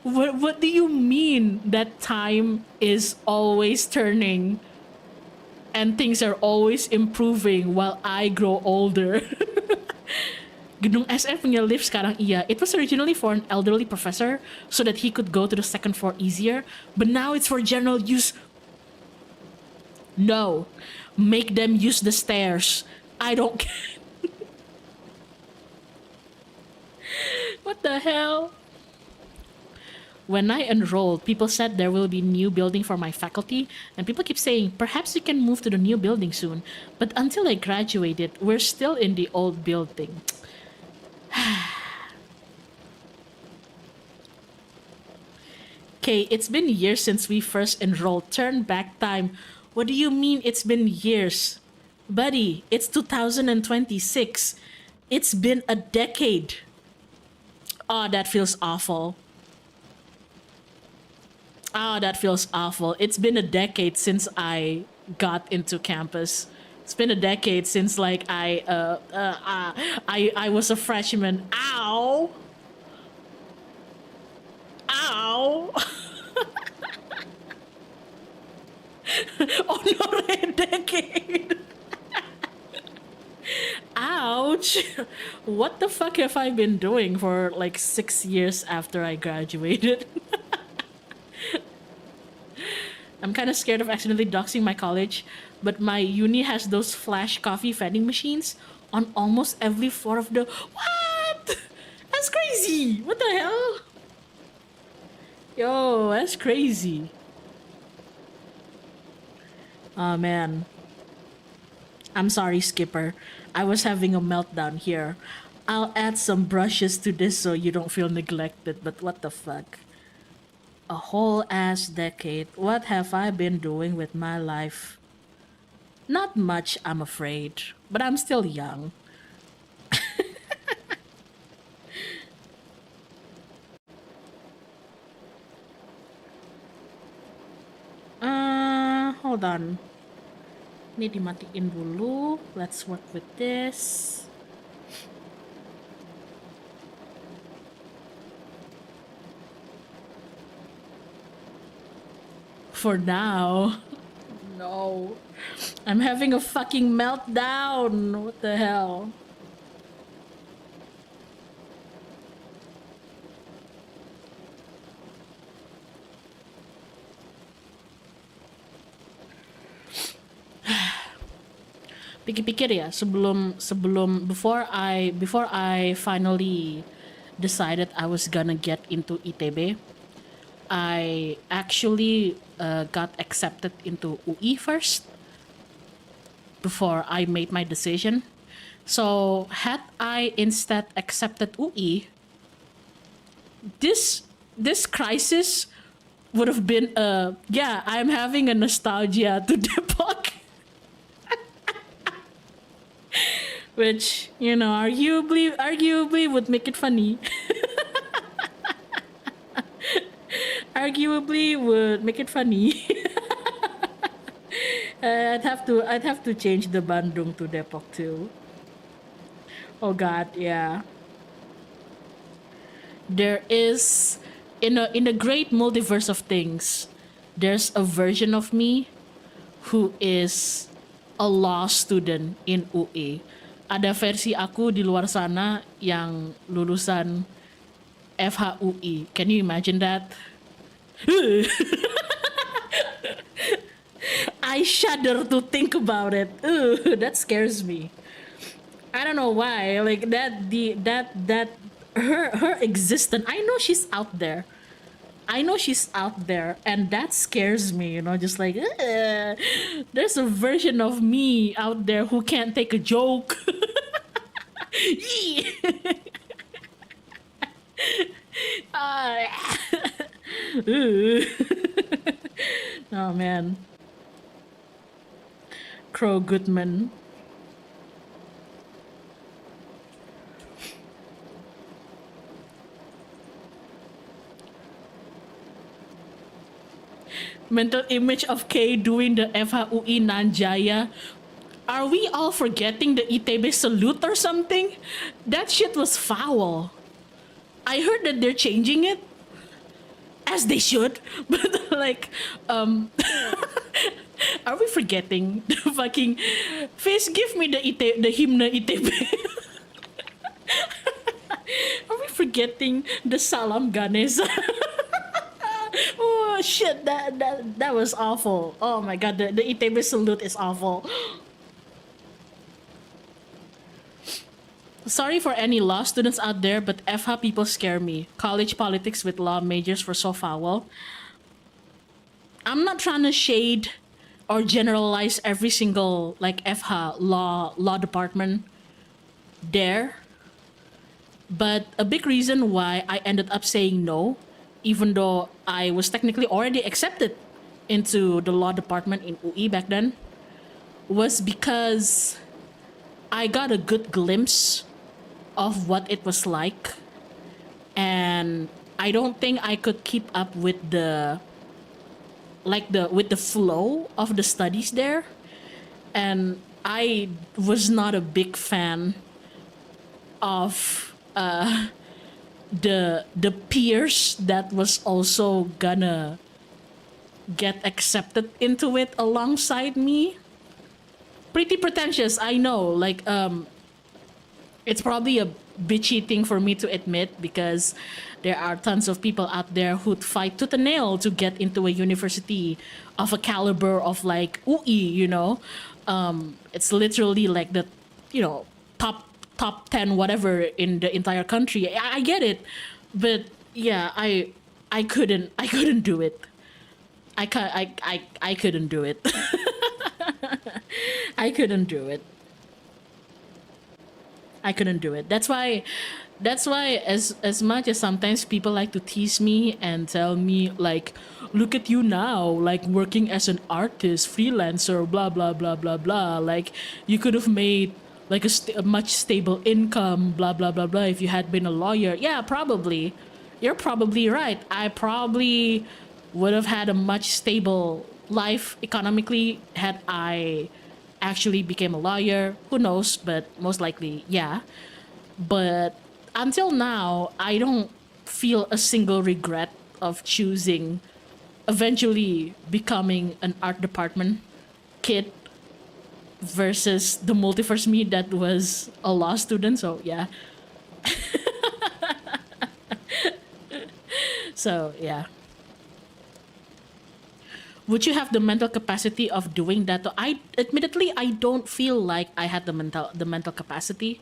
What do you mean that time is always turning and things are always improving while I grow older? Gedung SF punya lift sekarang iya. It was originally for an elderly professor so that he could go to the second floor easier, but now it's for general use. No, make them use the stairs. I don't care. What the hell? When I enrolled, people said there will be new building for my faculty, and people keep saying, perhaps we can move to the new building soon. But until I graduated, we're still in the old building. Okay, it's been years since we first enrolled. Turn back time. What do you mean it's been years? Buddy, it's 2026. It's been a decade. Oh, that feels awful. Oh, that feels awful. It's been a decade since I got into campus. It's been a decade since like I was a freshman. Ow. Ow. Oh no, a decade. Ouch. What the fuck have I been doing for like 6 years after I graduated? I'm kind of scared of accidentally doxing my college, but my uni has those flash coffee vending machines on almost every floor of the... What? That's crazy. What the hell? Yo, that's crazy. Oh man. I'm sorry, Skipper. I was having a meltdown here. I'll add some brushes to this so you don't feel neglected, but what the fuck? A whole ass decade. What have I been doing with my life? Not much, I'm afraid, but I'm still young. Hold on. Ini dimatiin dulu. Let's work with this. For now. No. I'm having a fucking meltdown. What the hell? Pikir-pikir ya, before I finally decided I was gonna get into ITB, I actually got accepted into UI first before I made my decision. So had I instead accepted UI, this crisis would have been yeah, I'm having a nostalgia to Depok. Which, you know, arguably would make it funny. Arguably would make it funny. I'd have to change the Bandung to Depok too. Oh god, yeah. There is in a great multiverse of things, there's a version of me who is a law student in UI. Ada versi aku di luar sana yang lulusan FHUI. Can you imagine that? I shudder to think about it. That scares me. I don't know why. Like her existence. I know she's out there. And that scares me, you know, just like there's a version of me out there who can't take a joke. Oh man. Crow Goodman. mental image of K doing the FHUI Nanjaya. Are we all forgetting the Itebe salute or something? That shit was foul. I heard that they're changing it, as they should, but like, are we forgetting the fucking face? Give me the hymn Itebe. Are we forgetting the Salam Ganes? Oh shit, that was awful. Oh my god, the Itebe salute is awful. Sorry for any law students out there, but FH people scare me. College politics with law majors were so foul. I'm not trying to shade or generalize every single like FH law department there, but a big reason why I ended up saying no, even though I was technically already accepted into the law department in UI back then, was because I got a good glimpse of what it was like, and I don't think I could keep up with the flow of the studies there, and I was not a big fan of the peers that was also gonna get accepted into it alongside me. Pretty pretentious, I know. Like, it's probably a bitchy thing for me to admit, because there are tons of people out there who'd fight tooth and nail to get into a university of a caliber of like UI, you know. It's literally like the, you know, top 10 whatever in the entire country. I get it, but yeah, I couldn't do it. I couldn't do it. I couldn't do it. I couldn't do it. That's why as much as sometimes people like to tease me and tell me like, look at you now, like working as an artist, freelancer, blah blah blah blah blah, like you could have made like a much stable income, blah blah blah blah, if you had been a lawyer. Yeah, probably. You're probably right. I probably would have had a much stable life economically had I actually became a lawyer. Who knows, but most likely, yeah. But until now, I don't feel a single regret of choosing eventually becoming an art department kid versus the multiverse me that was a law student. So yeah. So yeah. Would you have the mental capacity of doing that? I admittedly I don't feel like I had the mental capacity.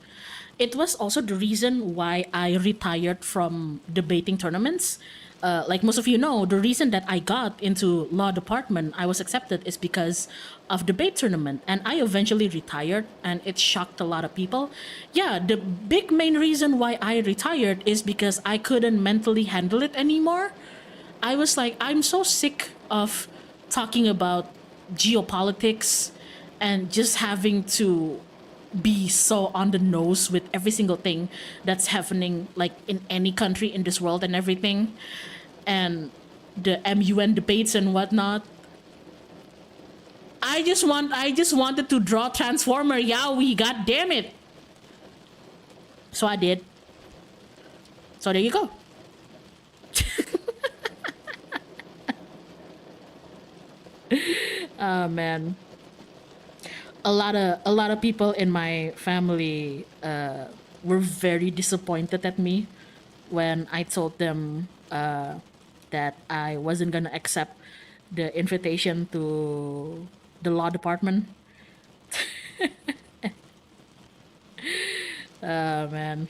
It was also the reason why I retired from debating tournaments. Like most of you know, the reason that I got into law department, I was accepted, is because of debate tournament, and I eventually retired, and it shocked a lot of people. Yeah, the big main reason why I retired is because I couldn't mentally handle it anymore. I was like, I'm so sick of talking about geopolitics and just having to be so on the nose with every single thing that's happening like in any country in this world and everything, and the MUN debates and whatnot. I just wanted to draw Transformer Yaoi, god damn it. So I did. So there you go. Oh man, a lot of people in my family were very disappointed at me when I told them that I wasn't gonna accept the invitation to the law department. Oh man,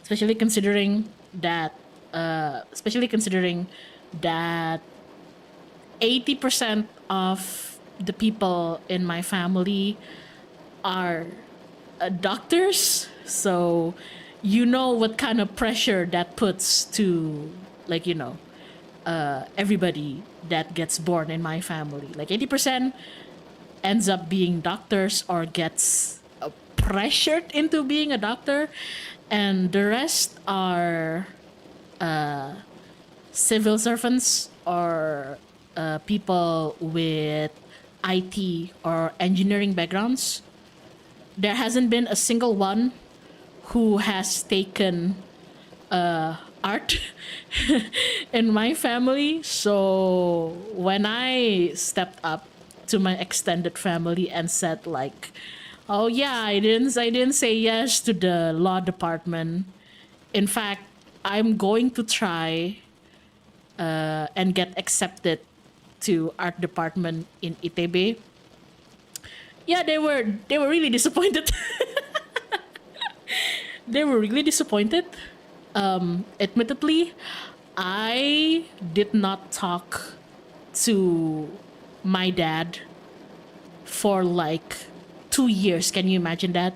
especially considering that 80% of the people in my family are doctors. So you know what kind of pressure that puts to, like, you know, everybody that gets born in my family. Like 80% ends up being doctors or gets pressured into being a doctor, and the rest are civil servants or people with IT or engineering backgrounds, there hasn't been a single one who has taken art in my family. So when I stepped up to my extended family and said like, "Oh yeah, I didn't say yes to the law department. In fact, I'm going to try and get accepted to art department in ITB." Yeah, they were really disappointed. They were really disappointed. Admittedly, I did not talk to my dad for like 2 years. Can you imagine that?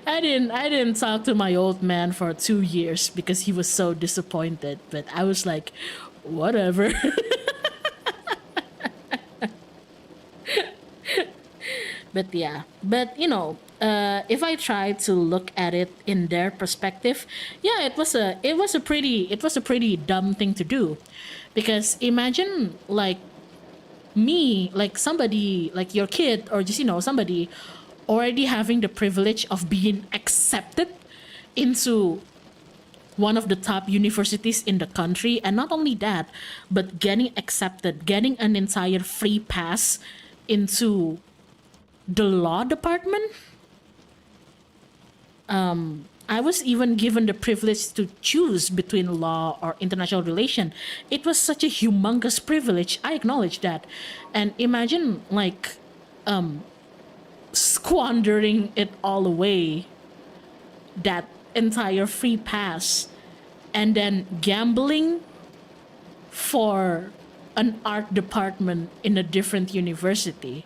I didn't talk to my old man for 2 years because he was so disappointed. But I was like, whatever. But yeah, but if I try to look at it in their perspective, yeah, it was a pretty dumb thing to do, because imagine like me, like somebody like your kid, or just somebody already having the privilege of being accepted into one of the top universities in the country, and not only that, but getting accepted, getting an entire free pass into the law department. I was even given the privilege to choose between law or international relation. It was such a humongous privilege. I acknowledge that. And imagine like squandering it all away, that entire free pass, and then gambling for an art department in a different university.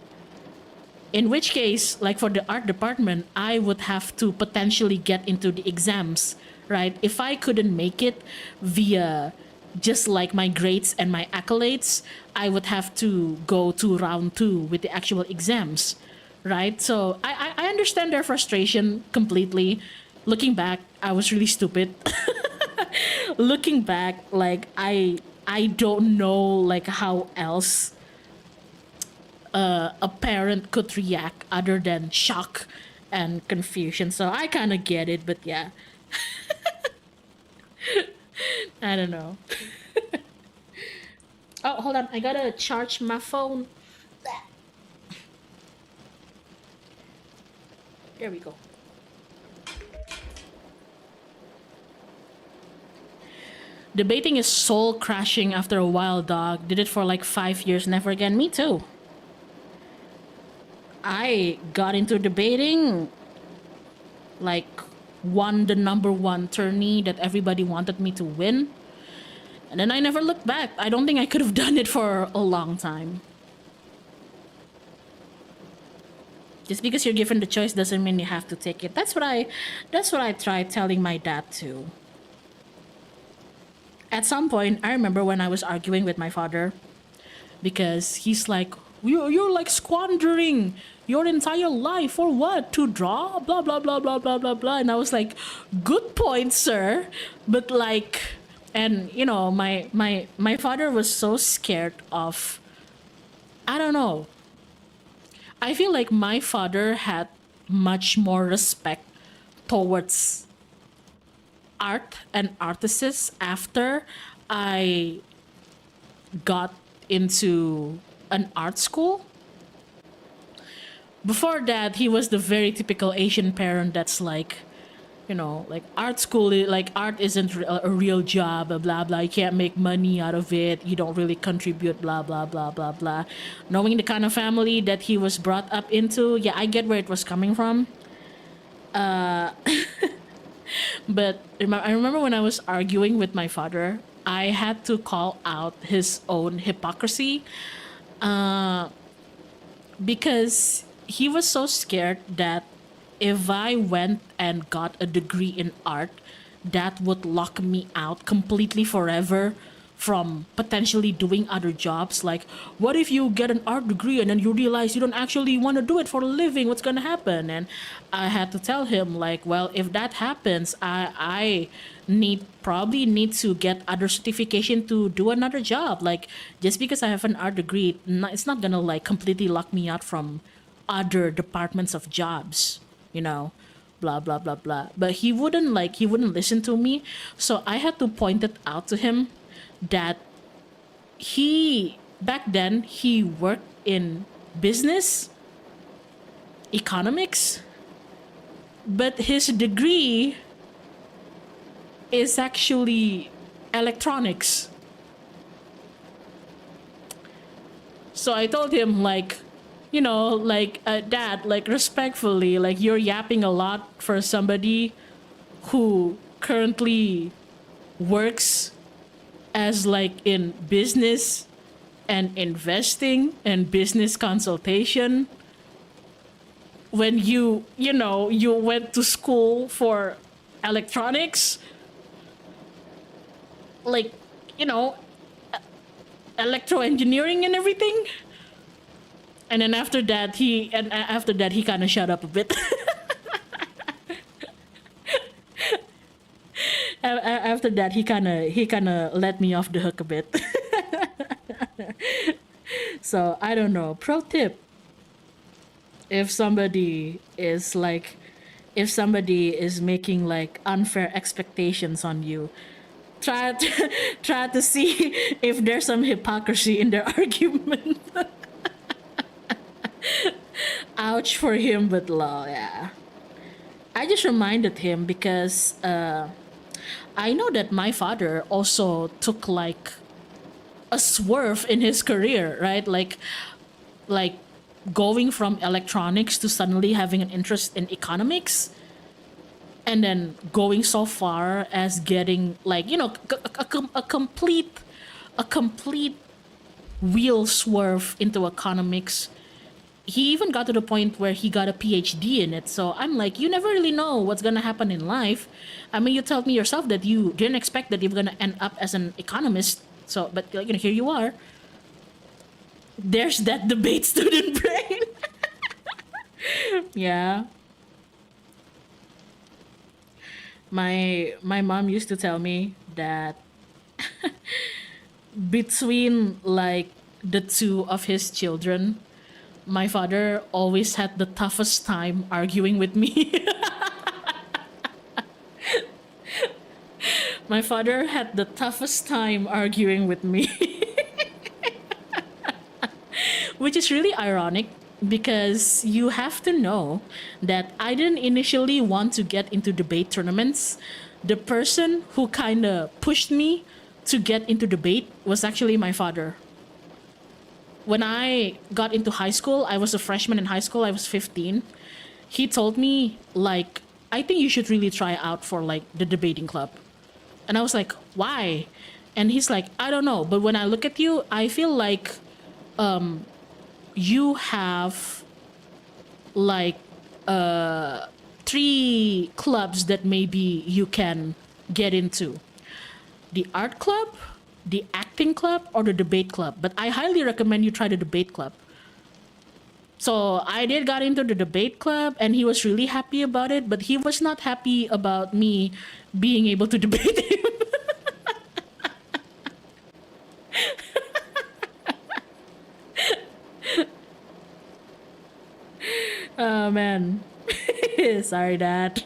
In which case, like for the art department, I would have to potentially get into the exams, right? If I couldn't make it via just like my grades and my accolades, I would have to go to round two with the actual exams, right? So I understand their frustration completely. Looking back, I was really stupid. Looking back, like I don't know like how else a parent could react other than shock and confusion. So I kind of get it, but yeah, I don't know. Oh, hold on, I gotta charge my phone. There we go. Debating is soul crashing after a while, dog. Did it for like 5 years, never again. Me too. I got into debating, like won the number one tourney that everybody wanted me to win. And then I never looked back. I don't think I could have done it for a long time. Just because you're given the choice doesn't mean you have to take it. That's what I tried telling my dad too. At some point, I remember when I was arguing with my father, because he's like, you're like squandering your entire life for what? To draw? Blah, blah, blah, blah, blah, blah, blah. And I was like, good point, sir. But like, and my father was so scared of, I don't know. I feel like my father had much more respect towards art and artists after I got into an art school. Before that, he was the very typical Asian parent that's like, like art school, like art isn't a real job, blah, blah. You can't make money out of it. You don't really contribute, blah, blah, blah, blah, blah. Knowing the kind of family that he was brought up into, yeah, I get where it was coming from. But I remember when I was arguing with my father, I had to call out his own hypocrisy, because he was so scared that if I went and got a degree in art, that would lock me out completely forever from potentially doing other jobs. Like, what if you get an art degree and then you realize you don't actually want to do it for a living? What's going to happen? And I had to tell him, like, well, if that happens, I probably need to get other certification to do another job. Like, just because I have an art degree, it's not going to like completely lock me out from other departments of jobs, you know, blah blah blah blah. But he wouldn't listen to me. So I had to point it out to him that he back then he worked in business economics, but his degree is actually electronics. So I told him, like, you know, like, dad, like, respectfully, like, you're yapping a lot for somebody who currently works as like in business and investing and business consultation, when you know, you went to school for electronics, like, you know, electro engineering and everything. And then after that he kind of shut up a bit. After that he kind of let me off the hook a bit. So I don't know, pro tip, if somebody is making like unfair expectations on you, try to see if there's some hypocrisy in their argument. Ouch for him, but law, yeah. I just reminded him because I know that my father also took like a swerve in his career, right? Like going from electronics to suddenly having an interest in economics, and then going so far as getting like, you know, a complete wheel swerve into economics. He even got to the point where he got a PhD in it. So I'm like, you never really know what's gonna happen in life. I mean, you told me yourself that you didn't expect that you were gonna end up as an economist. So, but you know, here you are. There's that debate student brain. Yeah. My mom used to tell me that between like the two of his children, my father always had the toughest time arguing with me. My father had the toughest time arguing with me. Which is really ironic because you have to know that I didn't initially want to get into debate tournaments. The person who kind of pushed me to get into debate was actually my father. When I got into high school, I was a freshman in high school, I was 15. He told me, like, I think you should really try out for like the debating club. And I was like, why? And he's like, I don't know, but when I look at you, I feel like you have like 3 clubs that maybe you can get into: the art club, the acting club, or the debate club. But I highly recommend you try the debate club. So I did got into the debate club and he was really happy about it, but he was not happy about me being able to debate him. Oh man. Sorry, Dad.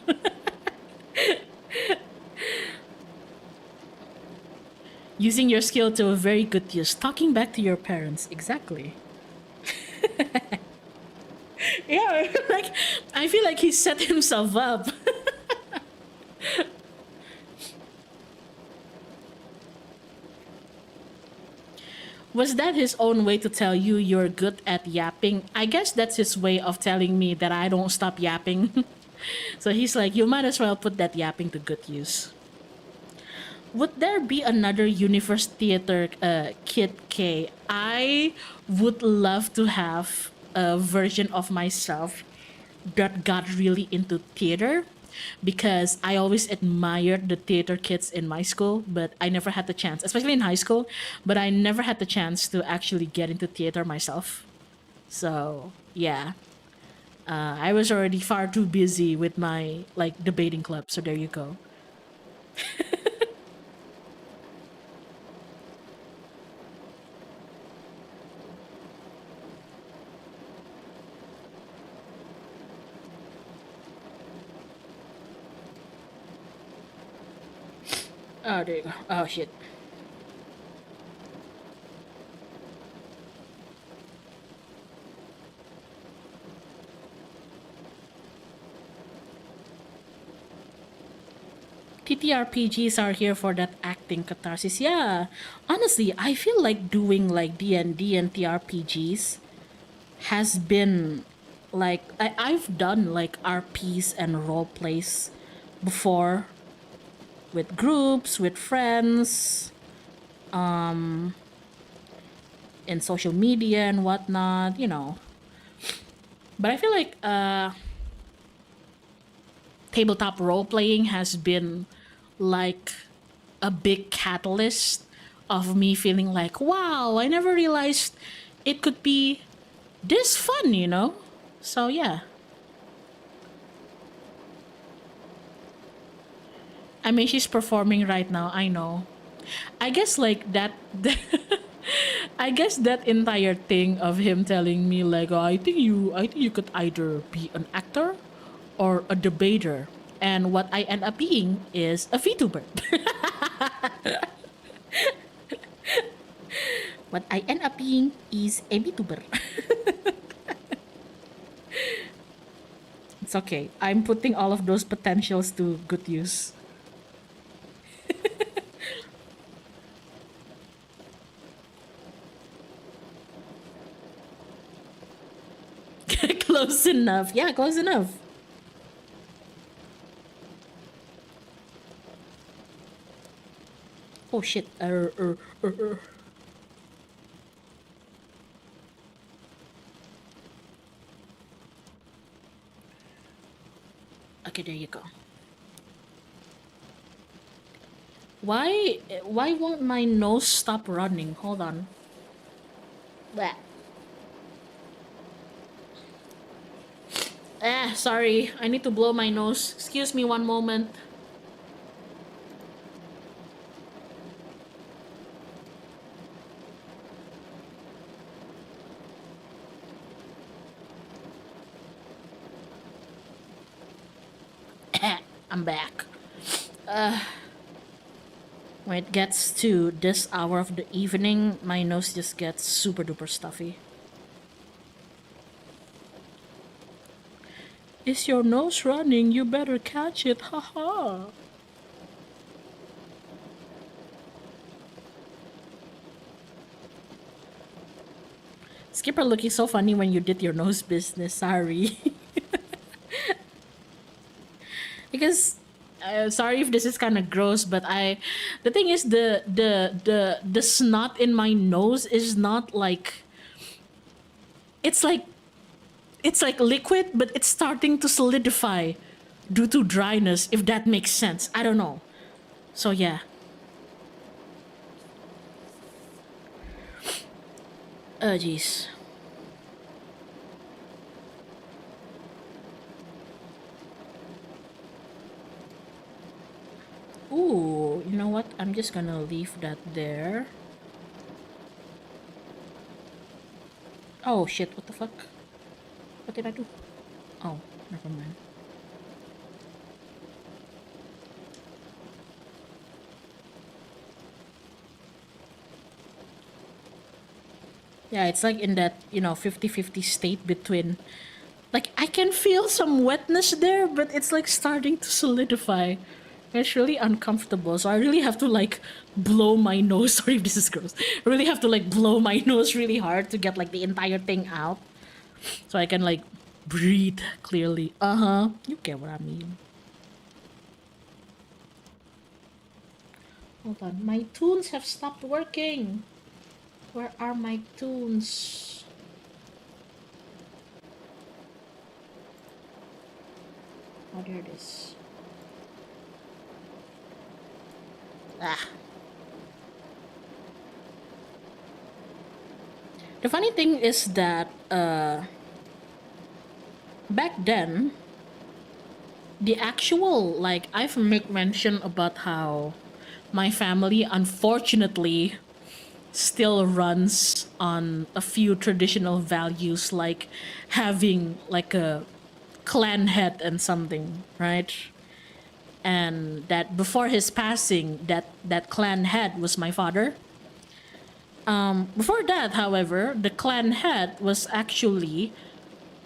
Using your skill to a very good use. Talking back to your parents. Exactly. Yeah, like, I feel like he set himself up. Was that his own way to tell you you're good at yapping? I guess that's his way of telling me that I don't stop yapping. So he's like, you might as well put that yapping to good use. Would there be another Universe Theater Kid K? I would love to have a version of myself that got really into theater. because I always admired the theater kids in my school, but I never had the chance, especially in high school, but I never had the chance to actually get into theater myself. So, yeah. I was already far too busy with my like debating club, so there you go. Oh, there you go. Oh, shit. TTRPGs are here for that acting catharsis. Yeah, honestly, I feel like doing like D&D and TRPGs has been like I've done like RPs and role plays before with groups, with friends, in social media and whatnot, you know. But I feel like tabletop role playing has been like a big catalyst of me feeling like, wow, I never realized it could be this fun, you know? So yeah. I mean, she's performing right now, I know. I guess like that I guess that entire thing of him telling me like, oh, I think you could either be an actor or a debater. And what I end up being is a VTuber. What I end up being is a VTuber. It's okay. I'm putting all of those potentials to good use. Close enough. Yeah, close enough. Oh shit. Okay, there you go. Why won't my nose stop running? Hold on. Bleh. Sorry. I need to blow my nose. Excuse me one moment. I'm back. When it gets to this hour of the evening, my nose just gets super duper stuffy. Is your nose running? You better catch it. Haha. Skipper looking so funny when you did your nose business. Sorry. Because sorry if this is kind of gross, but the thing is the snot in my nose is not like it's like it's like liquid, but it's starting to solidify due to dryness, if that makes sense. I don't know. So yeah. Oh jeez. Ooh, you know what? I'm just gonna leave that there. Oh shit, what the fuck? What did I do? Oh, never mind. Yeah, it's like in that, 50-50 state between like I can feel some wetness there, but it's like starting to solidify. It's really uncomfortable. So I really have to like blow my nose. Sorry if this is gross. I really have to like blow my nose really hard to get like the entire thing out. So I can like breathe clearly. Uh-huh. You get what I mean. Hold on. My tunes have stopped working. Where are my tunes? Oh, there it is. Ah. The funny thing is that back then, the actual, like, I've make mention about how my family unfortunately still runs on a few traditional values, like having like a clan head and something, right? And that before his passing, that clan head was my father. Before that, however, the clan head was actually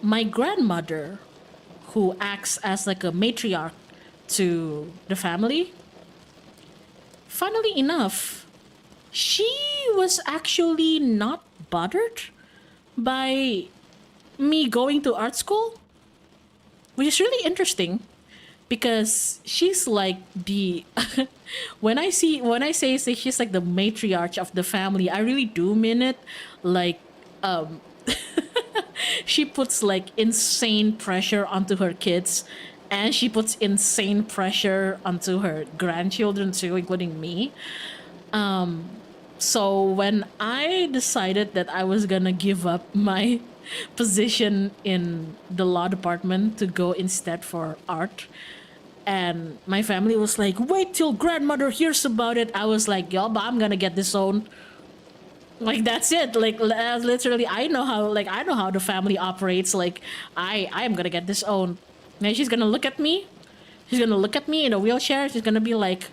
my grandmother, who acts as like a matriarch to the family. Funnily enough, she was actually not bothered by me going to art school, which is really interesting because she's like the when I say she's like the matriarch of the family, I really do mean it. Like, she puts like insane pressure onto her kids, and she puts insane pressure onto her grandchildren too, including me. So when I decided that I was gonna give up my position in the law department to go instead for art, and my family was like, wait till grandmother hears about it, I was like, yo, but I'm gonna get disowned. Like, that's it. Like, literally, I know how the family operates. Like, I am gonna get disowned. And she's gonna look at me. She's gonna look at me in a wheelchair. She's gonna be like,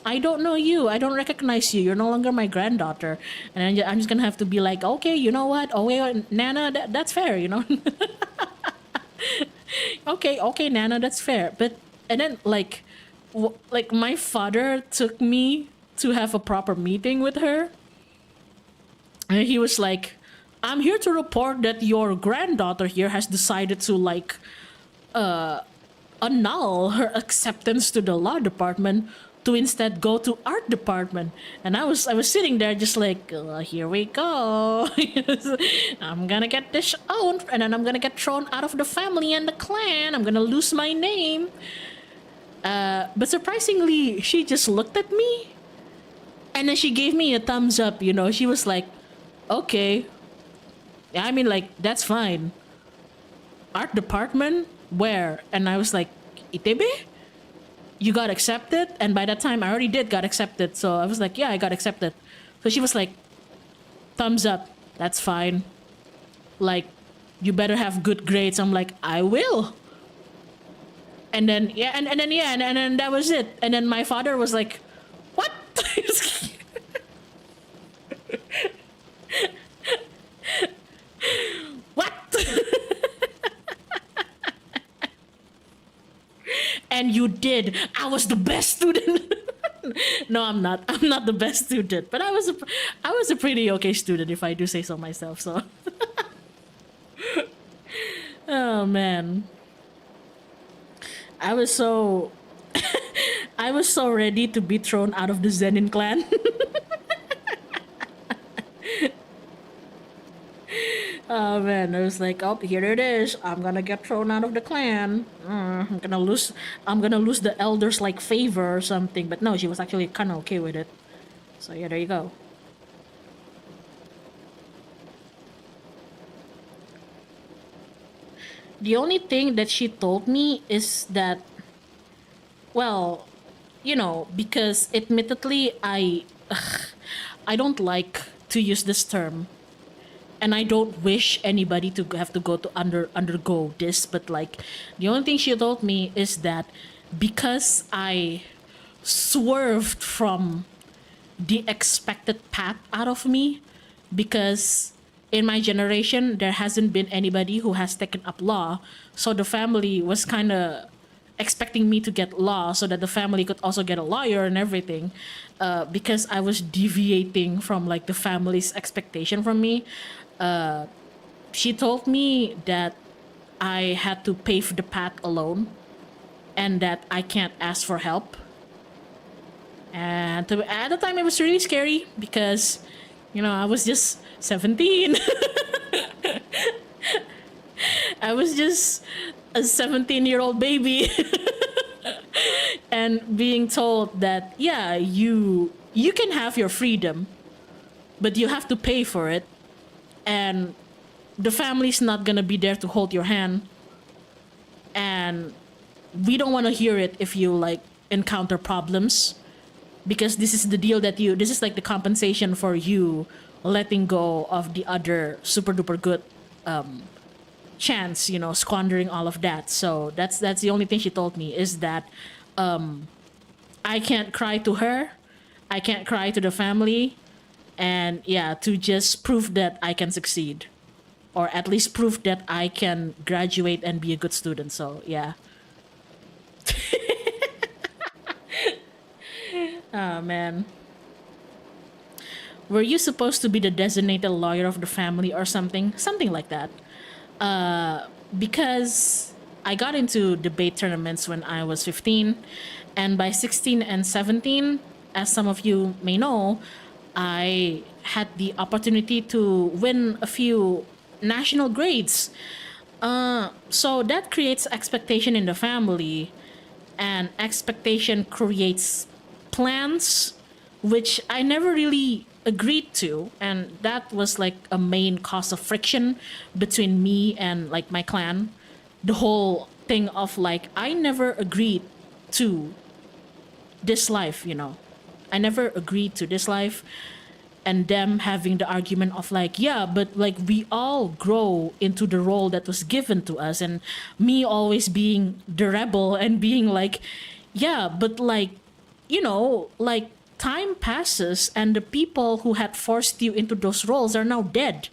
I don't know you. I don't recognize you. You're no longer my granddaughter. And I'm just gonna have to be like, okay, you know what? Oh, wait, Nana, that's fair, you know? Okay, Nana, that's fair. But, and then, like, like, my father took me to have a proper meeting with her. And he was like, I'm here to report that your granddaughter here has decided to, like, annul her acceptance to the law department to instead go to art department. And I was sitting there just like, here we go. I'm gonna get disowned, and then I'm gonna get thrown out of the family and the clan. I'm gonna lose my name. But surprisingly, she just looked at me, and then she gave me a thumbs up. You know, she was like, okay, I mean, like, that's fine. Art department? Where? And I was like, Itebe? You got accepted? And by that time, I already did got accepted. So I was like, yeah, I got accepted. So she was like, thumbs up. That's fine. Like, you better have good grades. I'm like, I will. And then, yeah, and then, yeah, and then that was it. And then my father was like, what? What? And you did. I was the best student. No, I'm not. I'm not the best student, but I was a pretty okay student, if I do say so myself. So, oh man, I was so I was so ready to be thrown out of the Zenin clan. Oh man, I was like, oh, here it is. I'm gonna get thrown out of the clan. I'm gonna lose. I'm gonna lose the elders like favor or something. But no, she was actually kind of okay with it. So yeah, there you go. The only thing that she told me is that, well, you know, because admittedly, I don't like to use this term, and I don't wish anybody to have to go to undergo this, but like, the only thing she told me is that because I swerved from the expected path out of me, because in my generation there hasn't been anybody who has taken up law, so the family was kind of expecting me to get law so that the family could also get a lawyer and everything. Because I was deviating from like the family's expectation from me, she told me that I had to pave the path alone and that I can't ask for help. And at the time, it was really scary because, you know, I was just 17. I was just a 17-year-old baby and being told that, yeah, you can have your freedom, but you have to pay for it, and the family's not gonna be there to hold your hand, and we don't want to hear it if you like encounter problems, because this is the deal that you this is like the compensation for you letting go of the other super duper good chance, squandering all of that. So that's the only thing she told me, is that I can't cry to her, I can't cry to the family, and yeah, to just prove that I can succeed, or at least prove that I can graduate and be a good student. So yeah. Oh man. Were you supposed to be the designated lawyer of the family or something? Something like that. Because I got into debate tournaments when I was 15, and by 16 and 17, as some of you may know, I had the opportunity to win a few national grades. So that creates expectation in the family, and expectation creates plans, which I never really agreed to, and that was like a main cause of friction between me and like my clan. The whole thing of like, I never agreed to this life, I never agreed to this life, and them having the argument of like, yeah, but like we all grow into the role that was given to us, and me always being the rebel and being like, yeah, but like, like time passes and the people who had forced you into those roles are now dead.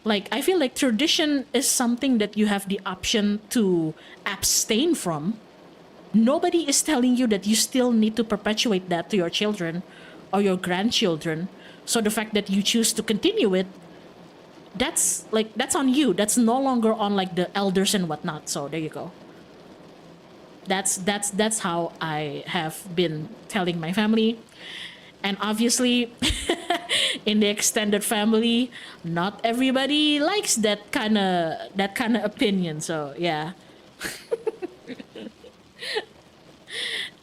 Like, I feel like tradition is something that you have the option to abstain from. Nobody is telling you that you still need to perpetuate that to your children or your grandchildren. So the fact that you choose to continue it, that's on you. That's no longer on like the elders and whatnot. So there you go. That's how I have been telling my family. And obviously, in the extended family, not everybody likes that kind of opinion. So yeah.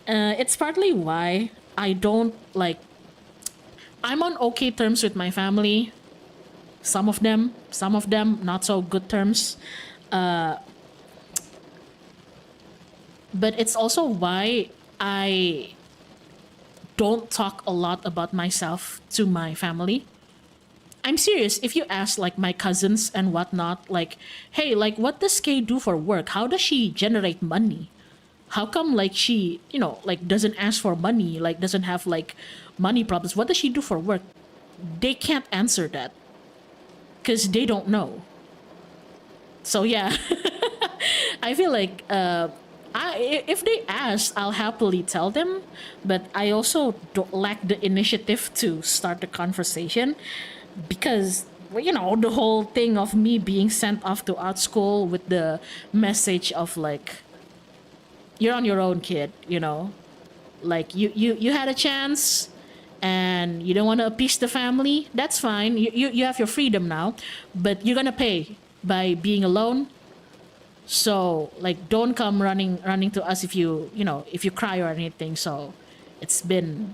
It's partly why I don't like. I'm on okay terms with my family. Some of them, not so good terms. But it's also why I don't talk a lot about myself to my family. I'm serious. If you ask like my cousins and whatnot, like, hey, like what does Kay do for work? How does she generate money? How come like she, like doesn't ask for money, like doesn't have like money problems? What does she do for work? They can't answer that because they don't know. So yeah, I feel like if they ask, I'll happily tell them, but I also don't lack the initiative to start the conversation because the whole thing of me being sent off to art school with the message of like, you're on your own, kid, like you had a chance and you don't want to appease the family. That's fine. You have your freedom now, but you're gonna pay by being alone. So like, don't come running to us if if you cry or anything. So it's been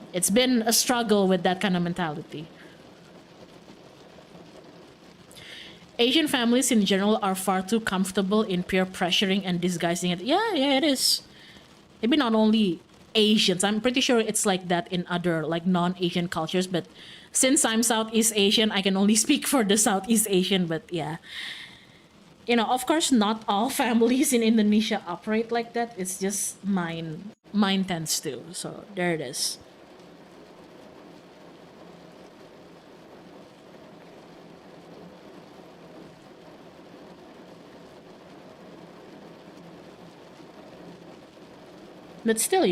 a struggle with that kind of mentality. Asian families in general are far too comfortable in peer pressuring and disguising it. Yeah, it is. Maybe not only Asians. I'm pretty sure it's like that in other like non-Asian cultures. But since I'm Southeast Asian, I can only speak for the Southeast Asian. But yeah, of course, not all families in Indonesia operate like that. It's just mine. Mine tends to. So there it is. But still,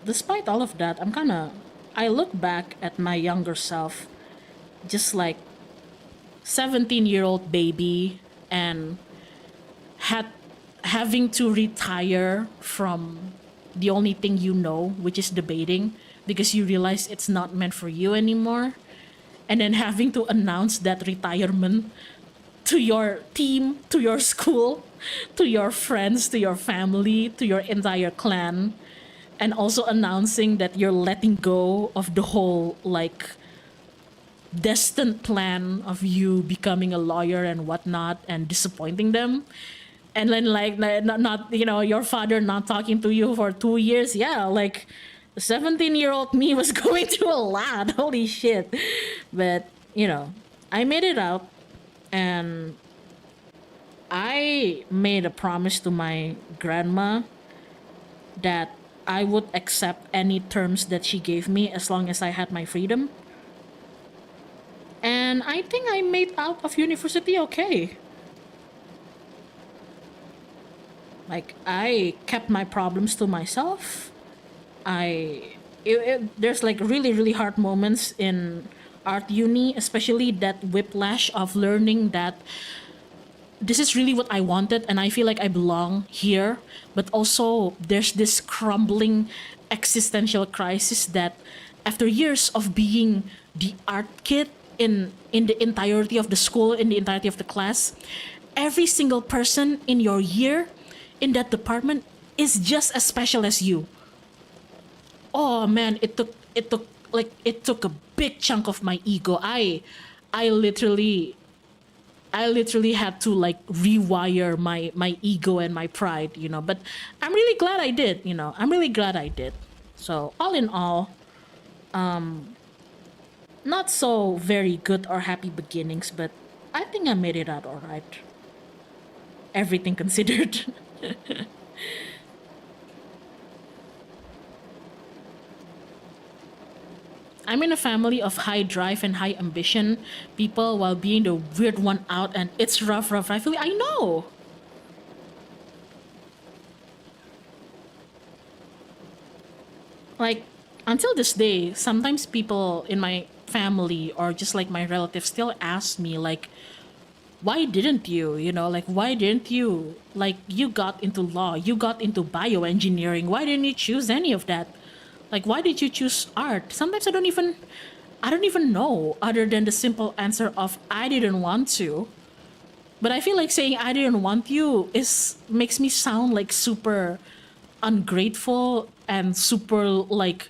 despite all of that, I look back at my younger self, just like 17-year-old baby, and had having to retire from the only thing which is debating, because you realize it's not meant for you anymore, and then having to announce that retirement to your team, to your school. to your friends, to your family, to your entire clan, and also announcing that you're letting go of the whole like destined plan of you becoming a lawyer and whatnot and disappointing them. And then like not your father not talking to you for 2 years. Yeah, like the 17-year-old me was going through a lot. Holy shit. But I made it out, and I made a promise to my grandma that I would accept any terms that she gave me as long as I had my freedom. And I think I made out of university okay. Like, I kept my problems to myself. There's like really, really hard moments in art uni, especially that whiplash of learning that this is really what I wanted and I feel like I belong here. But also, there's this crumbling existential crisis that after years of being the art kid in the entirety of the school, in the entirety of the class, every single person in your year in that department is just as special as you. Oh man, it took a big chunk of my ego. I literally had to like rewire my ego and my pride, but I'm really glad I did. I'm really glad I did. So all in all, not so very good or happy beginnings, but I think I made it out all right, everything considered. I'm in a family of high drive and high ambition people while being the weird one out, and it's rough. I know. Like, until this day, sometimes people in my family or just like my relatives still ask me, like, why didn't you, like, why didn't you, like, you got into law, you got into bioengineering, why didn't you choose any of that? Like, why did you choose art? Sometimes I don't even know, other than the simple answer of I didn't want to. But I feel like saying I didn't want you is makes me sound like super ungrateful and super like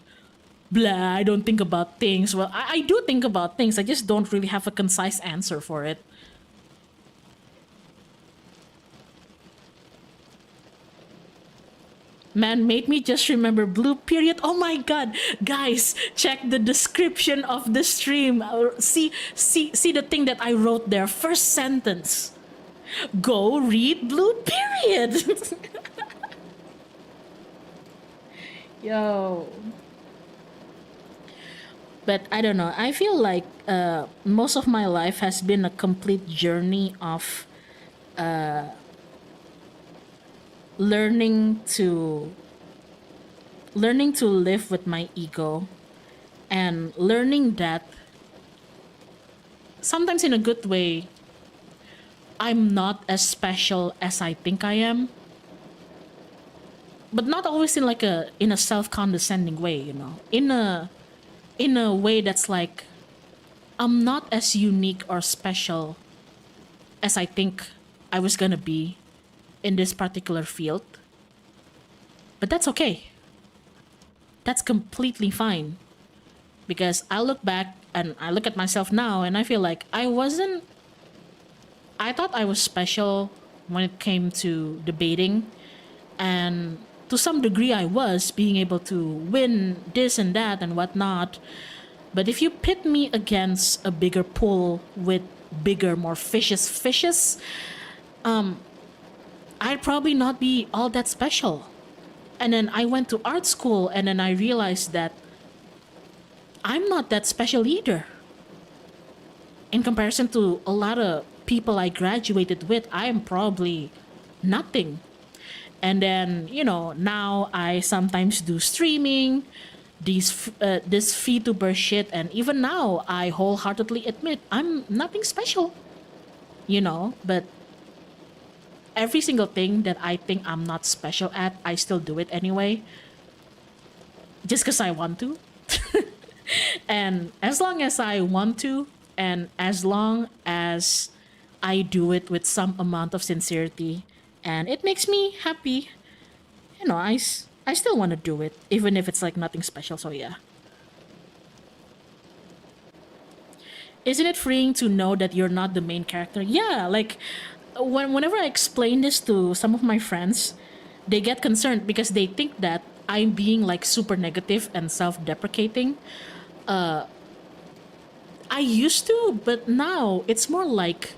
blah, I don't think about things. Well, I do think about things. I just don't really have a concise answer for it. Man, made me just remember blue period. Oh my god, guys, check the description of the stream. See the thing that I wrote there. First sentence. Go read blue period. Yo. But I don't know. I feel like most of my life has been a complete journey of learning to live with my ego, and learning that sometimes in a good way I'm not as special as I think I am, but not always in a self-condescending way, in a way that's like I'm not as unique or special as I think I was gonna be in this particular field. But that's okay. That's completely fine. Because I look back and I look at myself now and I feel like I thought I was special when it came to debating. And to some degree I was, being able to win this and that and whatnot. But if you pit me against a bigger pool with bigger, more fishes, I'd probably not be all that special. And then I went to art school and then I realized that I'm not that special either. In comparison to a lot of people I graduated with, I am probably nothing. And then, now I sometimes do streaming, this VTuber shit, and even now I wholeheartedly admit I'm nothing special, but every single thing that I think I'm not special at, I still do it anyway, just because I want to. And as long as I want to, and as long as I do it with some amount of sincerity and it makes me happy. I still want to do it, even if it's like nothing special. So yeah. Isn't it freeing to know that you're not the main character? Yeah, like whenever I explain this to some of my friends, they get concerned because they think that I'm being like super negative and self-deprecating. I used to, but now it's more like,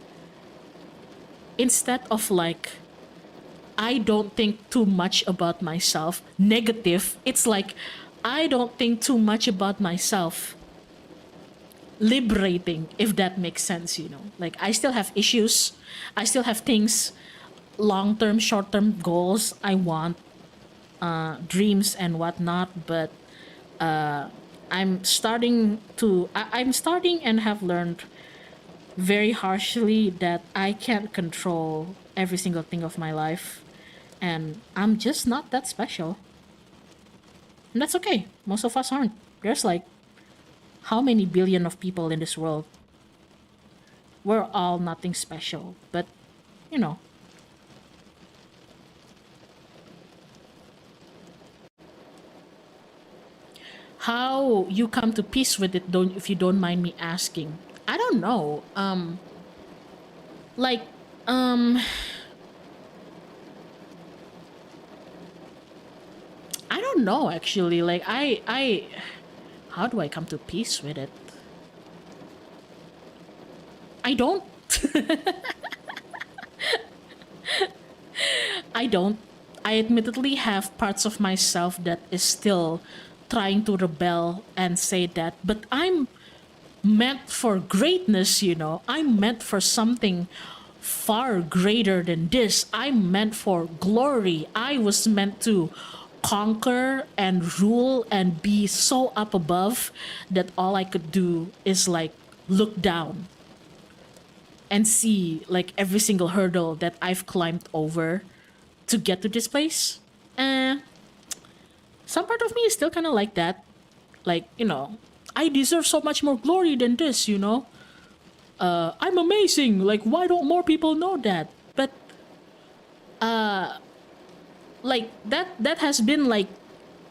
instead of like I don't think too much about myself, negative, it's like I don't think too much about myself, liberating, if that makes sense. Like I still have issues, I still have things, long term, short term goals I want, dreams and whatnot, but I'm starting and have learned very harshly that I can't control every single thing of my life, and I'm just not that special. And that's okay. Most of us aren't. There's like how many billion of people in this world? We're all nothing special, but you know. How you come to peace with it, don't if you don't mind me asking? I don't know. Like um I don't know actually. Like I how do I come to peace with it? I don't. I don't. I admittedly have parts of myself that is still trying to rebel and say that, but I'm meant for greatness. I'm meant for something far greater than this. I'm meant for glory. I was meant to conquer and rule and be so up above that all I could do is like look down and see like every single hurdle that I've climbed over to get to this place. And some part of me is still kind of like that. Like, I deserve so much more glory than this. I'm amazing. Like, why don't more people know that? But, like, that has been like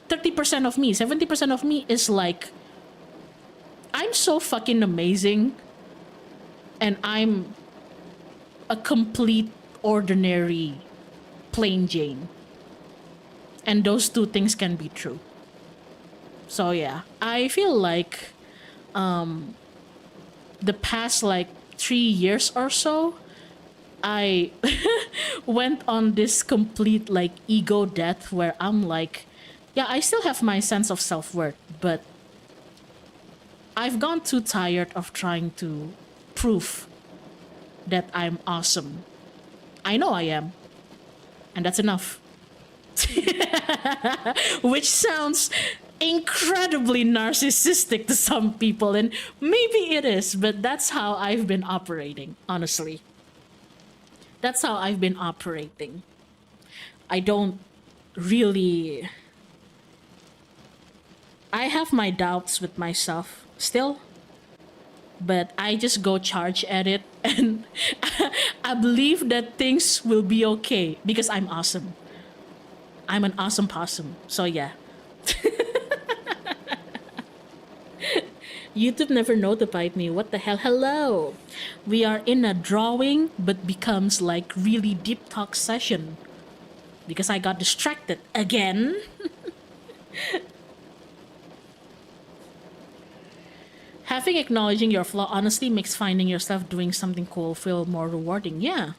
30% of me. 70% of me is like, I'm so fucking amazing. And I'm a complete ordinary plain Jane. And those two things can be true. So yeah, I feel like the past like 3 years or so, I went on this complete like ego death where I'm like, yeah, I still have my sense of self-worth, but I've gone too tired of trying to prove that I'm awesome. I know I am, and that's enough. Which sounds incredibly narcissistic to some people, and maybe it is, but that's how I've been operating, honestly. That's how I've been operating. I don't really. I have my doubts with myself still, but I just go charge at it, and I believe that things will be okay because I'm awesome. I'm an awesome possum. So yeah. YouTube never notified me. What the hell? Hello. We are in a drawing but becomes like really deep talk session because I got distracted again. Having acknowledging your flaw honestly makes finding yourself doing something cool feel more rewarding. Yeah.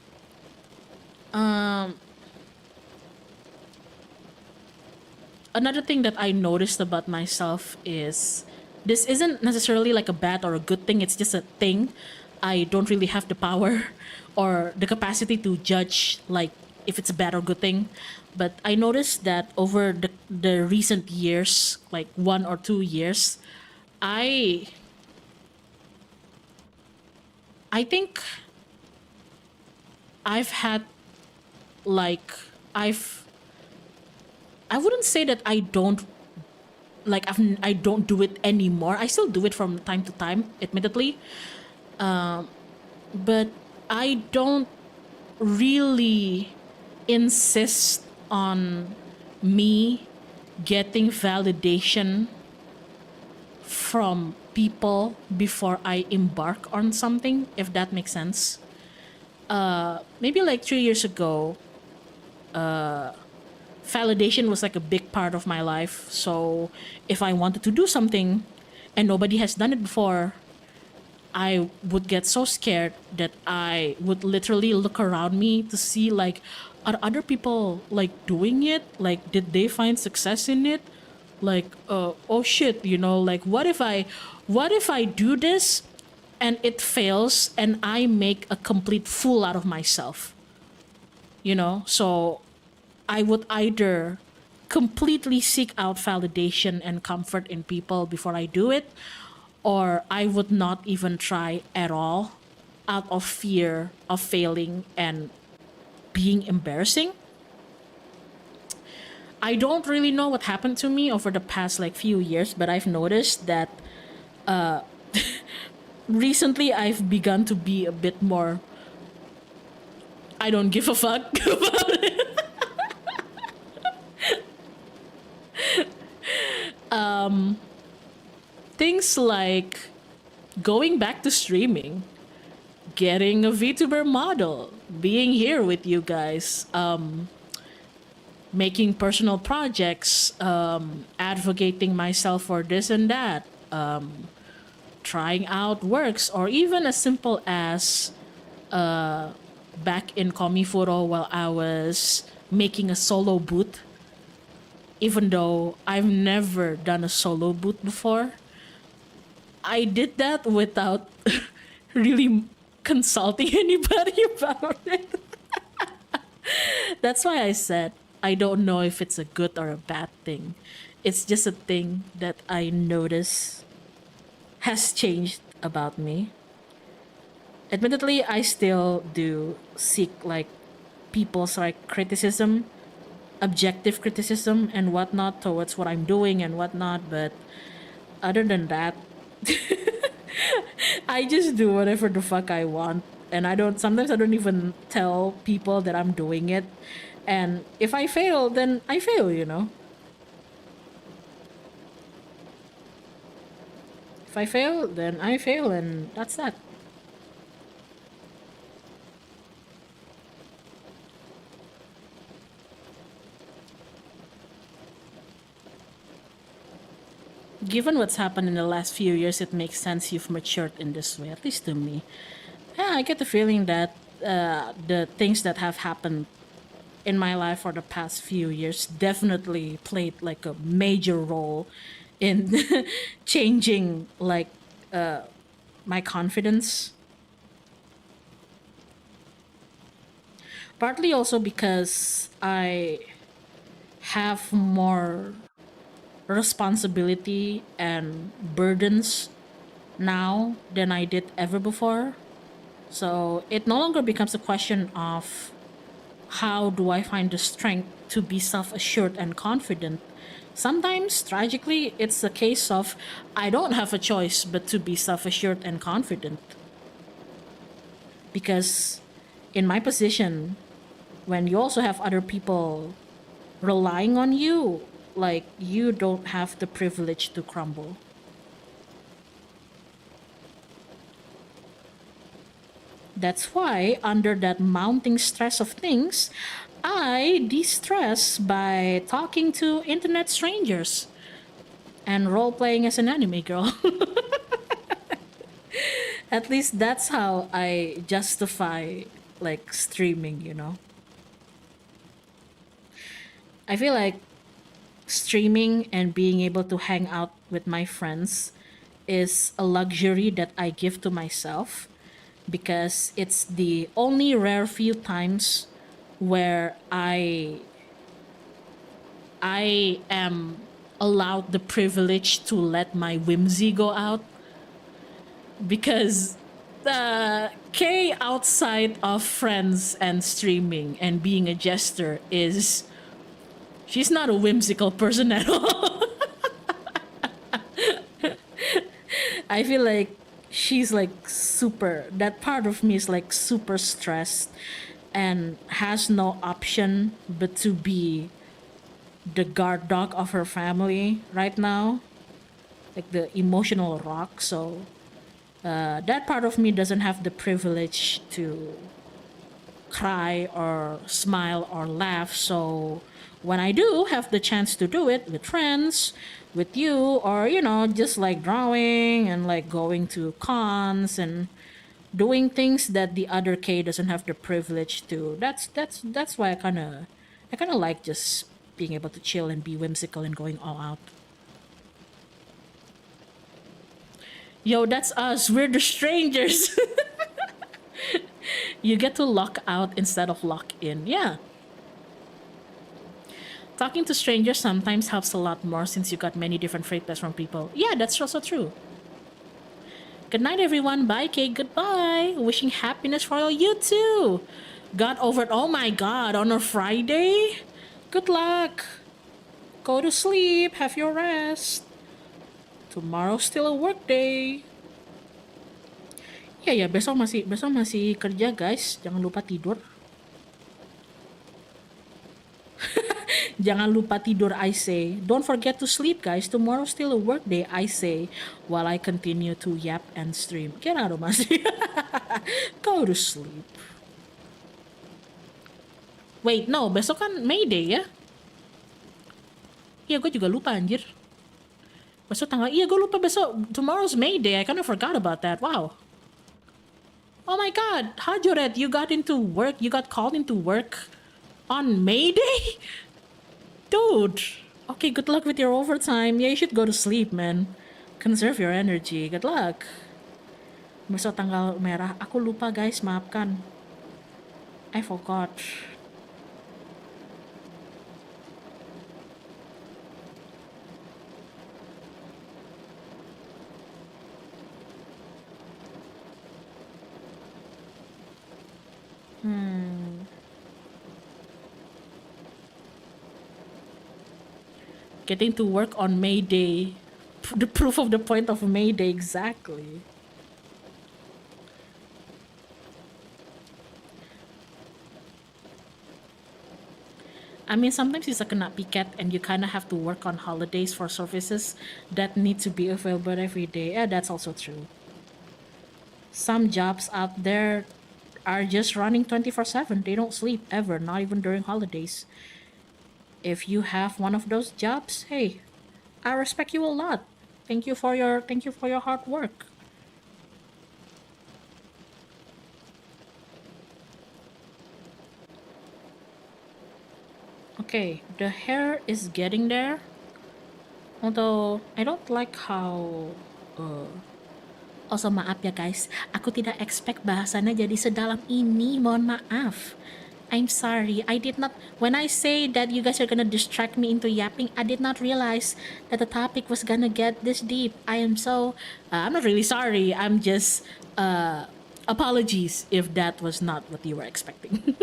Another thing that I noticed about myself is this isn't necessarily like a bad or a good thing, it's just a thing. I don't really have the power or the capacity to judge like if it's a bad or good thing. But I noticed that over the recent years, like 1 or 2 years, I I think I've had like I've I wouldn't say that I don't like I don't do it anymore. I still do it from time to time, admittedly. But I don't really insist on me getting validation from people before I embark on something, if that makes sense. Maybe like 3 years ago, validation was like a big part of my life. So if I wanted to do something and nobody has done it before, I would get so scared that I would literally look around me to see like, are other people like doing it? Like, did they find success in it? Like, oh shit, like what if I do this and it fails and I make a complete fool out of myself? So I would either completely seek out validation and comfort in people before I do it, or I would not even try at all out of fear of failing and being embarrassing. I don't really know what happened to me over the past like few years, but I've noticed that recently I've begun to be a bit more I don't give a fuck about it. Things like going back to streaming, getting a VTuber model, being here with you guys, making personal projects, advocating myself for this and that, trying out works, or even as simple as back in KarmicKrow while I was making a solo boot. Even though I've never done a solo boot before, I did that without really consulting anybody about it. That's why I said I don't know if it's a good or a bad thing. It's just a thing that I notice has changed about me. Admittedly, I still do seek like people's like criticism, objective criticism and whatnot towards what I'm doing and whatnot, but other than that, I just do whatever the fuck I want. And sometimes I don't even tell people that I'm doing it. And if I fail, then I fail. If I fail, then I fail, and that's that. Given what's happened in the last few years, it makes sense you've matured in this way, at least to me. Yeah, I get the feeling that the things that have happened in my life for the past few years definitely played like a major role in changing like my confidence. Partly also because I have more responsibility and burdens now than I did ever before. So it no longer becomes a question of how do I find the strength to be self assured and confident. Sometimes, tragically, it's a case of I don't have a choice but to be self assured and confident. Because in my position, when you also have other people relying on you, like you don't have the privilege to crumble. That's why, under that mounting stress of things, I de stress by talking to internet strangers and role playing as an anime girl. At least that's how I justify like streaming. I feel like streaming and being able to hang out with my friends is a luxury that I give to myself because it's the only rare few times where I am allowed the privilege to let my whimsy go out, because the K outside of friends and streaming and being a jester is she's not a whimsical person at all. I feel like she's like super, that part of me is like super stressed and has no option but to be the guard dog of her family right now, like the emotional rock. So that part of me doesn't have the privilege to cry or smile or laugh. So when I do have the chance to do it with friends, with you, or just like drawing and like going to cons and doing things that the other K doesn't have the privilege to. That's why I kind of like just being able to chill and be whimsical and going all out. Yo, that's us. We're the strangers. You get to lock out instead of lock in. Yeah. Talking to strangers sometimes helps a lot more since you got many different phrases from people. Yeah, that's also true. Good night, everyone. Bye, Kate. Goodbye. Wishing happiness for you too. Got over it. Oh my god, on a Friday? Good luck. Go to sleep. Have your rest. Tomorrow's still a work day. Ya, besok masih kerja, guys. Jangan lupa tidur. Jangan lupa tidur, I say. Don't forget to sleep, guys. Tomorrow's still a work day, I say, while I continue to yap and stream. Get out of my Go to sleep. Wait, no. Besok kan May Day, ya? Iya, gue juga lupa, anjir. Besok tanggal... Iya, gue lupa besok. Tomorrow's May Day. I kind of forgot about that. Wow. Oh my god, Hajoret, you got into work, you got called into work on May Day? Dude. Okay, good luck with your overtime. Yeah, you should go to sleep, man. Conserve your energy. Good luck. Besok tanggal merah. Aku lupa, guys. Maafkan. I forgot. Getting to work on May Day. The proof of the point of May Day, exactly. I mean, sometimes it's a kena piket and you kind of have to work on holidays for services that need to be available every day. Yeah, that's also true. Some jobs out there are just running 24/7. They don't sleep ever, not even during holidays. If you have one of those jobs, hey, I respect you a lot. Thank you for your hard work. Okay, the hair is getting there. Although I don't like how also maaf ya guys, aku tidak expect bahasannya jadi sedalam ini. Mohon maaf. I'm sorry. I did not. When I say that you guys are gonna distract me into yapping, I did not realize that the topic was gonna get this deep. I am so. I'm not really sorry. I'm just. Apologies if that was not what you were expecting.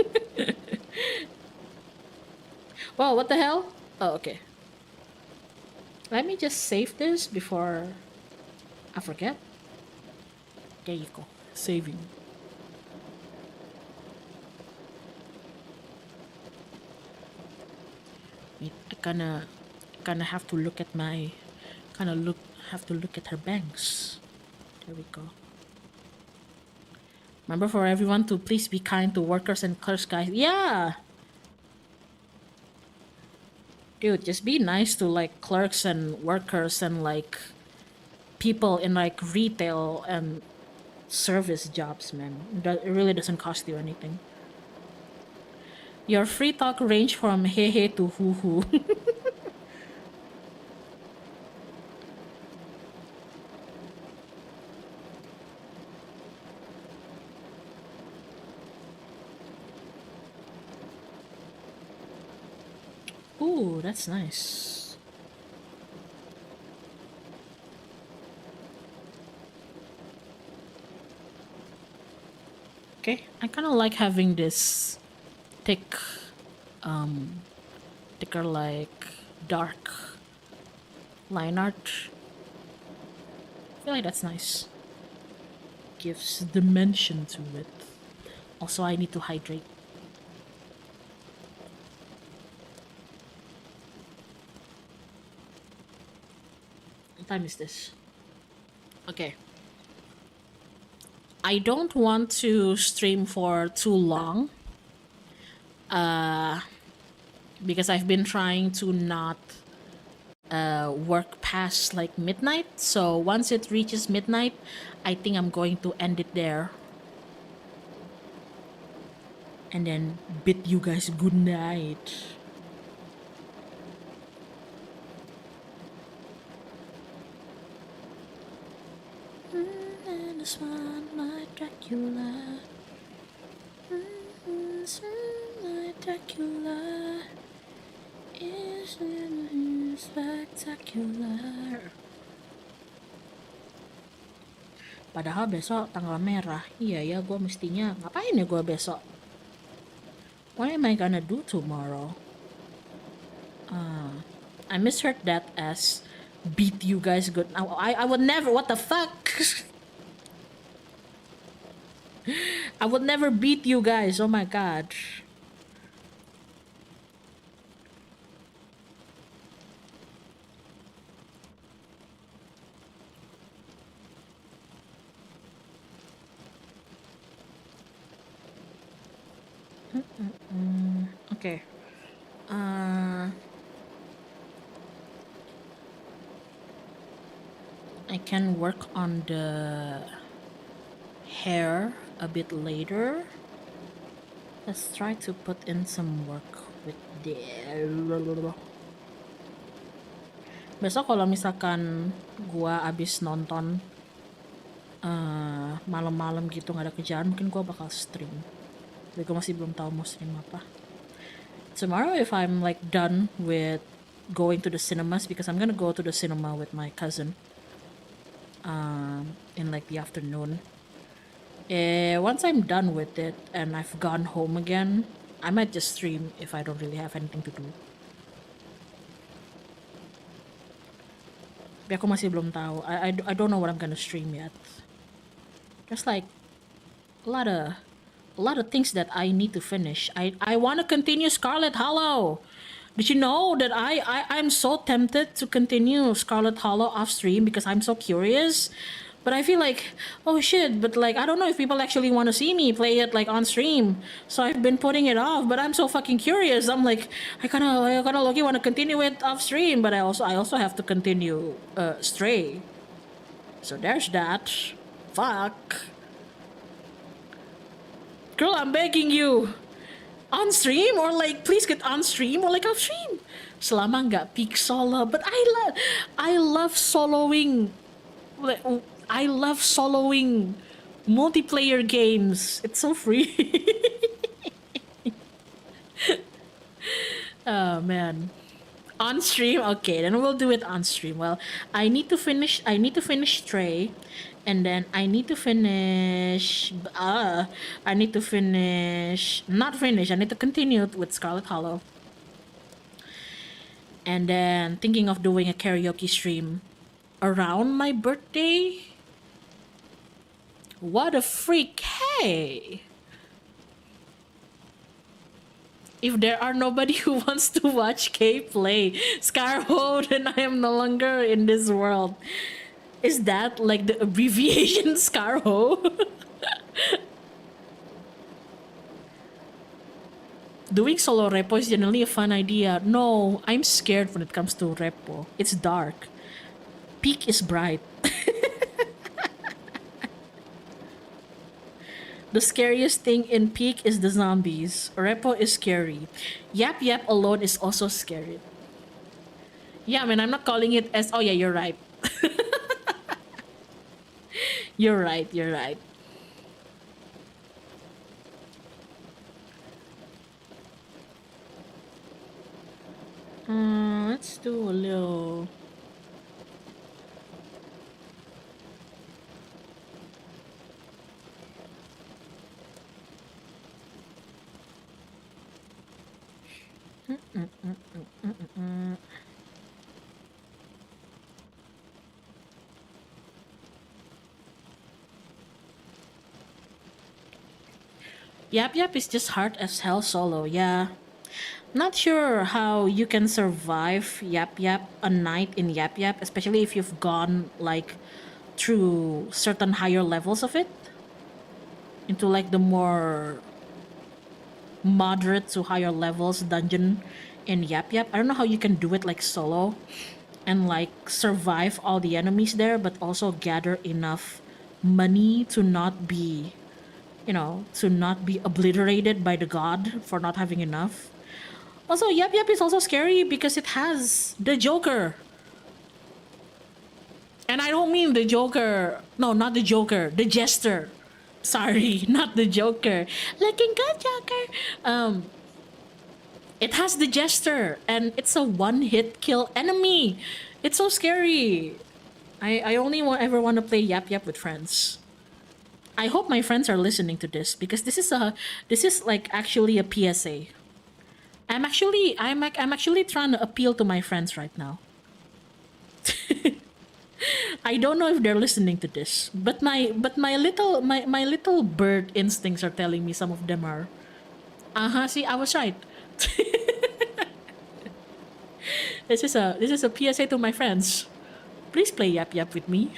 Wow, what the hell? Oh, okay. Let me just save this before I forget. There you go. Saving. Wait, I kinda have to look at my have to look at her bangs. There we go. Remember for everyone to please be kind to workers and clerks, guys. Yeah. Dude, just be nice to like clerks and workers and like people in like retail and service jobs, man. It really doesn't cost you anything. Your free talk range from hehe to hoo hoo. Ooh, that's nice. Okay, I kind of like having this thick, thicker like dark line art. I feel like that's nice. Gives dimension to it. Also, I need to hydrate. What time is this? Okay. I don't want to stream for too long. Because I've been trying to not work past like midnight. So once it reaches midnight, I think I'm going to end it there. And then bid you guys good night. And this one, my Dracula. This one, my Dracula. Is spectacular. Padahal besok tanggal merah. Iya ya, gue mestinya ngapain ya gue besok? What am I gonna do tomorrow? I misheard that as beat you guys good. I would never. What the fuck? I would never beat you guys. Oh my god. Okay. I can work on the hair a bit later. Let's try to put in some work with the... Besok kalau misalkan gua abis nonton malam-malam gitu nggak ada kerjaan, mungkin gua bakal stream. Tapi gua masih belum tahu mau stream apa. Tomorrow if I'm like done with going to the cinemas, because I'm gonna go to the cinema with my cousin in like the afternoon. Once I'm done with it and I've gone home again, I might just stream if I don't really have anything to do. Tapi aku masih belum tahu. I don't know what I'm gonna stream yet. There's like a lot of things that I need to finish. I want to continue Scarlet Hollow. Did you know that I'm so tempted to continue Scarlet Hollow off stream because I'm so curious? But I feel like, oh shit, but like I don't know if people actually want to see me play it like on stream. So I've been putting it off, but I'm so fucking curious. I'm like, I kinda lucky want to continue it off stream, but I also have to continue Stray. So there's that. Fuck. Girl, I'm begging you. On stream or like please get on stream or like off stream. Selama nggak peak solo, but I love soloing. I love soloing multiplayer games. It's so free. Oh man. On stream? Okay, then we'll do it on stream. Well, I need to finish Stray, and then I need to finish not finish, I need to continue with Scarlet Hollow. And then thinking of doing a karaoke stream around my birthday. What a freak, hey! If there are nobody who wants to watch Kay play Scarho, then I am no longer in this world. Is that like the abbreviation Scarho? Doing solo repo is generally a fun idea. No, I'm scared when it comes to repo. It's dark. Peak is bright. The scariest thing in Peak is the zombies. Repo is scary. Yap Yap alone is also scary. Yeah, I mean, I'm not calling it as... Oh yeah, you're right. You're right. Let's do a little... Yap Yap is just hard as hell solo, yeah. Not sure how you can survive Yap Yap a night in Yap Yap, especially if you've gone like through certain higher levels of it into like the more moderate to higher levels dungeon in Yap Yap. I don't know how you can do it like solo and like survive all the enemies there, but also gather enough money to not be, to not be obliterated by the god for not having enough. Also, Yap Yap is also scary because it has the Joker. And I don't mean the Joker. No, not the Joker. The Jester. Sorry, not the Joker. Looking good, Joker. It has the Jester, and it's a one-hit kill enemy. It's so scary. I only ever want to play Yap Yap with friends. I hope my friends are listening to this because this is like actually a PSA. I'm actually trying to appeal to my friends right now. I don't know if they're listening to this, but my little bird instincts are telling me some of them are. See, I was right. This is a PSA to my friends. Please play Yap Yap with me.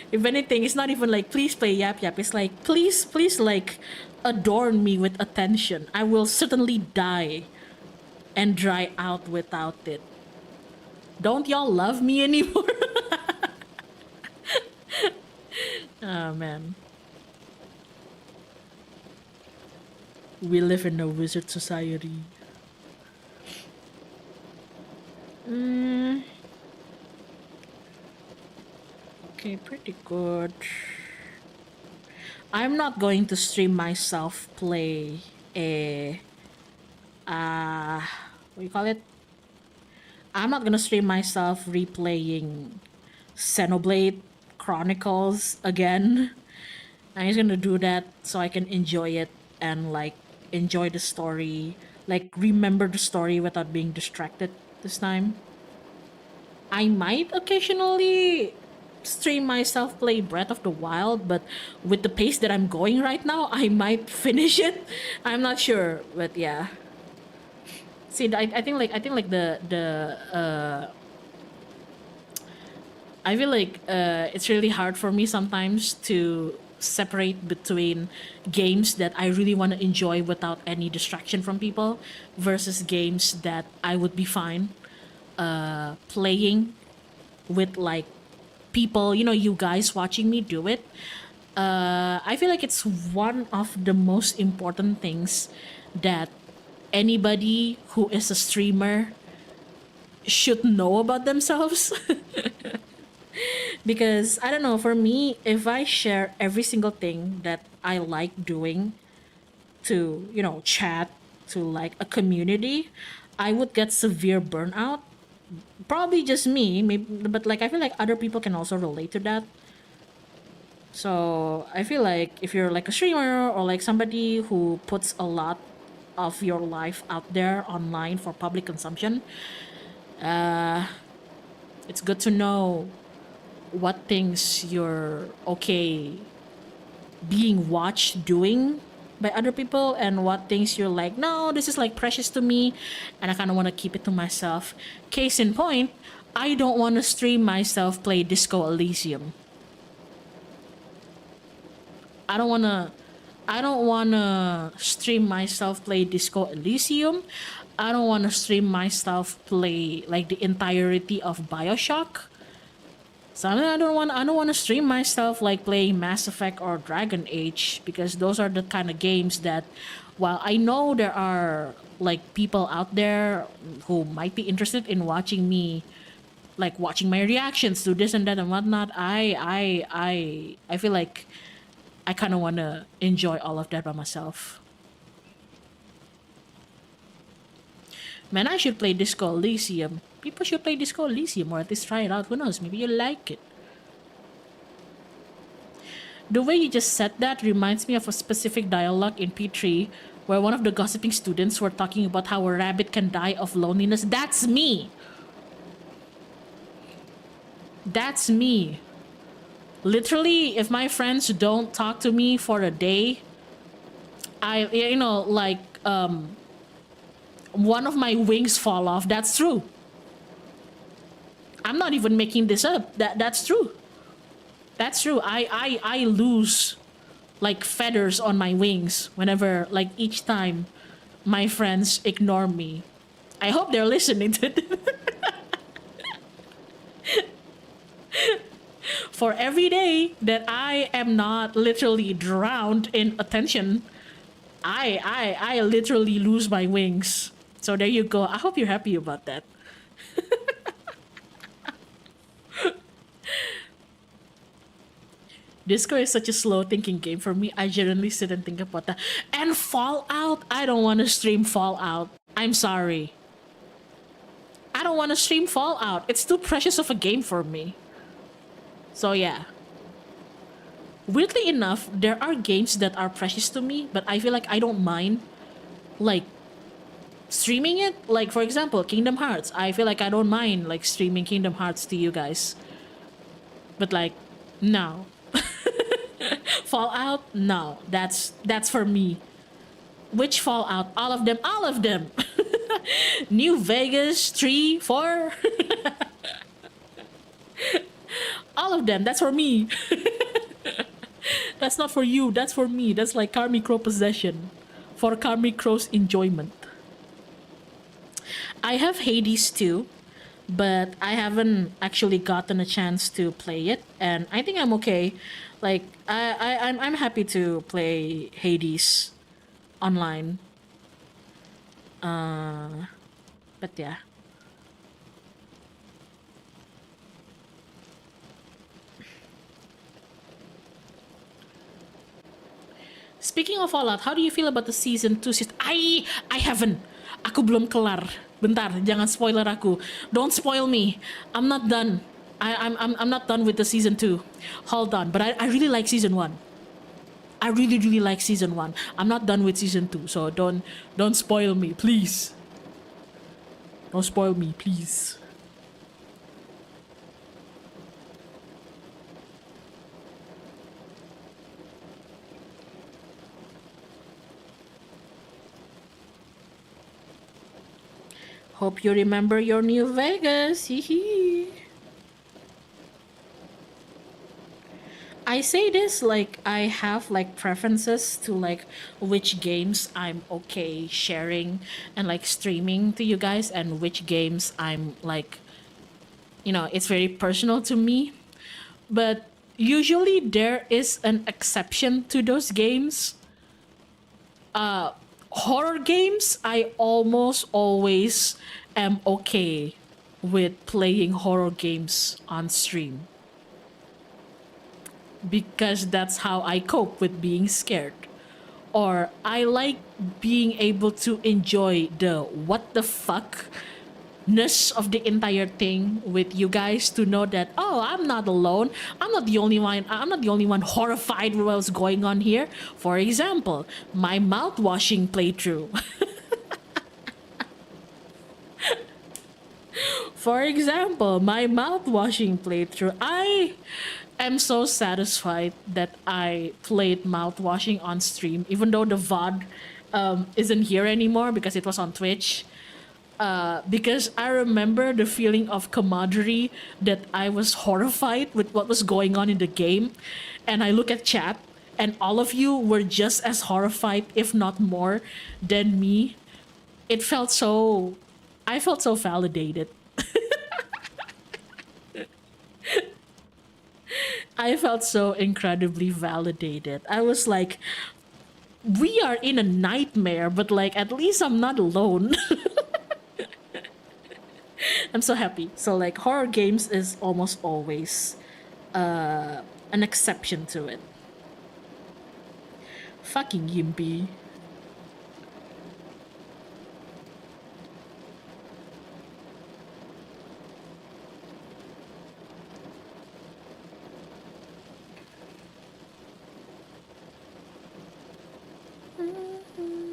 If anything, it's not even like please play Yap Yap. It's like please like adorn me with attention. I will certainly die and dry out without it. Don't y'all love me anymore? Oh man. We live in a wizard society. Okay, pretty good. I'm not going to stream myself play a what do you call it? I'm not gonna stream myself replaying Xenoblade Chronicles again. I'm just gonna do that so I can enjoy it and like enjoy the story, like remember the story without being distracted this time. I might occasionally stream myself play Breath of the Wild, but with the pace that I'm going right now, I might finish it. I'm not sure, but yeah. See, I think like I feel like it's really hard for me sometimes to separate between games that I really want to enjoy without any distraction from people versus games that I would be fine playing with like people, you guys watching me do it. I feel like it's one of the most important things that anybody who is a streamer should know about themselves. Because I don't know, for me, if I share every single thing that I like doing to, chat to like a community, I would get severe burnout. Probably just me, maybe, but like I feel like other people can also relate to that. So I feel like if you're like a streamer or like somebody who puts a lot of your life out there online for public consumption, it's good to know what things you're okay being watched doing by other people and what things you're like, no, this is like precious to me and I kind of want to keep it to myself. Case in point, I don't want to stream myself play Disco Elysium. I don't want to stream myself play Disco Elysium. I don't want to stream myself play like the entirety of BioShock. So I don't want to stream myself like playing Mass Effect or Dragon Age because those are the kind of games that, while I know there are like people out there who might be interested in watching me, like watching my reactions to this and that and whatnot, I feel like I kind of want to enjoy all of that by myself. Man, I should play Disco Elysium. People should play Disco Elysium or at least try it out. Who knows? Maybe you like it. The way you just said that reminds me of a specific dialogue in P3 where one of the gossiping students were talking about how a rabbit can die of loneliness. That's me. That's me. Literally, if my friends don't talk to me for a day, like one of my wings fall off. That's true. I'm not even making this up. That's true. That's true. I lose like feathers on my wings whenever, like, each time my friends ignore me. I hope they're listening to this. For every day that I am not literally drowned in attention, I literally lose my wings. So there you go. I hope you're happy about that. Disco is such a slow thinking game for me. I genuinely sit and think about that. And Fallout, I don't want to stream Fallout. I'm sorry. I don't want to stream Fallout. It's too precious of a game for me. So yeah. Weirdly enough, there are games that are precious to me, but I feel like I don't mind, like, streaming it. Like, for example, Kingdom Hearts. I feel like I don't mind, like, streaming Kingdom Hearts to you guys. But, like, no. Fallout? No. That's for me. Which Fallout? All of them. All of them. New Vegas, 3, 4. All of them. That's for me. That's not for you. That's for me. That's like KarmicKrow possession. For KarmicKrow's enjoyment. I have Hades too, but I haven't actually gotten a chance to play it, and I think I'm okay. Like, I'm happy to play Hades online. But yeah. Speaking of Fallout, how do you feel about the season 2 season? I haven't. Aku belum kelar. Bentar, jangan spoiler aku. Don't spoil me. I'm not done. I'm not done with the season 2. Hold on, but I really like season 1. I really like season 1. I'm not done with season 2, so don't spoil me, please. Don't spoil me, please. Hope you remember your New Vegas. Hee. I say this like I have like preferences to like which games I'm okay sharing and like streaming to you guys, and which games I'm like, it's very personal to me. But usually there is an exception to those games. Horror games, I almost always am okay with playing horror games on stream, because that's how I cope with being scared. Or I like being able to enjoy the what the fuckness of the entire thing with you guys, to know that, oh, I'm not alone. I'm not the only one horrified with what's going on here. For example, my mouth washing playthrough. For example, my mouth washing playthrough. I am so satisfied that I played mouth washing on stream, even though the VOD isn't here anymore because it was on Twitch. Because I remember the feeling of camaraderie, that I was horrified with what was going on in the game. And I look at chat, and all of you were just as horrified, if not more, than me. It felt so. I felt so validated. I felt so incredibly validated. I was like, we are in a nightmare, but like, at least I'm not alone. I'm so happy. So like, horror games is almost always an exception to it. Fucking Yimpy.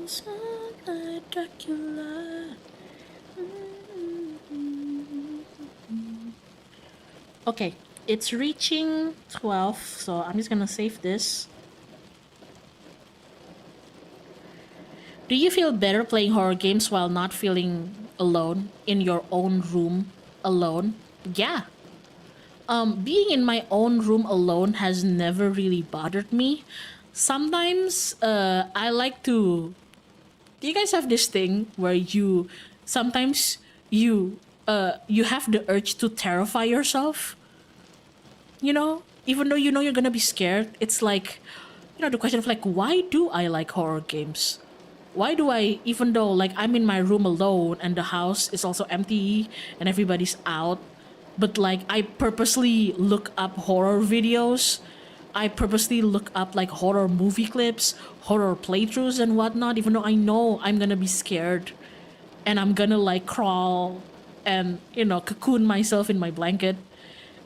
Sunlight Dracula. Okay, it's reaching 12, so I'm just gonna save this. Do you feel better playing horror games while not feeling alone in your own room alone? Yeah. Being in my own room alone has never really bothered me. Sometimes I like to. Do you guys have this thing where you sometimes you have the urge to terrify yourself? Even though you know you're gonna be scared, it's like, the question of like, why do I like horror games? Why do I, even though like I'm in my room alone and the house is also empty and everybody's out, but like I purposely look up horror videos. I purposely look up like horror movie clips, horror playthroughs and whatnot, even though I know I'm gonna be scared and I'm gonna like crawl and, cocoon myself in my blanket.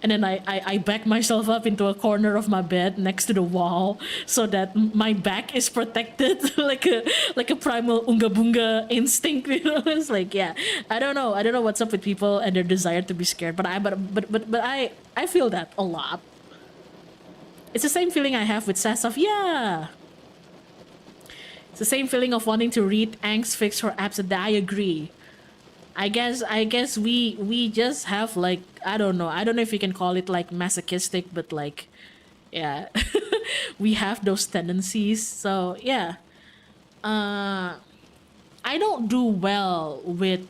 And then I back myself up into a corner of my bed next to the wall so that my back is protected like a primal unga bunga instinct. It's like, yeah, I don't know what's up with people and their desire to be scared, but I feel that a lot. It's the same feeling I have with Sasaf. Yeah, it's the same feeling of wanting to read angst fix her absent. I agree. I guess we just have like, I don't know. I don't know if you can call it like masochistic, but like, yeah, we have those tendencies. So yeah, I don't do well with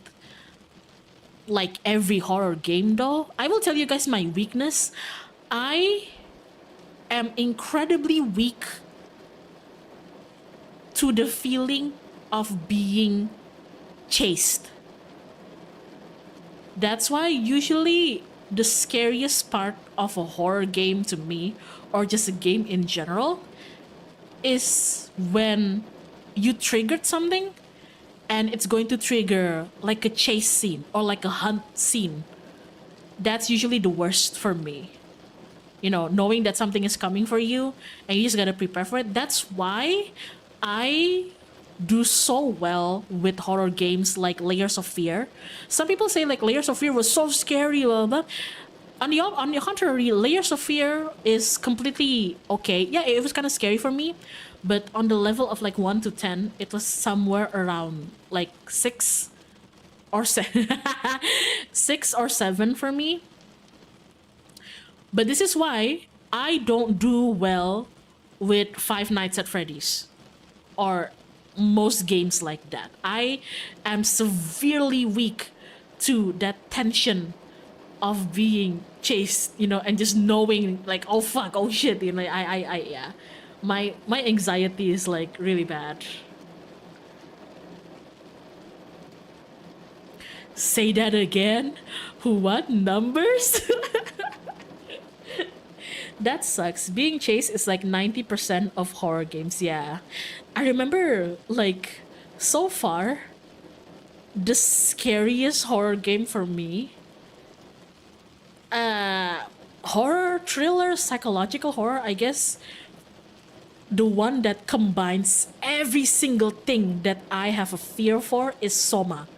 like every horror game though. I will tell you guys my weakness. I am incredibly weak to the feeling of being chased. That's why usually the scariest part of a horror game to me, or just a game in general, is when you triggered something and it's going to trigger like a chase scene or like a hunt scene. That's usually the worst for me. Knowing that something is coming for you and you just gotta prepare for it. That's why I do so well with horror games like Layers of Fear. Some people say like Layers of Fear was so scary, blah, blah. On the contrary, Layers of Fear is completely okay. Yeah, it was kind of scary for me, but on the level of like 1 to 10, it was somewhere around like 6 or 7 6 or 7 for me. But this is why I don't do well with Five Nights at Freddy's or most games like that. I am severely weak to that tension of being chased, and just knowing like, oh fuck, oh shit, yeah. My anxiety is like really bad. Say that again? What numbers? That sucks. Being chased is like 90% of horror games. Yeah. I remember, like, so far, the scariest horror game for me, horror, thriller, psychological horror, I guess, the one that combines every single thing that I have a fear for is Soma.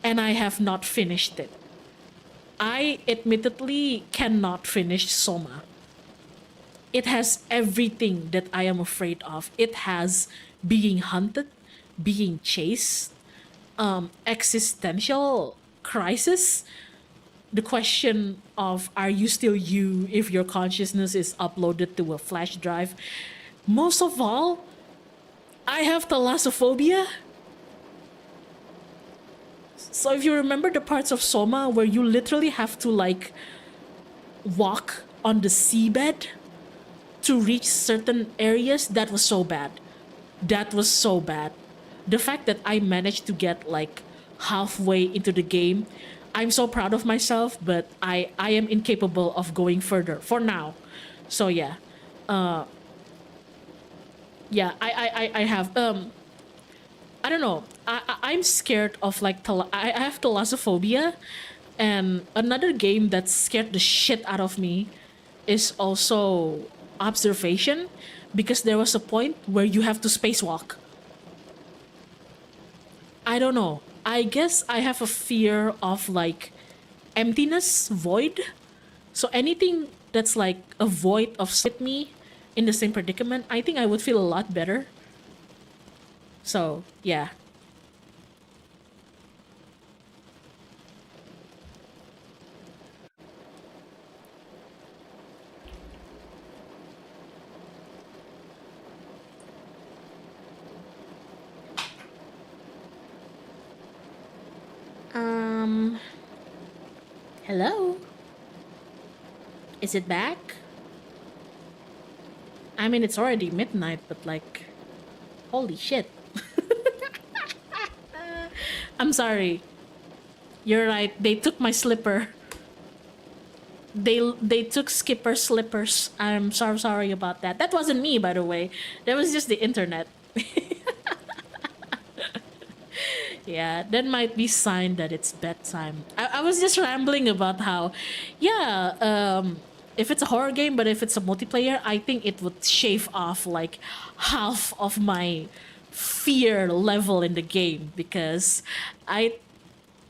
And I have not finished it. I admittedly cannot finish Soma. It has everything that I am afraid of. It has being hunted, being chased, existential crisis, the question of are you still you if your consciousness is uploaded to a flash drive. Most of all, I have thalassophobia. So if you remember the parts of Soma where you literally have to like walk on the seabed to reach certain areas, that was so bad. That was so bad. The fact that I managed to get like halfway into the game, I'm so proud of myself, but I am incapable of going further for now. So yeah. Yeah, I have I don't know. I'm scared of like I have thalassophobia, and another game that scared the shit out of me is also observation, because there was a point where you have to spacewalk. I don't know. I guess I have a fear of like emptiness, void. So anything that's like a void of me in the same predicament, I think I would feel a lot better. So yeah. Um. Hello. Is it back? I mean, it's already midnight, but like, holy shit. I'm sorry. You're right. They took my slipper. They took Skipper's slippers. I'm so sorry about that. That wasn't me, by the way. That was just the internet. Yeah, that might be sign that it's bedtime. I was just rambling about how, yeah, if it's a horror game, but if it's a multiplayer, I think it would shave off like half of my fear level in the game because I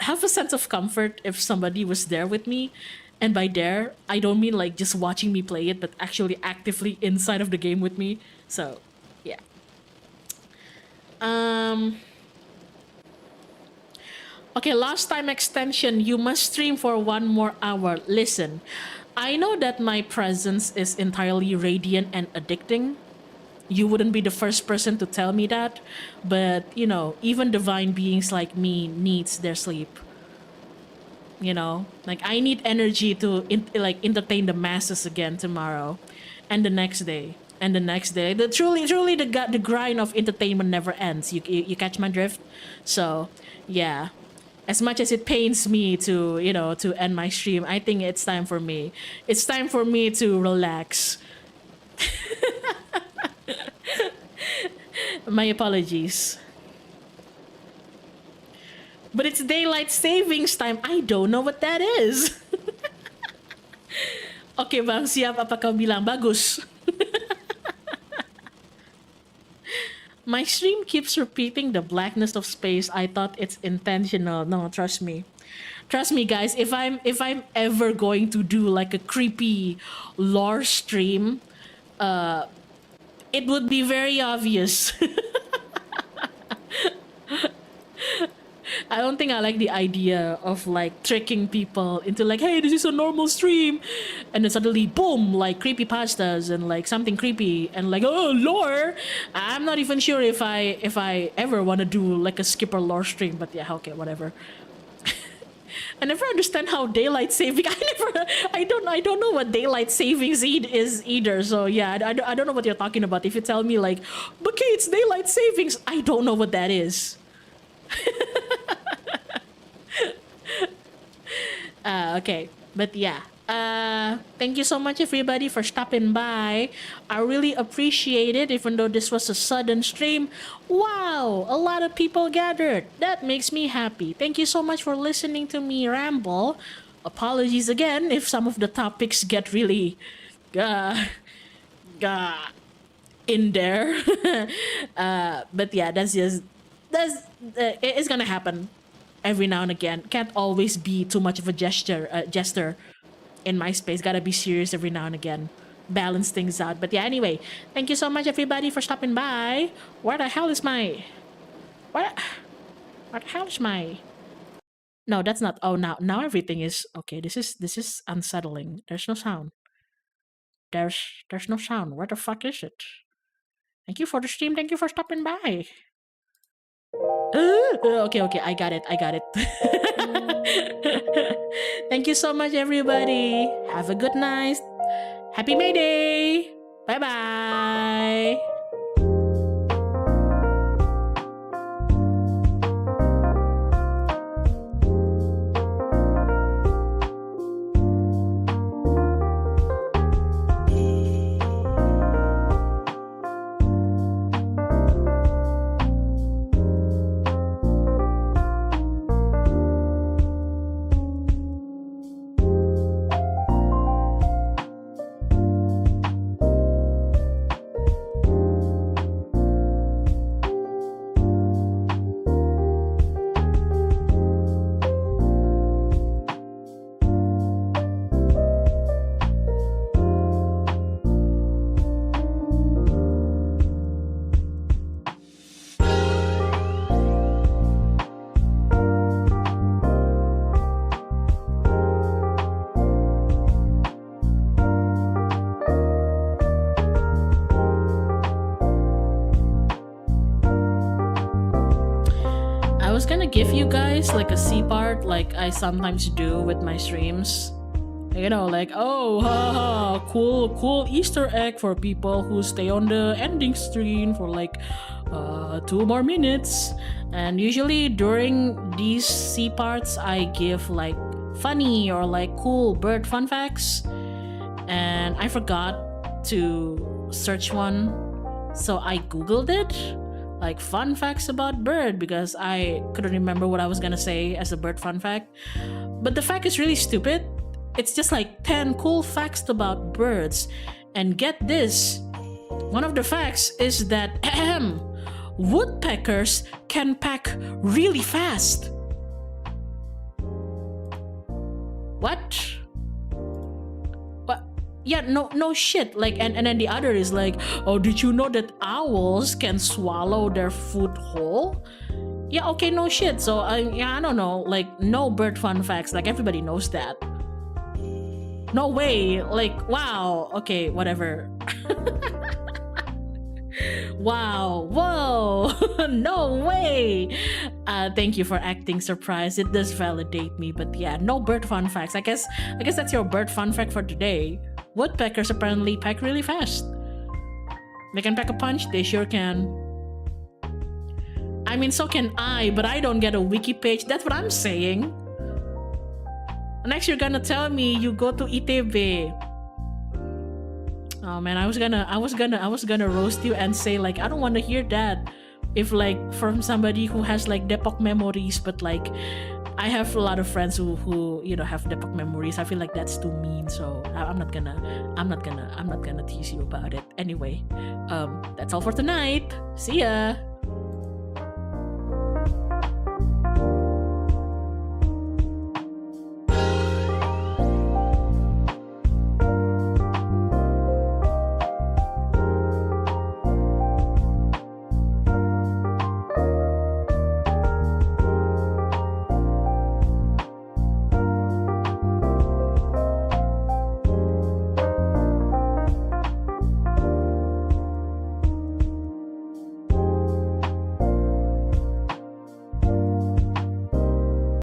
have a sense of comfort if somebody was there with me. And by there, I don't mean like just watching me play it, but actually actively inside of the game with me. So, yeah. Um, Okay, last time extension, you must stream for 1 more hour. Listen, I know that my presence is entirely radiant and addicting. You wouldn't be the first person to tell me that, but you know, even divine beings like me needs their sleep. You know, like I need energy to like entertain the masses again tomorrow, and the next day, and the next day. The truly the grind of entertainment never ends. You catch my drift? So yeah, as much as it pains me to to end my stream, I think it's time for me. It's time for me to relax. My apologies. But it's daylight savings time. I don't know what that is. Okay bang, siap apa kau bilang? Bagus. My stream keeps repeating the blackness of space. I thought it's intentional. No, trust me. Trust me guys, if I'm ever going to do like a creepy lore stream, it would be very obvious. I don't think I like the idea of like tricking people into like, hey, this is a normal stream, and then suddenly, boom, like creepy pastas and like something creepy and like, oh, lore. I'm not even sure if I ever want to do like a skipper lore stream, but yeah, okay, whatever. I never understand how daylight saving. I don't know what daylight savings is either. So yeah, I don't know what you're talking about. If you tell me like, okay, it's daylight savings, I don't know what that is. Okay, but yeah. Thank you so much everybody for stopping by. I really appreciate it, even though this was a sudden stream. Wow, a lot of people gathered. That makes me happy. Thank you so much for listening to me ramble. Apologies again if some of the topics get really uh, uh, in there. But yeah, it's gonna happen every now and again. Can't always be too much of a jester in my space. Gotta be serious every now and again. Balance things out. But yeah, anyway, thank you so much everybody for stopping by. Where the hell is my what the hell is my no, that's not. Oh, now everything is okay. This is unsettling. There's no sound. There's no sound. Where the fuck is it? Thank you for the stream. Thank you for stopping by. Okay, I got it. Thank you so much, everybody. Have a good night. Happy May Day. Bye bye. gonna give you guys like a C part, like I sometimes do with my streams. You know, like, oh, haha, cool Easter egg for people who stay on the ending screen for like 2 more minutes. And usually during these C parts, I give like funny or like cool bird fun facts. And I forgot to search one, so I googled it, like fun facts about bird, because I couldn't remember what I was gonna say as a bird fun fact. But the fact is really stupid. It's just like 10 cool facts about birds. And get this, one of the facts is that woodpeckers can pack really fast. What? Yeah, no shit. Like, and then the other is like, oh, did you know that owls can swallow their food whole? Yeah, okay, no shit. So I don't know. Like, no bird fun facts. Like, everybody knows that. No way. Like, wow. Okay, whatever. Wow. Whoa. No way. Thank you for acting surprised. It does validate me. But yeah, no bird fun facts. I guess that's your bird fun fact for today. Woodpeckers apparently pack really fast. They can pack a punch. They sure can. I mean, so can I, but I don't get a wiki page. That's what I'm saying. Next, you're gonna tell me you go to ITB. Oh man, I was gonna roast you and say like, I don't want to hear that. If like from somebody who has like Depok memories, but like I have a lot of friends who you know have Depok memories. I feel like that's too mean, so I'm not gonna tease you about it. Anyway, that's all for tonight. See ya.